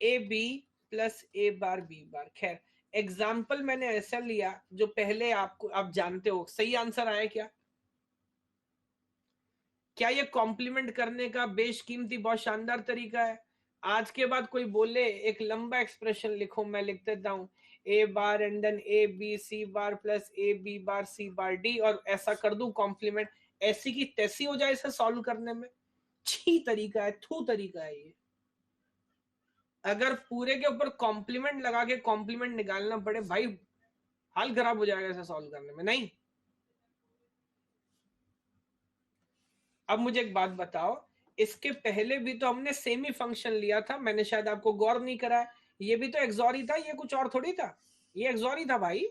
A B plus A bar B bar. खैर, example मैंने ऐसा लिया जो पहले आपको आप जानते हो। सही आंसर आया क्या? क्या ये कॉम्प्लीमेंट करने का बेशकीमती बहुत शानदार तरीका है? आज के बाद कोई बोले एक लंबा एक्सप्रेशन लिखो, मैं लिख देता हूं A bar and then A B C bar plus A B bar C bar D, और ऐसा कर दूं कॉम्प्लीमेंट, ऐसी की तैसी हो जाए इसे सॉल्व करने में। छी तरीका है, थू तरीका है ये। अगर पूरे के ऊपर कॉम्प्लीमेंट लगा के कॉम्प्लीमेंट निकालना पड़े भाई, हाल खराब हो जाएगा इसे सॉल्व करने में। नहीं, अब मुझे एक बात बताओ, इसके पहले भी तो हमने सेमी फंक्शन लिया था, मैंने शायद आपको गौर नहीं करा है, ये भी तो एक्सॉर ही था, ये कुछ और थोड़ी था, ये एक्सॉर ही था भाई।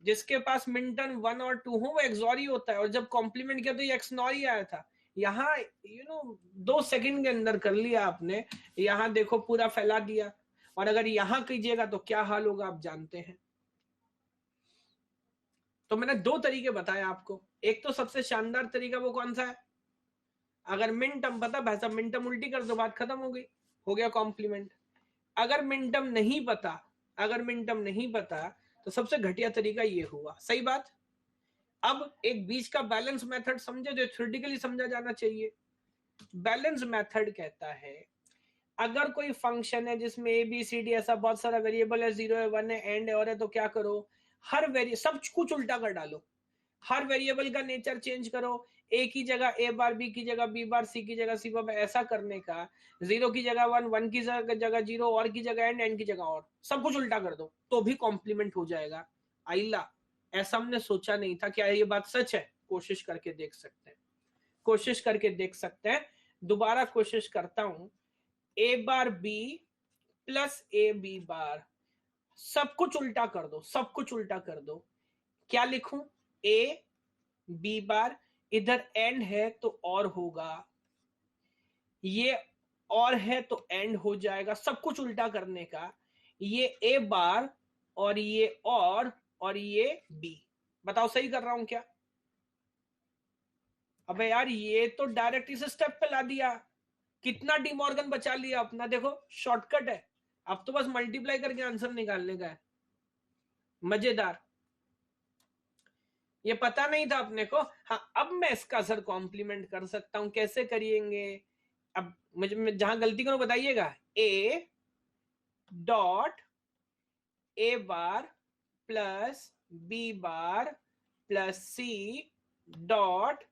जिसके पास मिनटर्म 1 और 2 हो वो एक्सॉर ही होता है, और जब कॉम्प्लीमेंट किया तो ये एक्सनॉर ही आया था। यहाँ 2 सेकंड के अंदर कर लिया आपने, यहाँ देखो पूरा फैला दिया, और अगर यहां कीजिएगा तो क्या हाल होगा आप जानते हैं। तो मैंने 2 तरीके बताए आपको, एक तो सबसे शानदार तरीका वो कौन सा है, अगर मिन टर्म पता भाई साहब मिन टर्म उल्टी कर दो, बात खत्म हो गई, हो गया कॉम्प्लीमेंट। अगर मिन टर्म नहीं पता, अगर मिन टर्म नहीं पता तो सबसे घटिया तरीका ये हुआ, सही बात। अब एक बीच का बैलेंस मेथड समझे जो थ्योरेटिकली समझा जाना चाहिए। बैलेंस मेथड कहता है, अगर कोई फंक्शन है जिसमें ए बी सी डी ऐसा बहुत सारा वेरिएबल है, 0 है 1 है एंड है और है, तो क्या करो, हर वेरिएबल सब कुछ उल्टा कर डालो, हर वेरिएबल का नेचर चेंज करो। ए की जगह ए बार, बी की जगह बी बार, सी की जगह सी बार, ऐसा करने का, 0 की जगह 1, 1 की जगह 0, और की जगह एंड की जगह और, सब कुछ उल्टा कर दो तो भी कॉम्प्लीमेंट हो जाएगा। आइला, ऐसा हमने सोचा नहीं था, क्या ये बात सच है? कोशिश करके देख सकते हैं, कोशिश करके देख सकते हैं। दोबारा कोशिश करता हूं, A bar B plus A B bar, सब कुछ उल्टा कर दो, सब कुछ उल्टा कर दो। क्या लिखूं, ए बी बार, इधर एंड है तो और होगा, ये और है तो एंड हो जाएगा, सब कुछ उल्टा करने का। ये ए बार और ये और ये बी, बताओ सही कर रहा हूं क्या? अबे यार ये तो डायरेक्ट इस स्टेप पे ला दिया, कितना डिमॉर्गन बचा लिया अपना, देखो शॉर्टकट है, अब तो बस मल्टीप्लाई करके आंसर निकालने का है। मजेदार, ये पता नहीं था अपने को। हाँ अब मैं इसका असर कॉम्प्लीमेंट कर सकता हूं, कैसे करिएंगे? अब मुझे जहां गलती करूं बताइएगा। A dot A bar plus B bar plus C dot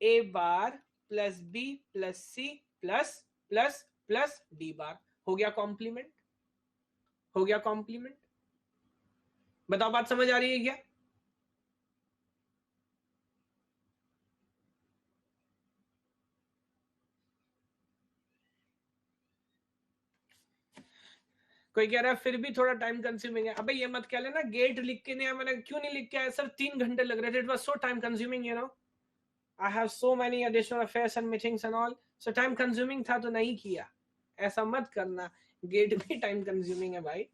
A bar plus B plus C plus plus plus D bar. हो गया कॉम्प्लीमेंट, हो गया कॉम्प्लीमेंट। बताओ बात समझ आ रही है क्या? कोई कह रहा है फिर भी थोड़ा टाइम कंज्यूमिंग है। अबे ये मत कह लेना गेट लिख के नहीं, मैंने क्यों नहीं लिख के आया सर, 3 घंटे लग रहे थे, it was so time consuming, you know I have so many additional affairs and meetings and all, so time consuming था तो नहीं किया। ऐसा मत करना, गेट भी टाइम कंज्यूमिंग है भाई।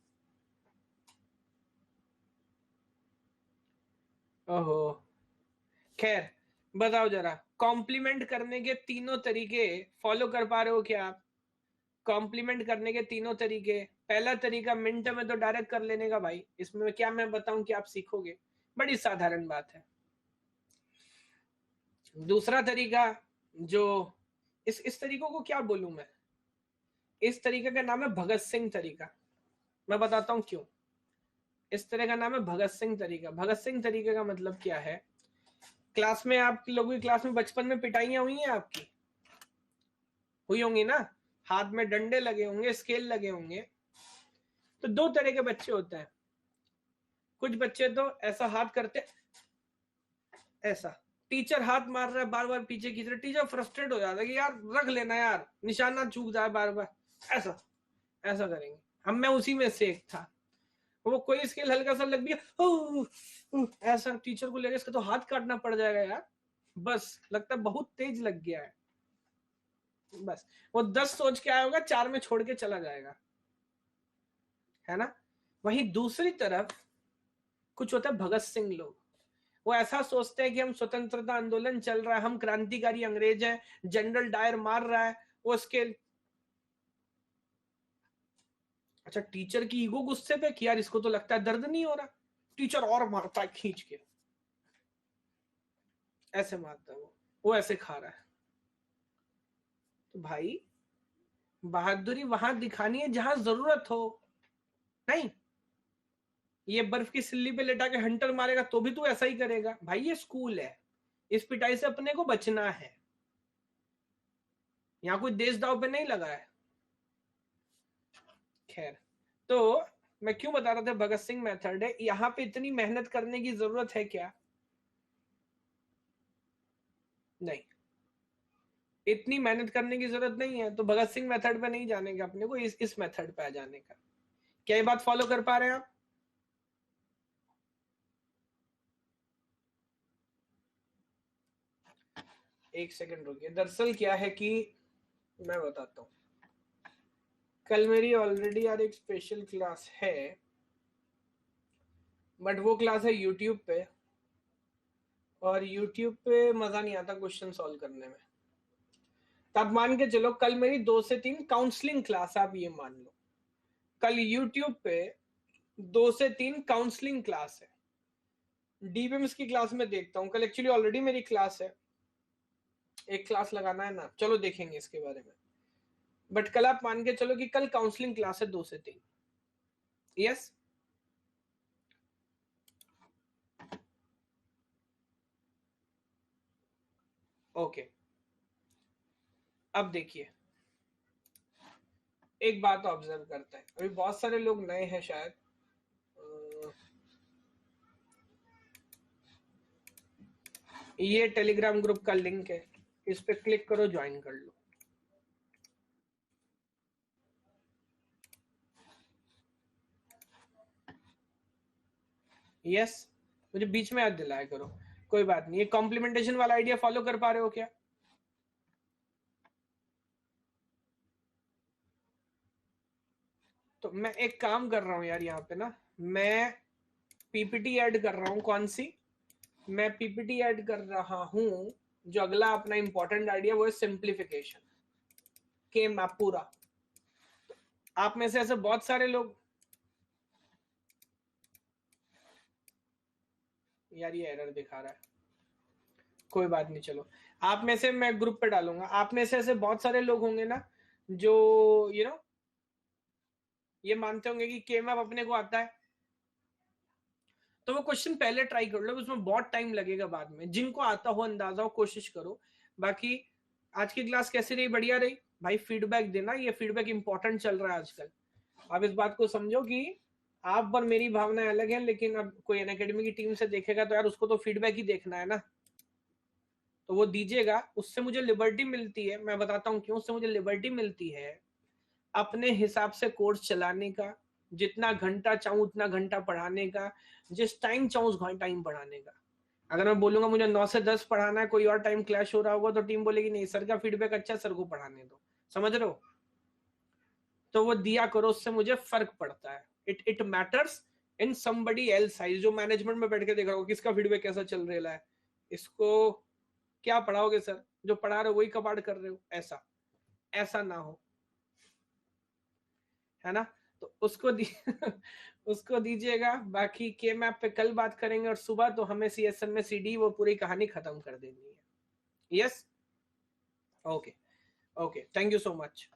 ओहो, खैर बताओ जरा, कॉम्प्लीमेंट करने के तीनों तरीके फॉलो कर पा रहे हो क्या आप? कॉम्प्लीमेंट करने के तीनों तरीके, पहला तरीका मिनट में तो डायरेक्ट कर लेने का भाई, इसमें क्या मैं बताऊं कि आप सीखोगे, बड़ी साधारण बात है। दूसरा तरीका, जो इस तरीकों को क्या बोलूं मैं, इस तरीके का नाम है भगत सिंह तरीका। मैं बताता हूं क्यों। इस तरह का नाम है भगत सिंह तरीका। भगत सिंह तरीके का मतलब क्या है? क्लास में, आप लोगों की क्लास में बचपन में पिटाइयां हुई हैं आपकी? हुई होंगी ना, हाथ में डंडे लगे होंगे, स्केल लगे होंगे। तो दो तरह के बच्चे होते हैं। कुछ बच्चे तो ऐसा हाथ करते, ऐसा, टीचर हाथ मार रहा है बार बार पीछे की तरफ, टीचर फ्रस्ट्रेट हो जाता है कि यार रख लेना यार, निशाना चूक जाए बार बार, ऐसा ऐसा करेंगे। हम मैं उसी में से एक था। वो कोई स्केल हल्का सा लग गया, ऐसा टीचर को लेकर इसका तो हाथ काटना पड़ जाएगा यार, बस लगता है बहुत तेज लग गया है, बस वो 10 सोच के आया होगा, 4 में छोड़ के चला जाएगा, है ना? वहीं दूसरी तरफ कुछ होता है भगत सिंह लोग, वो ऐसा सोचते हैं कि हम स्वतंत्रता आंदोलन चल रहा है, हम क्रांतिकारी अंग्रेज हैं, जनरल डायर मार रहा है, वो स्केल, अच्छा टीचर की ईगो गुस्से पे कि यार इसको तो लगता है दर्द नहीं हो रहा, टीचर और मारता है खींच के, ऐसे मारता है वो ऐसे खा रहा है। तो भाई बहादुरी वहां दिखानी है जहां जरूरत हो, नहीं ये बर्फ की सिल्ली पे लेटा के हंटर मारेगा तो भी तू ऐसा ही करेगा भाई, ये स्कूल है, इस पिटाई से अपने को बचना है, यहाँ कोई देश दाव पे नहीं लगा है। खैर, तो मैं क्यों बता रहा था भगत सिंह मेथड है, यहाँ पे इतनी मेहनत करने की जरूरत है क्या? नहीं, इतनी मेहनत करने की जरूरत नहीं है, तो भगत सिंह मेथड पे नहीं जाने का अपने को, इस मेथड पे आ जाने का। क्या ये बात फॉलो कर पा रहे हैं आप? एक सेकंड रुकिए, दरअसल क्या है कि मैं बताता हूँ, कल मेरी ऑलरेडी यार एक स्पेशल क्लास है, बट वो क्लास है यूट्यूब पे, और यूट्यूब पे मजा नहीं आता क्वेश्चन सॉल्व करने में। तो आप मान के चलो कल मेरी 2 से 3 काउंसलिंग क्लास, आप ये मान लो कल यूट्यूब पे 2 से 3 काउंसलिंग क्लास है। डीबीएमएस की क्लास में देखता हूँ, कल एक्चुअली ऑलरेडी मेरी क्लास है, एक क्लास लगाना है ना, चलो देखेंगे इसके बारे में, बट कल आप मान के चलो कि कल काउंसलिंग क्लास है 2 से 3। Yes, okay. अब देखिए, एक बात ऑब्जर्व करते हैं, अभी बहुत सारे लोग नए हैं शायद, ये टेलीग्राम ग्रुप का लिंक है, इस पे क्लिक करो, ज्वाइन कर लो। यस, मुझे बीच में याद दिलाया करो, कोई बात नहीं। ये कॉम्प्लीमेंटेशन वाला आइडिया फॉलो कर पा रहे हो क्या? तो मैं एक काम कर रहा हूं यार, यहाँ पे ना मैं पीपीटी ऐड कर रहा हूं, कौन सी? मैं पीपीटी ऐड कर रहा हूं जो अगला अपना इंपॉर्टेंट आइडिया वो है सिंप्लीफिकेशन के मैप पूरा। आप में से ऐसे बहुत सारे लोग, यार ये एरर दिखा रहा है, कोई बात नहीं, चलो आप में से मैं ग्रुप पे डालूंगा, आप में से ऐसे बहुत सारे लोग होंगे ना जो ये मानते होंगे कि के मैप अपने को आता है, तो वो क्वेश्चन पहले ट्राई कर लो, उसमें बहुत टाइम लगेगा बाद में। जिनको आता हो अंदाजा हो कोशिश करो। बाकी आज की क्लास कैसी रही? बढ़िया रही भाई, फीडबैक देना, ये फीडबैक इंपॉर्टेंट चल रहा है आजकल। आप इस बात को समझो कि आप और मेरी भावनाएं अलग हैं, लेकिन अब कोई अनअकैडमी की टीम से देखेगा तो यार उसको तो फीडबैक ही देखना है ना, तो वो दीजिएगा। उससे मुझे लिबर्टी मिलती है, मैं बताता हूँ क्यों। उससे मुझे लिबर्टी मिलती है अपने हिसाब से कोर्स चलाने का, जितना घंटा चाहूँ उतना घंटा पढ़ाने का, जिस टाइम चाहूँ उस टाइम पढ़ाने का। अगर मैं बोलूंगा मुझे 9 से 10 पढ़ाना है, कोई और टाइम क्लैश हो रहा होगा, तो टीम बोलेगी नहीं सर का फीडबैक अच्छा, सर को पढ़ाने दो। समझ रहे हो? तो वो दिया करो, उससे मुझे फर्क पड़ता है। It matters in somebody else eyes. जो मैनेजमेंट में बैठ के देख रहा हो किसका फीडबैक कैसा चल रहा है, इसको क्या पढ़ाओगे सर, जो पढ़ा रहे हो वही कबाड़ कर रहे हो, ऐसा ऐसा ना हो, है ना? तो उसको उसको दीजिएगा। बाकी के मैप पे कल बात करेंगे, और सुबह तो हमें सीएसएम में सीडी वो पूरी कहानी खत्म कर देनी है। Yes, okay okay, thank you so much.